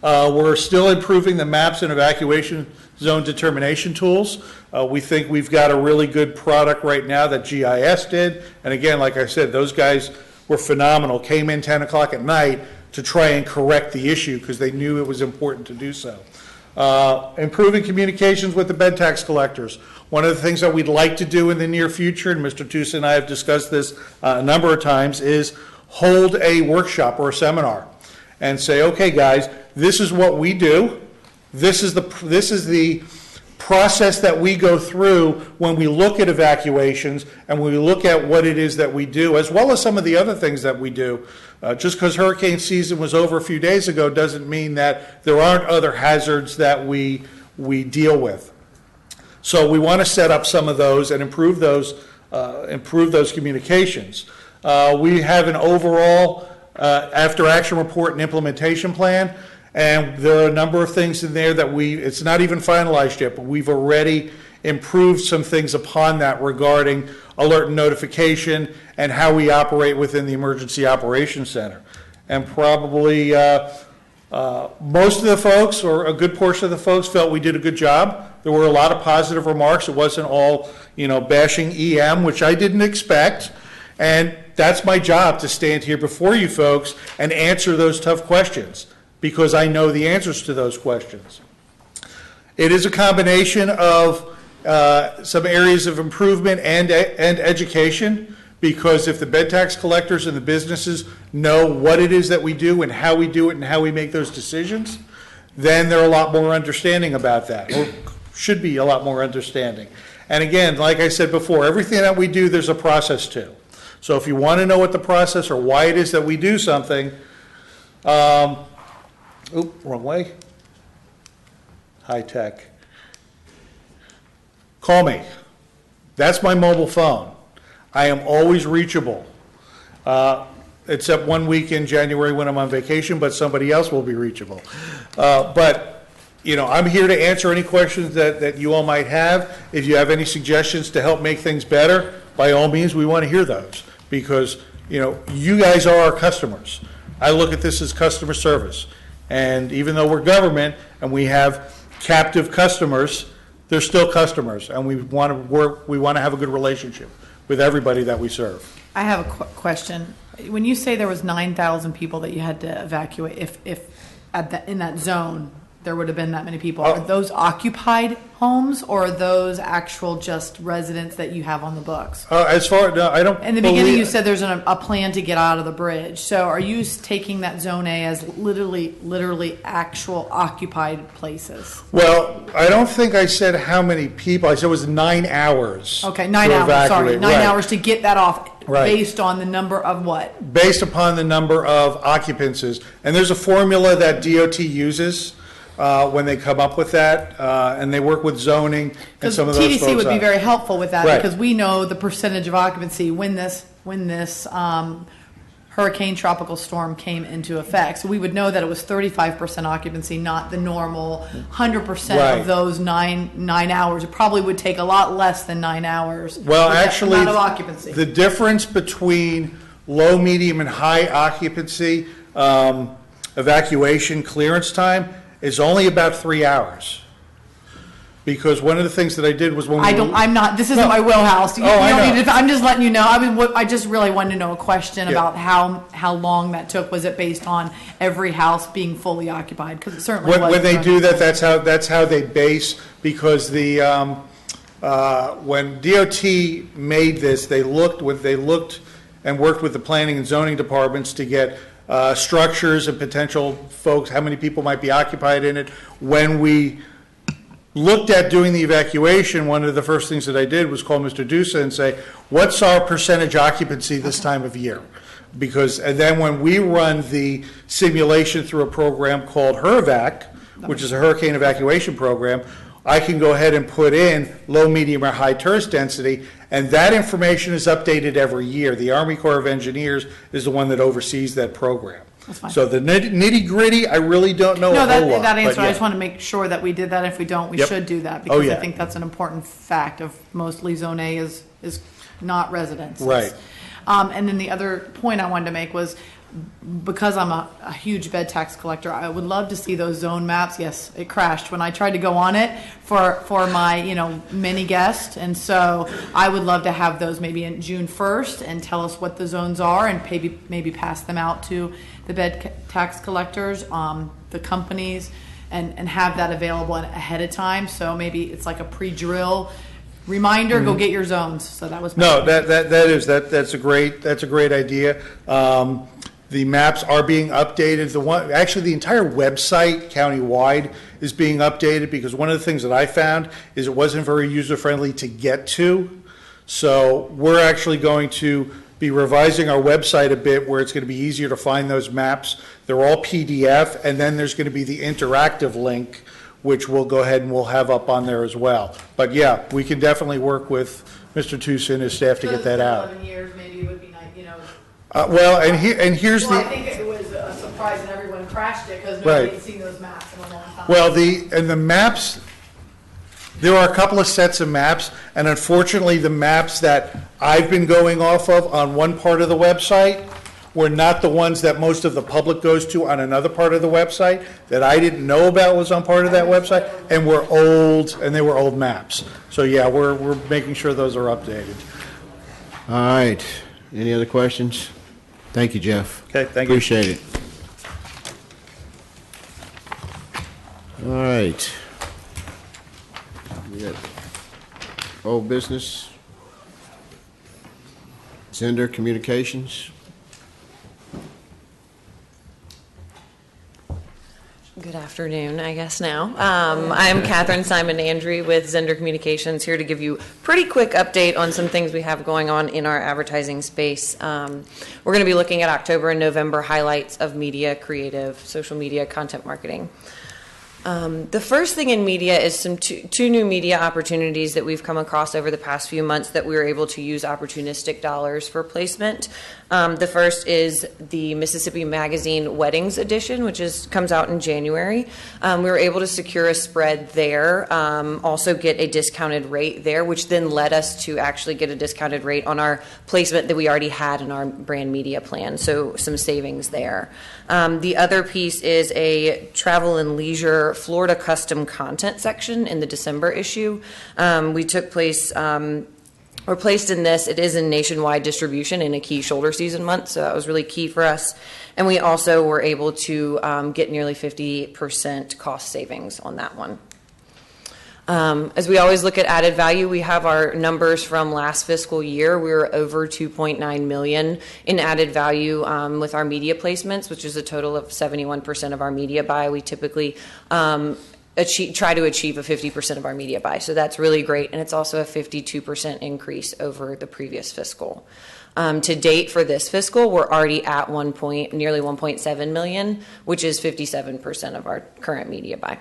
H: We're still improving the maps and evacuation zone determination tools. We think we've got a really good product right now that GIS did. And again, like I said, those guys were phenomenal, came in 10 o'clock at night to try and correct the issue because they knew it was important to do so. Improving communications with the bed tax collectors. One of the things that we'd like to do in the near future, and Mr. Tusa and I have discussed this a number of times, is hold a workshop or a seminar and say, okay guys, this is what we do. This is the process that we go through when we look at evacuations and when we look at what it is that we do, as well as some of the other things that we do. Just because hurricane season was over a few days ago doesn't mean that there aren't other hazards that we deal with. So we want to set up some of those and improve those communications. We have an overall after action report and implementation plan. And there are a number of things in there that it's not even finalized yet, but we've already improved some things upon that regarding alert and notification and how we operate within the Emergency Operations Center. And probably most of the folks, or a good portion of the folks, felt we did a good job. There were a lot of positive remarks. It wasn't all, bashing EM, which I didn't expect. And that's my job, to stand here before you folks and answer those tough questions, because I know the answers to those questions. It is a combination of some areas of improvement and education, because if the bed tax collectors and the businesses know what it is that we do and how we do it and how we make those decisions, then they're a lot more understanding about that, or should be a lot more understanding. And again, like I said before, everything that we do, there's a process to. So if you want to know what the process or why it is that we do something, wrong way. High tech. Call me. That's my mobile phone. I am always reachable, except one week in January when I'm on vacation, but somebody else will be reachable. But I'm here to answer any questions that you all might have. If you have any suggestions to help make things better, by all means, we want to hear those, because you guys are our customers. I look at this as customer service. And even though we're government and we have captive customers, they're still customers, and we want to work. We want to have a good relationship with everybody that we serve.
I: I have a question. When you say there was 9,000 people that you had to evacuate, if in that zone there would have been that many people, are those occupied homes or are those actual just residents that you have on the books?
H: As far no, I don't.
I: In the beginning, you said there's a plan to get out of the bridge. So are you taking that zone A as literally actual occupied places?
H: Well, I don't think I said how many people. I said it was 9 hours.
I: Okay, 9 hours.
H: Evacuate.
I: Sorry, 9 hours to get that off.
H: Right.
I: Based on the number of what?
H: Based upon the number of occupancies, and there's a formula that DOT uses when they come up with that, and they work with zoning and some of those folks.
I: TDC would be very helpful with that,
H: right,
I: because we know the percentage of occupancy when this hurricane tropical storm came into effect. So we would know that it was 35% occupancy, not the normal 100%
H: right,
I: of those nine hours. It probably would take a lot less than 9 hours.
H: Well, actually,
I: amount of occupancy.
H: The difference between low, medium, and high occupancy evacuation clearance time is only about 3 hours. because one of the things that I did was when we.
I: This isn't my wheelhouse. You
H: I
I: don't
H: know.
I: need to, I'm just letting you know. I just really wanted to know a question
H: Yeah.
I: about how long that took. Was it based on every house being fully occupied? Because it certainly was.
H: When they do that, that's how they base, because the, when DOT made this, they looked and worked with the planning and zoning departments to get structures and potential folks, how many people might be occupied in it. When we looked at doing the evacuation, one of the first things that I did was call Mr. Dusa and say, what's our percentage occupancy this time of year? Because, and then when we run the simulation through a program called HERVAC, which is a hurricane evacuation program, I can go ahead and put in low, medium, or high tourist density, and that information is updated every year. The Army Corps of Engineers is the one that oversees that program.
I: That's fine.
H: So the nitty gritty, I really don't know a whole lot.
I: That answer,
H: but
I: I
H: yeah.
I: just want to make sure that we did that. If we don't, we
H: Yep.
I: should do that,
H: Oh,
I: because
H: yeah.
I: I think that's an important fact of mostly Zone A is not residences.
H: Right.
I: And then the other point I wanted to make was, because I'm a huge bed tax collector, I would love to see those zone maps. Yes, it crashed when I tried to go on it for my, mini guest. And so I would love to have those maybe in June 1st and tell us what the zones are, and maybe pass them out to the tax collectors, the companies, and have that available ahead of time. So maybe it's like a pre-drill reminder, go get your zones. So that was
H: No, that's a great idea. The maps are being updated. The entire website countywide is being updated, because one of the things that I found is it wasn't very user-friendly to get to. So we're actually going to be revising our website a bit, where it's going to be easier to find those maps. They're all PDF, and then there's going to be the interactive link, which we'll go ahead and we'll have up on there as well. But yeah, we can definitely work with Mr. Tusa and his staff to get that out.
I: 11 years, maybe it would be nice,
H: Here's
I: Well, I
H: the,
I: think it was a surprise and everyone crashed it because
H: Right.
I: nobody had seen those maps in a long time.
H: well, the maps, there are a couple of sets of maps, and unfortunately, the maps that I've been going off of on one part of the website were not the ones that most of the public goes to on another part of the website, that I didn't know about was on part of that website, and were old, and they were old maps. So yeah, we're making sure those are updated.
B: All right. Any other questions? Thank you, Jeff.
H: Okay, thank you.
B: Appreciate it. All right. We got old business. Zender Communications.
K: Good afternoon, I guess now. I'm Catherine Simon Andrew with Zender Communications, here to give you a pretty quick update on some things we have going on in our advertising space. We're going to be looking at October and November highlights of media, creative, social media, content marketing. The first thing in media is two new media opportunities that we've come across over the past few months that we were able to use opportunistic dollars for placement. The first is the Mississippi Magazine Weddings edition, which comes out in January. We were able to secure a spread there, also get a discounted rate there, which then led us to actually get a discounted rate on our placement that we already had in our brand media plan, so some savings there. The other piece is a travel and leisure Florida custom content section in the December issue. We took place We're placed in this. It is in nationwide distribution in a key shoulder season month, so that was really key for us. And we also were able to get nearly 50% cost savings on that one. As we always look at added value, we have our numbers from last fiscal year. We were over $2.9 million in added value with our media placements, which is a total of 71% of our media buy. We typically try to achieve a 50% of our media buy. So that's really great. And it's also a 52% increase over the previous fiscal. To date for this fiscal, we're already at nearly 1.7 million, which is 57% of our current media buy.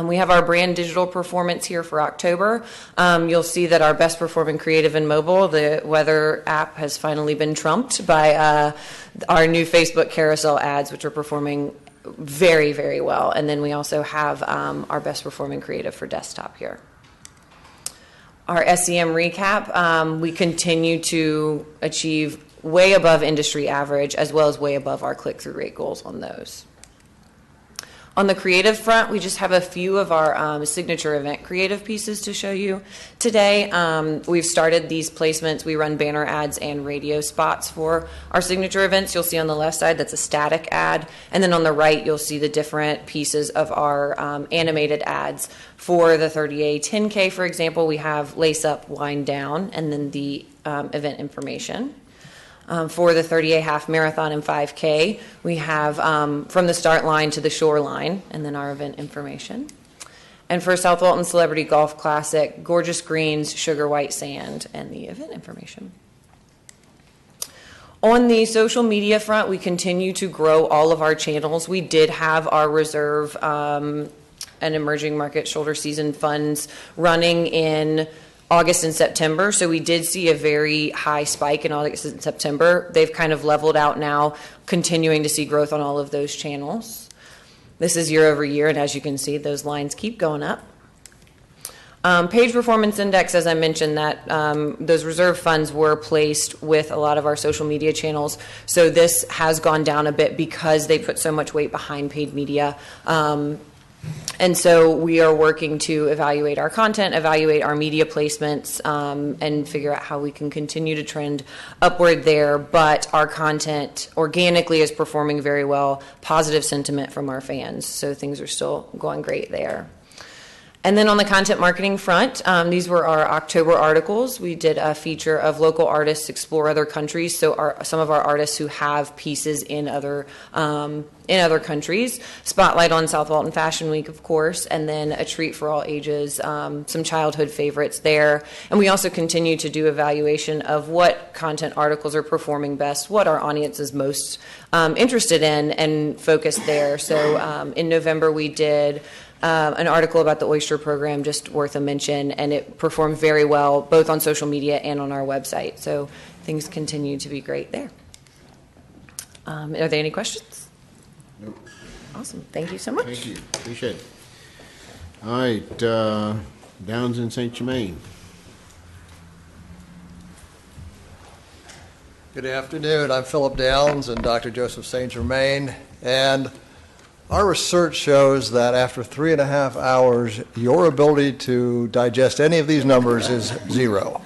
K: We have our brand digital performance here for October. You'll see that our best performing creative and mobile, the weather app, has finally been trumped by our new Facebook carousel ads, which are performing very, very well. And then we also have our best performing creative for desktop here. Our SEM recap, we continue to achieve way above industry average, as well as way above our click-through rate goals on those. On the creative front, we just have a few of our signature event creative pieces to show you today. We've started these placements. We run banner ads and radio spots for our signature events. You'll see on the left side, that's a static ad. And then on the right, you'll see the different pieces of our animated ads. For the 30A 10K, for example, we have Lace Up, Wind Down, and then the event information. For the 30A half marathon and 5K, we have from the start line to the shoreline, and then our event information. And for South Walton Celebrity Golf Classic, gorgeous greens, sugar white sand, and the event information. On the social media front, we continue to grow all of our channels. We did have our reserve and emerging market shoulder season funds running in August and September, so we did see a very high spike in August and September. They've kind of leveled out now, continuing to see growth on all of those channels. This is year over year, and as you can see, those lines keep going up. Page Performance Index, as I mentioned, that those reserve funds were placed with a lot of our social media channels, so this has gone down a bit because they put so much weight behind paid media. And so we are working to evaluate our content, evaluate our media placements, and figure out how we can continue to trend upward there. But our content organically is performing very well, positive sentiment from our fans. So things are still going great there. And then on the content marketing front, these were our October articles. We did a feature of local artists explore other countries. So some of our artists who have pieces in other countries. Spotlight on South Walton Fashion Week, of course, and then a treat for all ages, some childhood favorites there. And we also continue to do evaluation of what content articles are performing best, what our audience is most interested in, and focus there. So in November, we did an article about the oyster program, just worth a mention, and it performed very well both on social media and on our website. So things continue to be great there. Are there any questions?
B: Nope.
K: Awesome. Thank you so much.
B: Thank you. Appreciate it. All right, Downs in St. Germain.
L: Good afternoon. I'm Philip Downs and Dr. Joseph St. Germain, and our research shows that after 3.5 hours, your ability to digest any of these numbers is zero.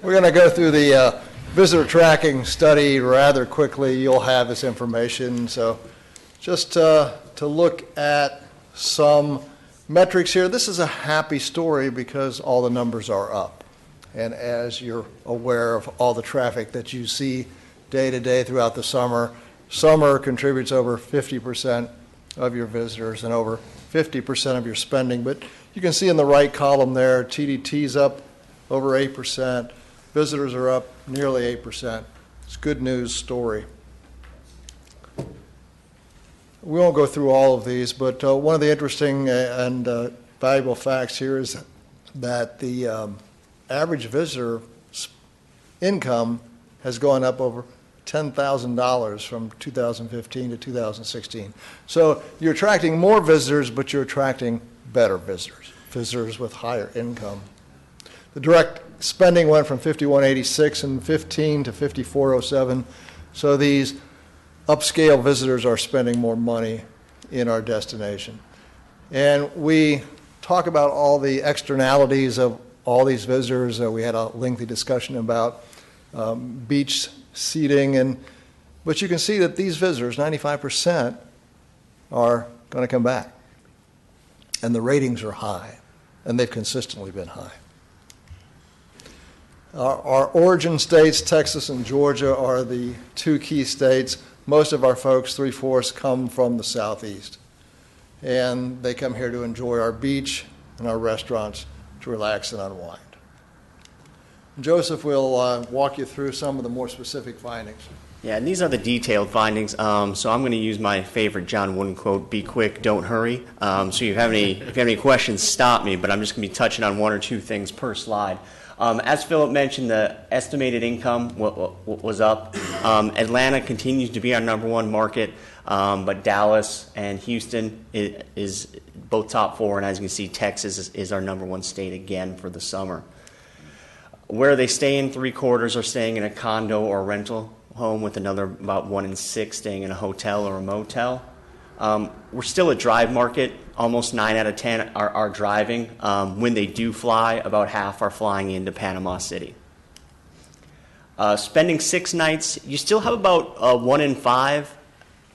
L: We're going to go through the visitor tracking study rather quickly. You'll have this information. So just to look at some metrics here, this is a happy story because all the numbers are up. And as you're aware of all the traffic that you see day to day throughout the summer, summer contributes over 50% of your visitors and over 50% of your spending. But you can see in the right column there, TDT's up over 8%. Visitors are up nearly 8%. It's a good news story. We won't go through all of these, but one of the interesting and valuable facts here is that the average visitor income has gone up over $10,000 from 2015 to 2016. So you're attracting more visitors, but you're attracting better visitors, visitors with higher income. The direct spending went from 5186 in 15 to 5407. So these upscale visitors are spending more money in our destination. And we talk about all the externalities of all these visitors. We had a lengthy discussion about beach seating, but you can see that these visitors, 95%, are going to come back. And the ratings are high, and they've consistently been high. Our origin states, Texas and Georgia, are the two key states. Most of our folks, 3/4, come from the southeast. And they come here to enjoy our beach and our restaurants to relax and unwind. Joseph will walk you through some of the more specific findings.
V: Yeah, and these are the detailed findings. So I'm going to use my favorite John Wooden quote, "Be quick, don't hurry." So if you have any questions, stop me, but I'm just going to be touching on one or two things per slide. As Philip mentioned, the estimated income was up. Atlanta continues to be our #1 market, but Dallas and Houston is both top 4, and as you can see, Texas is our #1 state again for the summer. Where they stay in, 3/4 are staying in a condo or rental home, with another about 1 in 6 staying in a hotel or a motel. We're still a drive market. Almost 9 out of 10 are driving. When they do fly, about half are flying into Panama City. Spending 6 nights, you still have about 1 in 5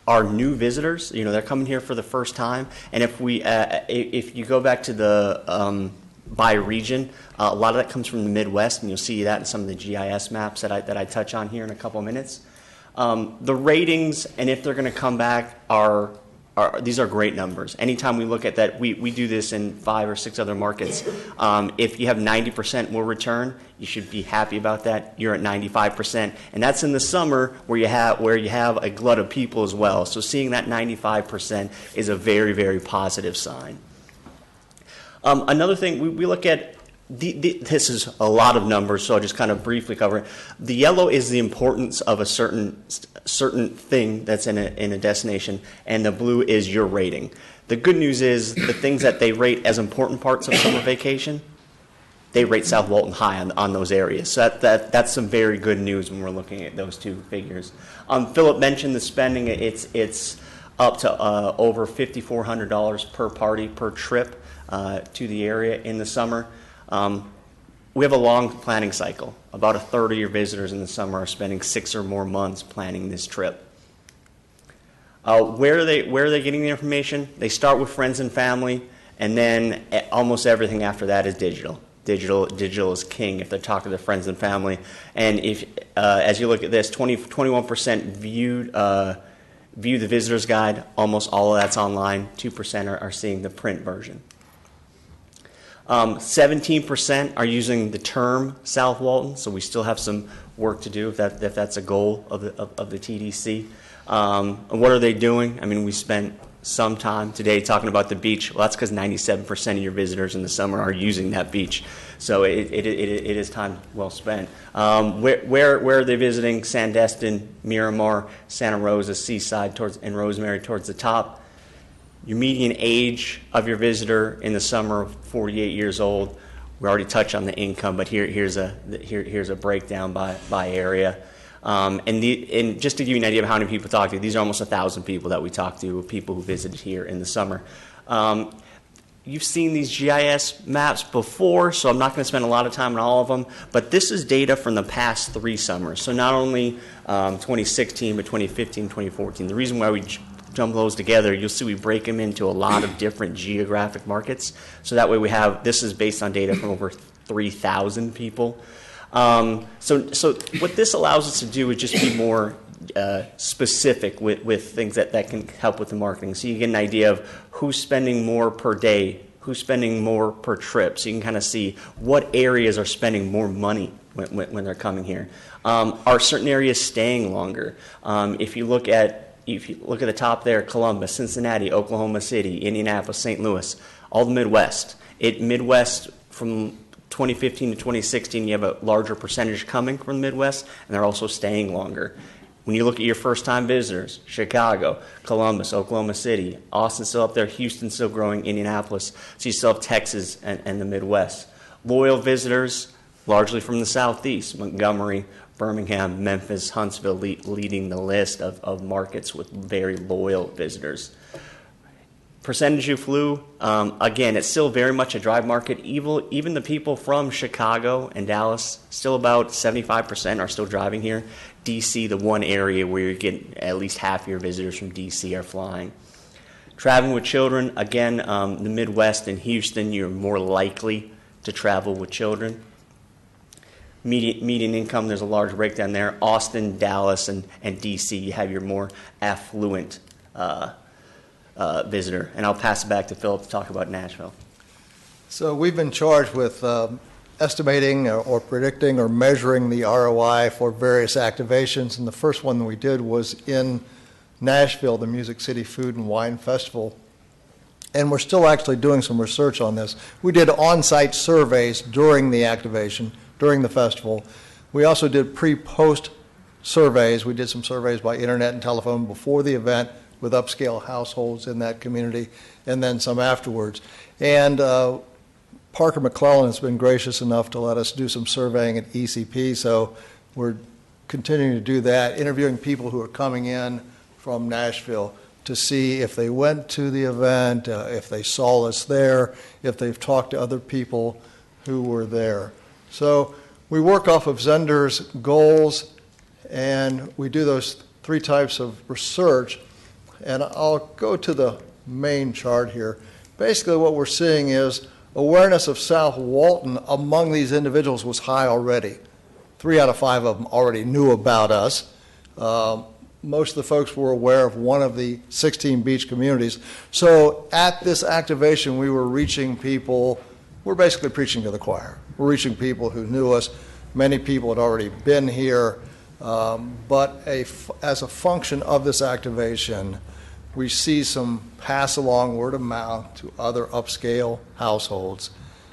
V: are new visitors. You know, they're coming here for the first time. And if you go back to the by region, a lot of that comes from the Midwest, and you'll see that in some of the GIS maps that I touch on here in a couple of minutes. The ratings, and if they're going to come back, these are great numbers. Anytime we look at that, we do this in 5 or 6 other markets. If you have 90% will return, you should be happy about that. You're at 95%, and that's in the summer where you have a glut of people as well. So seeing that 95% is a very, very positive sign. Another thing we look at. This is a lot of numbers, so I'll just kind of briefly cover it. The yellow is the importance of a certain thing that's in a destination, and the blue is your rating. The good news is the things that they rate as important parts of summer vacation, they rate South Walton high on those areas. So that's some very good news when we're looking at those two figures. Philip mentioned the spending. It's up to over $5,400 per party per trip to the area in the summer. We have a long planning cycle. About a third of your visitors in the summer are spending 6 or more months planning this trip. Where are they getting the information? They start with friends and family, and then almost everything after that is digital. Digital is king if they're talking to their friends and family. And if, as you look at this, 21% viewed the visitor's guide. Almost all of that's online. 2% are seeing the print version. 17% are using the term South Walton, so we still have some work to do if that's a goal of the TDC. And what are they doing? I mean, we spent some time today talking about the beach. Well, that's because 97% of your visitors in the summer are using that beach. So it is time well spent. Where are they visiting? Sandestin, Miramar, Santa Rosa, Seaside, and Rosemary towards the top. Your median age of your visitor in the summer, 48 years old. We already touched on the income, but here's a breakdown by area. And just to give you an idea of how many people talk to, these are almost 1,000 people that we talk to, people who visited here in the summer. You've seen these GIS maps before, so I'm not going to spend a lot of time on all of them, but this is data from the past 3 summers. So not only 2016, but 2015, 2014. The reason why we jump those together, you'll see we break them into a lot of different geographic markets. So that way this is based on data from over 3,000 people. So what this allows us to do is just be more specific with things that can help with the marketing. So you get an idea of who's spending more per day, who's spending more per trip. So you can kind of see what areas are spending more money when they're coming here. Are certain areas staying longer? If you look at the top there, Columbus, Cincinnati, Oklahoma City, Indianapolis, St. Louis, all the Midwest. Midwest from 2015 to 2016, you have a larger percentage coming from the Midwest, and they're also staying longer. When you look at your first-time visitors, Chicago, Columbus, Oklahoma City, Austin's still up there, Houston's still growing, Indianapolis. So you still have Texas and the Midwest. Loyal visitors, largely from the Southeast, Montgomery, Birmingham, Memphis, Huntsville leading the list of markets with very loyal visitors. Percentage who flew, again, it's still very much a drive market. Even the people from Chicago and Dallas, still about 75% are still driving here. D.C., the one area where you're getting at least half your visitors from D.C. are flying. Traveling with children, again, the Midwest and Houston, you're more likely to travel with children. Median income, there's a large breakdown there. Austin, Dallas, and D.C., you have your more affluent visitor. And I'll pass it back to Philip to talk about Nashville.
L: So we've been charged with estimating or predicting or measuring the ROI for various activations. And the first one that we did was in Nashville, the Music City Food and Wine Festival. And we're still actually doing some research on this. We did on-site surveys during the activation, during the festival. We also did pre-post surveys. We did some surveys by internet and telephone before the event with upscale households in that community, and then some afterwards. And Parker McClellan has been gracious enough to let us do some surveying at ECP, so we're continuing to do that, interviewing people who are coming in from Nashville to see if they went to the event, if they saw us there, if they've talked to other people who were there. So we work off of Zender's goals, and we do those 3 types of research. And I'll go to the main chart here. Basically what we're seeing is awareness of South Walton among these individuals was high already. 3 out of 5 of them already knew about us. Most of the folks were aware of one of the 16 beach communities. So at this activation, we were reaching people. We're basically preaching to the choir. We're reaching people who knew us. Many people had already been here. But as a function of this activation, we see some pass along word of mouth to other upscale households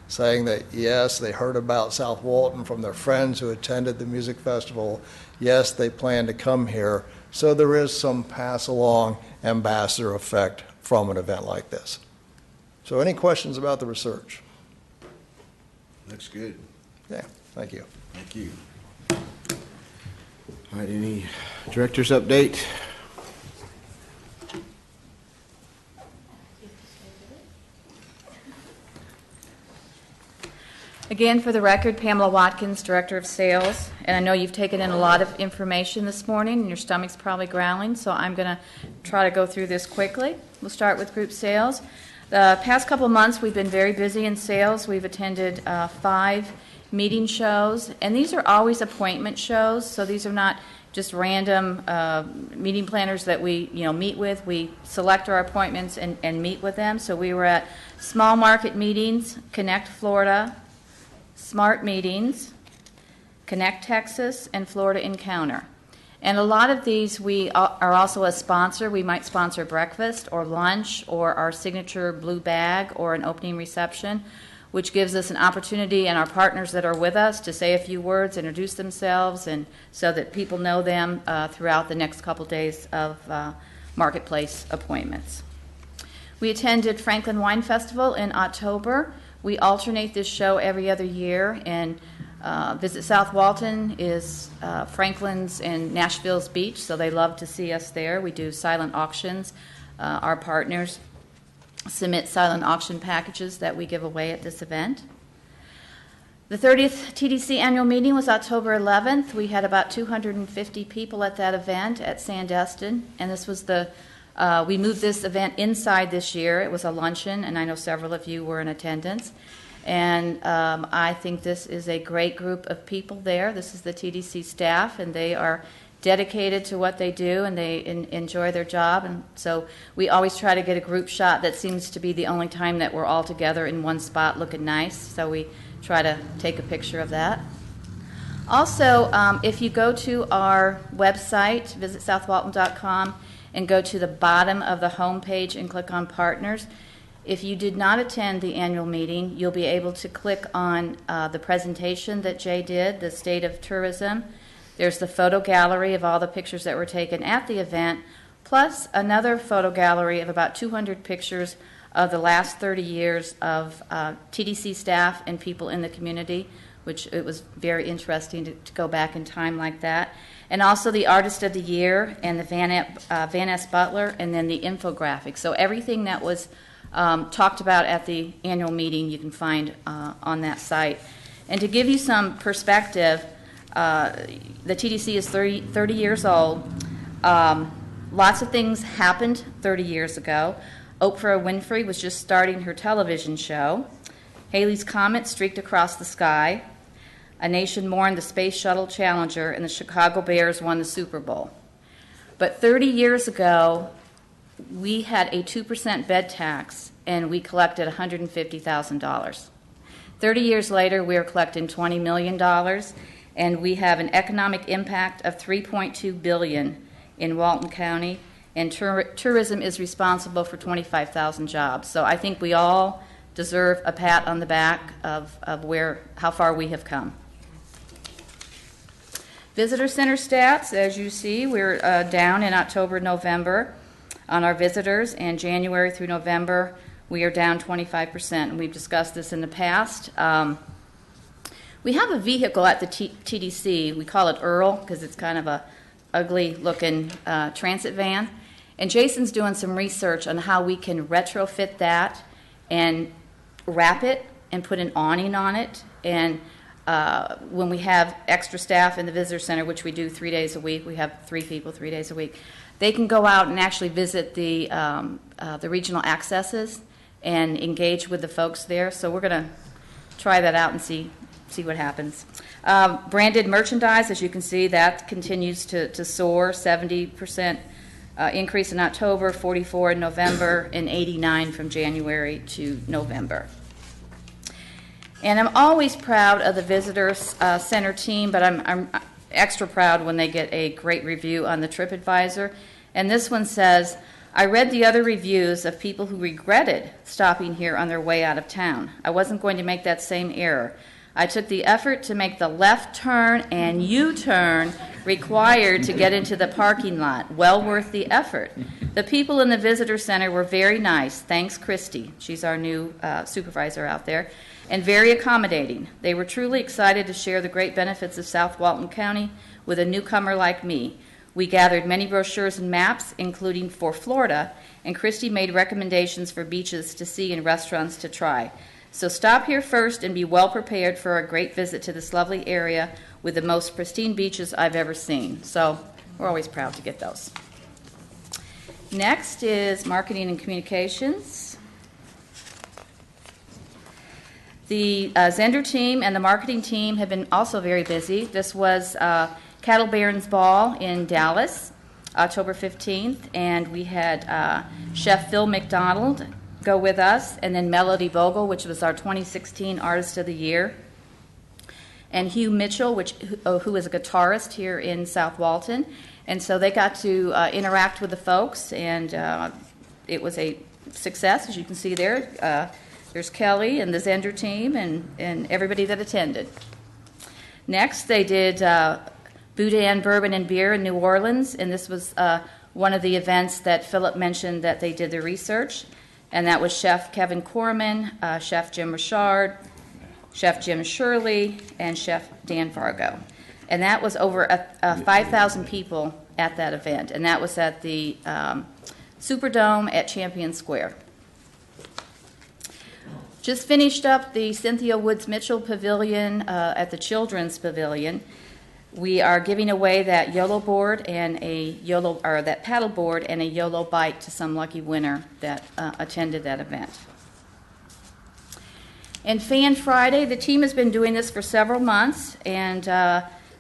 L: saying that, yes, they heard about South Walton from their friends who attended the music festival. Yes, they plan to come here. So there is some pass along ambassador effect from an event like this. So any questions about the research?
B: Looks good.
L: Yeah, thank you.
B: Thank you. All right, any director's update?
M: Again, for the record, Pamela Watkins, Director of Sales, and I know you've taken in a lot of information this morning, and your stomach's probably growling, so I'm going to try to go through this quickly. We'll start with group sales. The past couple of months, we've been very busy in sales. We've attended 5 meeting shows, and these are always appointment shows, so these are not just random meeting planners that we meet with. We select our appointments and meet with them. So we were at Small Market Meetings, Connect Florida, Smart Meetings, Connect Texas, and Florida Encounter. And a lot of these we are also a sponsor. We might sponsor breakfast or lunch or our signature blue bag or an opening reception, which gives us an opportunity and our partners that are with us to say a few words, introduce themselves, and so that people know them throughout the next couple days of marketplace appointments. We attended Franklin Wine Festival in October. We alternate this show every other year, and Visit South Walton is Franklin's and Nashville's beach, so they love to see us there. We do silent auctions. Our partners submit silent auction packages that we give away at this event. The 30th TDC annual meeting was October 11th. We had about 250 people at that event at Sandestin, and this was we moved this event inside this year. It was a luncheon, and I know several of you were in attendance. And I think this is a great group of people there. This is the TDC staff, and they are dedicated to what they do, and they enjoy their job. And so we always try to get a group shot. That seems to be the only time that we're all together in one spot looking nice. So we try to take a picture of that. Also, if you go to our website, visitsouthwalton.com, and go to the bottom of the home page and click on Partners, if you did not attend the annual meeting, you'll be able to click on the presentation that Jay did, the State of Tourism. There's the photo gallery of all the pictures that were taken at the event, plus another photo gallery of about 200 pictures of the last 30 years of TDC staff and people in the community, which it was very interesting to go back in time like that. And also the Artist of the Year and the Van S. Butler, and then the infographic. So everything that was talked about at the annual meeting you can find on that site. And to give you some perspective, the TDC is 30 years old. Lots of things happened 30 years ago. Oprah Winfrey was just starting her television show. Halley's Comet streaked across the sky. A nation mourned the Space Shuttle Challenger, and the Chicago Bears won the Super Bowl. But 30 years ago, we had a 2% bed tax, and we collected $150,000. 30 years later, we are collecting $20 million, and we have an economic impact of $3.2 billion in Walton County, and tourism is responsible for 25,000 jobs. So I think we all deserve a pat on the back of how far we have come. Visitor Center stats, as you see, we're down in October, November on our visitors, and January through November, we are down 25%, and we've discussed this in the past. We have a vehicle at the TDC. We call it Earl because it's kind of a ugly-looking transit van. And Jason's doing some research on how we can retrofit that and wrap it and put an awning on it. And when we have extra staff in the visitor center, which we do 3 days a week, we have 3 people 3 days a week, they can go out and actually visit the regional accesses and engage with the folks there. So we're going to try that out and see what happens. Branded merchandise, as you can see, that continues to soar. 70% increase in October, 44 in November, and 89 from January to November. And I'm always proud of the Visitor Center team, but I'm extra proud when they get a great review on the TripAdvisor. And this one says, I read the other reviews of people who regretted stopping here on their way out of town. I wasn't going to make that same error. I took the effort to make the left turn and U-turn required to get into the parking lot. Well worth the effort. The people in the visitor center were very nice. Thanks, Christy. She's our new supervisor out there. And very accommodating. They were truly excited to share the great benefits of South Walton County with a newcomer like me. We gathered many brochures and maps, including for Florida, and Christy made recommendations for beaches to see and restaurants to try. So stop here first and be well prepared for a great visit to this lovely area with the most pristine beaches I've ever seen. So we're always proud to get those. Next is marketing and communications. The Zender team and the marketing team have been also very busy. This was Cattle Barons Ball in Dallas, October 15th, and we had Chef Phil McDonald go with us, and then Melody Vogel, which was our 2016 Artist of the Year, and Hugh Mitchell, who is a guitarist here in South Walton. And so they got to interact with the folks, and it was a success, as you can see there. There's Kelly and the Zender team and everybody that attended. Next, they did Boudin Bourbon and Beer in New Orleans, and this was one of the events that Philip mentioned that they did the research, and that was Chef Kevin Corman, Chef Jim Richard, Chef Jim Shirley, and Chef Dan Fargo. And that was over 5,000 people at that event, and that was at the Superdome at Champion Square. Just finished up the Cynthia Woods Mitchell Pavilion at the Children's Pavilion. We are giving away that YOLO board and that paddle board and a YOLO bike to some lucky winner that attended that event. And Fan Friday, the team has been doing this for several months, and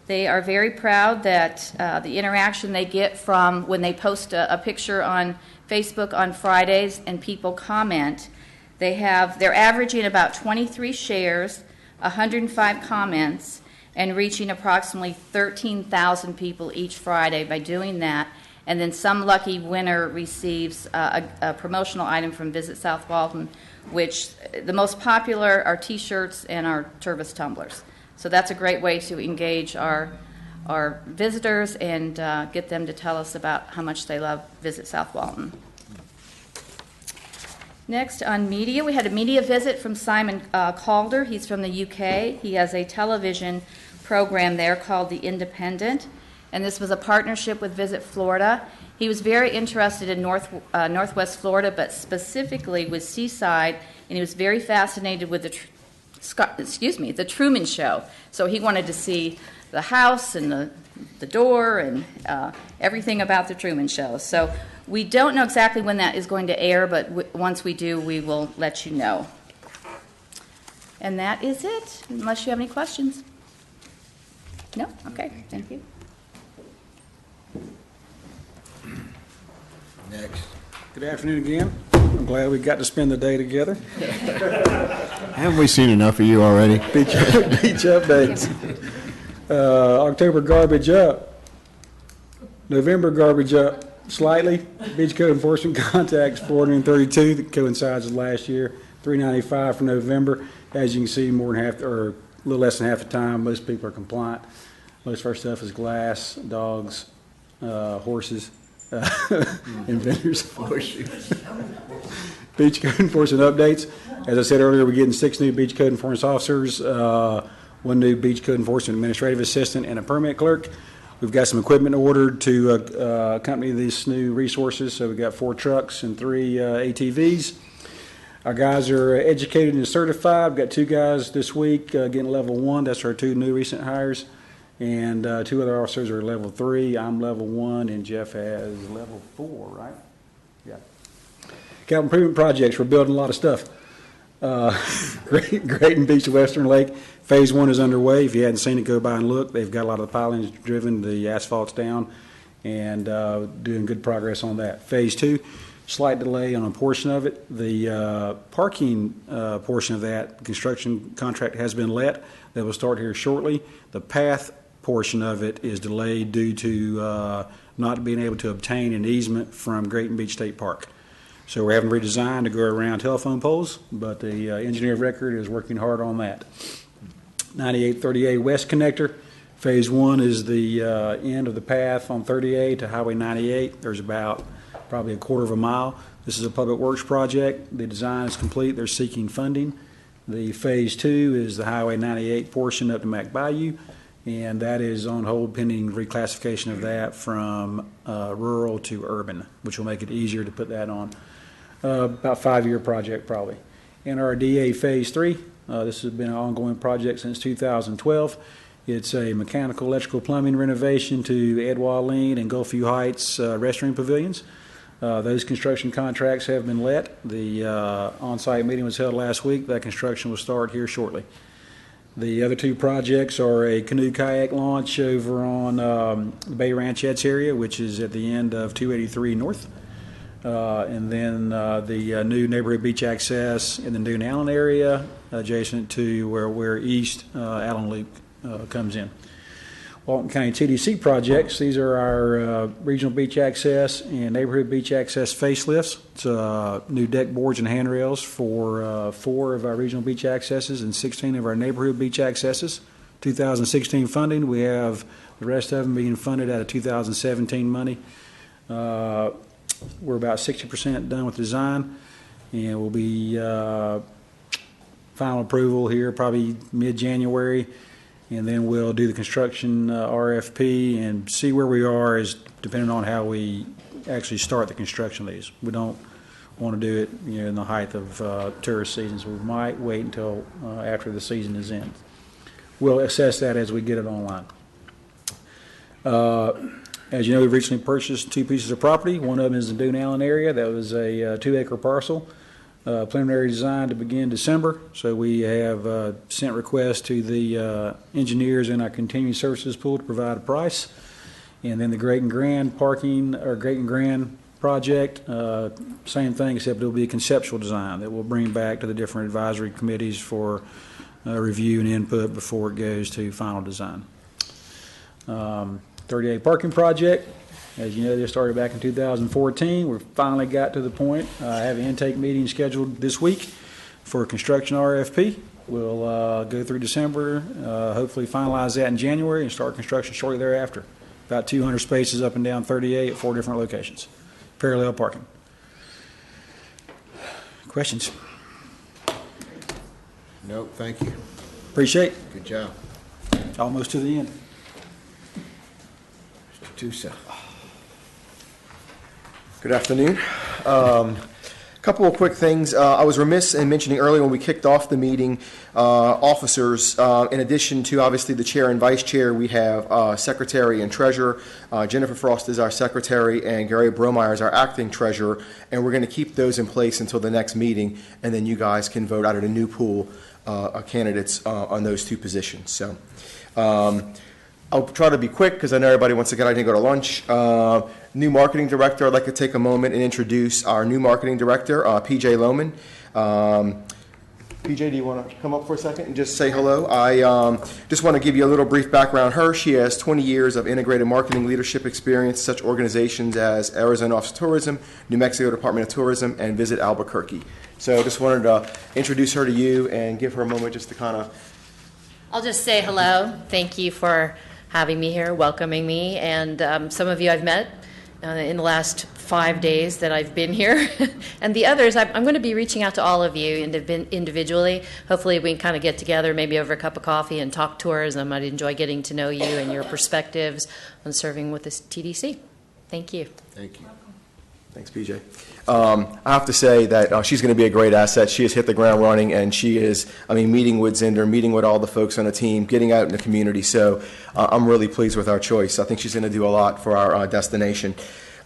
M: they are very proud that the interaction they get from when they post a picture on Facebook on Fridays and people comment. They're averaging about 23 shares, 105 comments, and reaching approximately 13,000 people each Friday by doing that. And then some lucky winner receives a promotional item from Visit South Walton, which the most popular are T-shirts and our Tervis tumblers. So that's a great way to engage our visitors and get them to tell us about how much they love Visit South Walton. Next, on media, we had a media visit from Simon Calder. He's from the UK. He has a television program there called The Independent, and this was a partnership with Visit Florida. He was very interested in Northwest Florida, but specifically with Seaside, and he was very fascinated with the Truman Show. So he wanted to see the house and the door and everything about the Truman Show. So we don't know exactly when that is going to air, but once we do, we will let you know. And that is it, unless you have any questions. No? Okay, thank you.
B: Next.
J: Good afternoon again. I'm glad we got to spend the day together.
B: Haven't we seen enough of you already?
J: Beach updates. October garbage up. November garbage up slightly. Beach code enforcement contacts 432. That coincides with last year. 395 for November. As you can see, more than half, or a little less than half the time, most people are compliant. Most of our stuff is glass, dogs, horses, and vendors. Beach code enforcement updates. As I said earlier, we're getting 6 new beach code enforcement officers. one new beach code enforcement administrative assistant, and a permit clerk. We've got some equipment ordered to accompany these new resources. So we've got 4 trucks and 3 ATVs. Our guys are educated and certified. We've got 2 guys this week getting level 1. That's our 2 new recent hires. And 2 other officers are level 3. I'm level 1, and Jeff has level 4, right? Yeah. Capital improvement projects. We're building a lot of stuff. Grayton Beach to Western Lake. Phase 1 is underway. If you hadn't seen it, go by and look. They've got a lot of the pilings driven, the asphalt's down, and doing good progress on that. Phase 2, slight delay on a portion of it. The parking portion of that construction contract has been let. That will start here shortly. The path portion of it is delayed due to not being able to obtain an easement from Grayton Beach State Park. So we're having redesigned to go around telephone poles, but the engineer of record is working hard on that. 9830A West Connector. Phase 1 is the end of the path on 30A to Highway 98. There's about probably a quarter of a mile. This is a public works project. The design is complete. They're seeking funding. The Phase 2 is the Highway 98 portion up to Mac Bayou, and that is on hold pending reclassification of that from rural to urban, which will make it easier to put that on. About 5-year project probably. NRDA Phase 3, this has been an ongoing project since 2012. It's a mechanical, electrical, plumbing renovation to Ed Walleen and Gulfview Heights restroom pavilions. Those construction contracts have been let. The on-site meeting was held last week. That construction will start here shortly. The other 2 projects are a canoe kayak launch over on the Bay Ranchettes area, which is at the end of 283 North. And then the new neighborhood beach access in the Dune Allen area, adjacent to where East Allen Loop comes in. Walton County TDC projects, these are our regional beach access and neighborhood beach access facelifts. It's new deck boards and handrails for 4 of our regional beach accesses and 16 of our neighborhood beach accesses. 2016 funding, we have the rest of them being funded out of 2017 money. We're about 60% done with design, and we'll be final approval here probably mid-January, and then we'll do the construction RFP and see where we are is depending on how we actually start the construction of these. We don't want to do it in the height of tourist season, so we might wait until after the season is in. We'll assess that as we get it online. As you know, we've recently purchased 2 pieces of property. One of them is the Dune Allen area. That was a 2-acre parcel. Preliminary design to begin December. So we have sent requests to the engineers in our continuing services pool to provide a price. And then the Grayton Grand parking or Grayton Grand project, same thing, except it'll be a conceptual design that we'll bring back to the different advisory committees for review and input before it goes to final design. 38 parking project. As you know, they started back in 2014. We finally got to the point. I have an intake meeting scheduled this week for a construction RFP. We'll go through December, hopefully finalize that in January and start construction shortly thereafter. About 200 spaces up and down 38 at 4 different locations. Parallel parking. Questions?
B: No, thank you.
J: Appreciate it.
B: Good job.
J: Almost to the end.
B: Mr. Tusa.
G: Good afternoon. Couple of quick things. I was remiss in mentioning earlier when we kicked off the meeting, officers, in addition to obviously the chair and vice chair, we have secretary and treasurer. Jennifer Frost is our secretary and Gary Bromeyer is our acting treasurer, and we're going to keep those in place until the next meeting, and then you guys can vote out of the new pool of candidates on those 2 positions. So I'll try to be quick because I know everybody wants to get out and go to lunch. New marketing director, I'd like to take a moment and introduce our new marketing director, PJ Lohman. PJ, do you want to come up for a second and just say hello? I just want to give you a little brief background on her. She has 20 years of integrated marketing leadership experience, such organizations as Arizona Office of Tourism, New Mexico Department of Tourism, and Visit Albuquerque. So just wanted to introduce her to you and give her a moment just to kind of...
N: I'll just say hello. Thank you for having me here, welcoming me, and some of you I've met
K: in the last 5 days that I've been here. And the others, I'm going to be reaching out to all of you individually. Hopefully we can kind of get together maybe over a cup of coffee and talk tourism. I'd enjoy getting to know you and your perspectives on serving with this TDC. Thank you.
B: Thank you.
G: Thanks, PJ. I have to say that she's going to be a great asset. She has hit the ground running, and she is, meeting with Zinder, meeting with all the folks on the team, getting out in the community. So I'm really pleased with our choice. I think she's going to do a lot for our destination.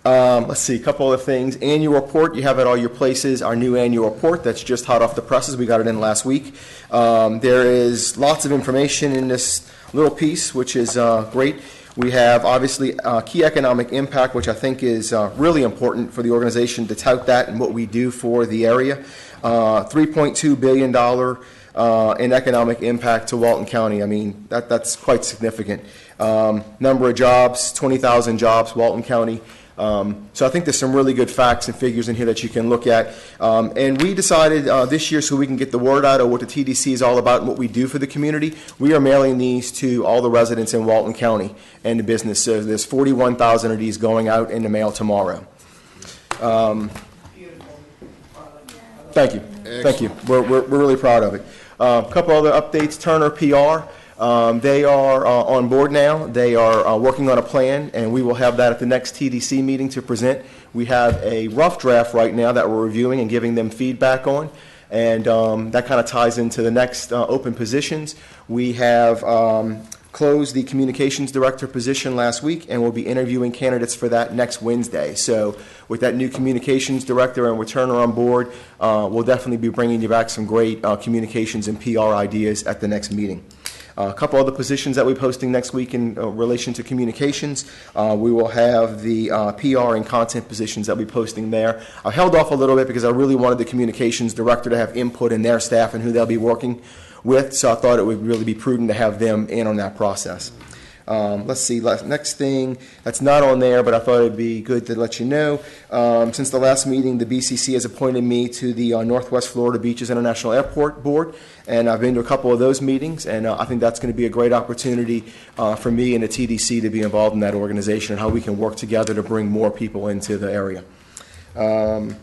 G: Let's see, a couple other things. Annual report, you have at all your places. Our new annual report, that's just hot off the presses. We got it in last week. There is lots of information in this little piece, which is great. We have, obviously, key economic impact, which I think is really important for the organization to tout that and what we do for the area. $3.2 billion in economic impact to Walton County. That's quite significant. Number of jobs, 20,000 jobs, Walton County. So I think there's some really good facts and figures in here that you can look at. And we decided this year, so we can get the word out of what the TDC is all about and what we do for the community, we are mailing these to all the residents in Walton County and the business. So there's 41,000 of these going out in the mail tomorrow. Thank you. Thank you. We're really proud of it. A couple other updates. Turner PR. They are on board now. They are working on a plan, and we will have that at the next TDC meeting to present. We have a rough draft right now that we're reviewing and giving them feedback on, and that kind of ties into the next open positions. We have closed the communications director position last week, and we'll be interviewing candidates for that next Wednesday. So with that new communications director and with Turner on board, we'll definitely be bringing you back some great communications and PR ideas at the next meeting. A couple other positions that we're posting next week in relation to communications. We will have the PR and content positions that we're posting there. I held off a little bit because I really wanted the communications director to have input in their staff and who they'll be working with, so I thought it would really be prudent to have them in on that process. Let's see, next thing that's not on there, but I thought it'd be good to let you know. Since the last meeting, the BCC has appointed me to the Northwest Florida Beaches International Airport Board, and I've been to a couple of those meetings, and I think that's going to be a great opportunity for me and the TDC to be involved in that organization and how we can work together to bring more people into the area. And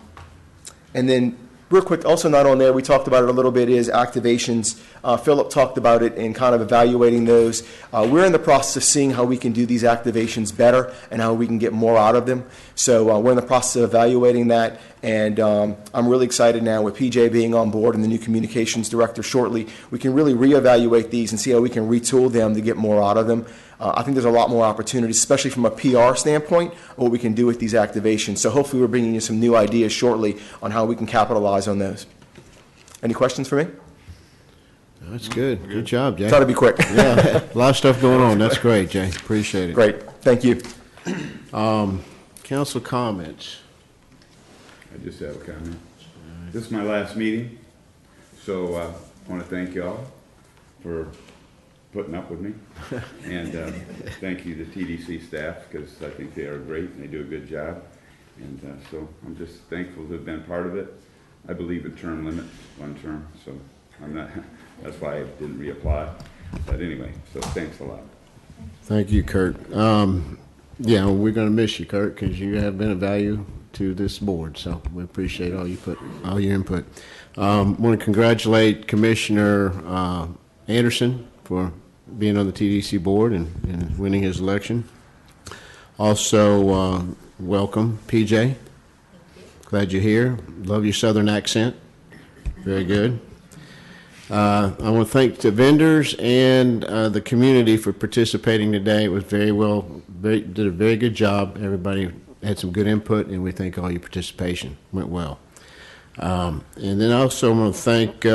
G: then real quick, also not on there, we talked about it a little bit, is activations. Philip talked about it and kind of evaluating those. We're in the process of seeing how we can do these activations better and how we can get more out of them. So we're in the process of evaluating that, and I'm really excited now with PJ being on board and the new communications director shortly. We can really reevaluate these and see how we can retool them to get more out of them. I think there's a lot more opportunities, especially from a PR standpoint, what we can do with these activations. So hopefully we're bringing you some new ideas shortly on how we can capitalize on those. Any questions for me?
B: That's good. Good job, Jay.
G: Try to be quick.
B: Yeah, a lot of stuff going on. That's great, Jay. Appreciate it.
G: Great. Thank you.
B: Council comments.
E: I just have a comment. This is my last meeting, so I want to thank y'all for putting up with me. And thank you to TDC staff, because I think they are great and they do a good job. And so I'm just thankful to have been part of it. I believe in term limits, 1 term, so I'm not, that's why I didn't reapply. But anyway, so thanks a lot.
B: Thank you, Kurt. Yeah, we're going to miss you, Kurt, because you have been of value to this board. So we appreciate all your input. Want to congratulate Commissioner Anderson for being on the TDC board and winning his election. Also, welcome, PJ. Glad you're here. Love your Southern accent. Very good. I want to thank the vendors and the community for participating today. It was did a very good job. Everybody had some good input, and we thank all your participation. Went well. And then I also want to thank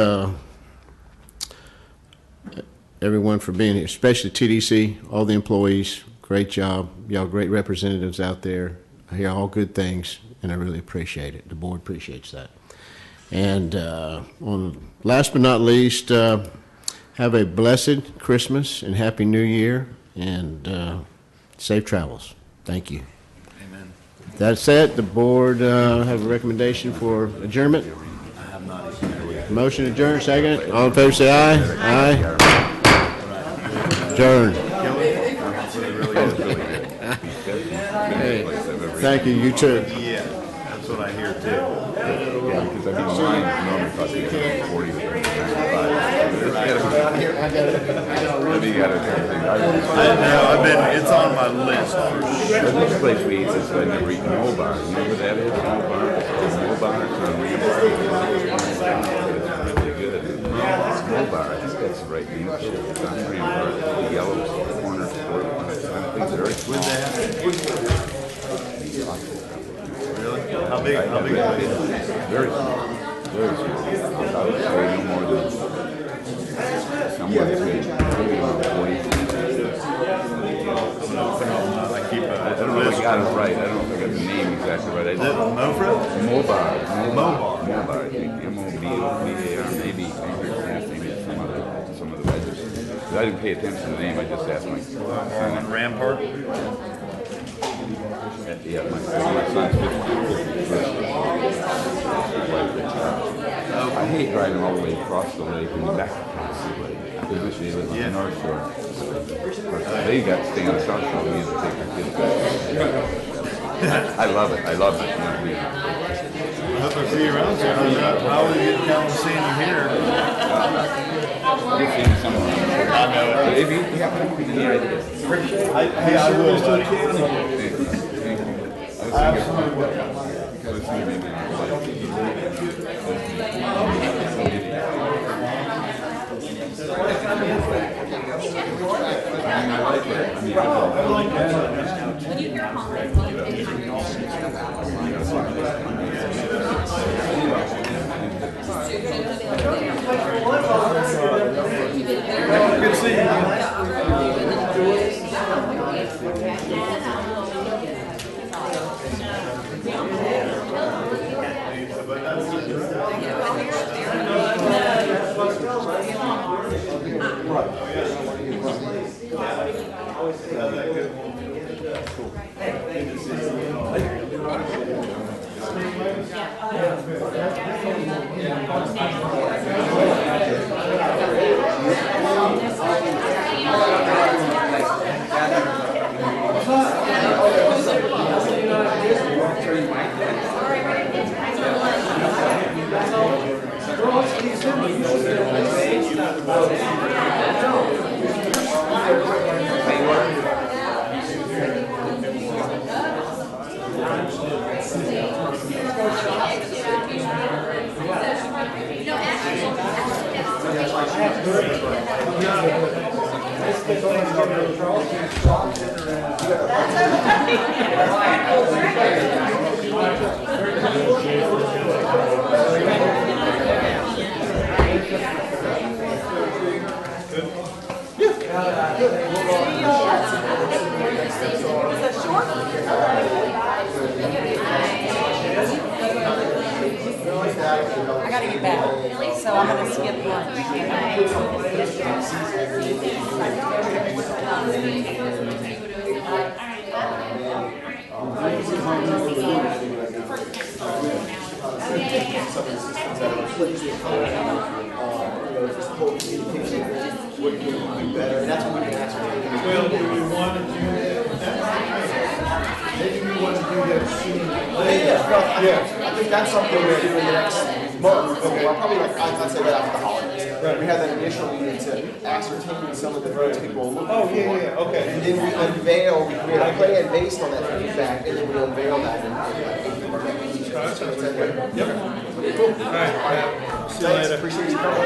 B: everyone for being here, especially TDC, all the employees. Great job. Y'all great representatives out there. I hear all good things, and I really appreciate it. The board appreciates that. And last but not least, have a blessed Christmas and Happy New Year, and safe travels. Thank you.
A: Amen.
B: That's it. The board have a recommendation for adjournment.
A: I have not even.
B: Motion adjourned. Second. All in favor, say aye. Aye. Adjourned.
E: It really is really good. Best place I've ever
B: Thank you, you too.
A: Yeah, that's what I hear too.
E: Yeah, because I mean, mine normally costs you 40 to 95. Maybe you got everything.
A: It's on my list for sure.
E: But this place we eat is I never eat Mole Bar. You know what that is? Mole Bar? Mole Bar, it's on Ramsey. It's really good. Mole Bar, I think that's the right name. It's on Ramsey. The yellow corner store. I think very small.
A: Really? How big is it?
E: Very small. Very small. I would say no more than someone say maybe about 40. I don't know if I got it right. I don't know if I got the name exactly right.
A: Is it Mofra?
E: Mobar.
A: Mobar.
E: Mobar. I think M-O-B-A-R. Maybe last name is some of the legends. But I didn't pay attention to the name. I just asked my son.
A: On Rampart?
E: Yeah, my son's 50. I hate driving all the way across the lake and back across the lake. I wish they lived on the North Shore. They got to stay on the South Shore. We had to take our kids back. I love it. I love it.
A: I hope I see you around soon. How will you get down to seeing you here?
E: You've seen someone. I know it. If you happen to be any ideas.
A: Hey, I will, buddy.
E: I was thinking
U: Good to see you.
I: I gotta get back, so I'm gonna skip
U: Well, do we want to do maybe we want to do that soon?
G: Yeah, I think that's something we'll do in the next month. Okay. Well, probably I'd say right after the holidays. Right. We have that initial meeting to ascertain some of the things people are looking for.
U: Okay.
G: And then we unveil, we create a plan based on that feedback, and then we unveil that in
U: Yep. Cool. All right. See you later.
G: Appreciate you coming.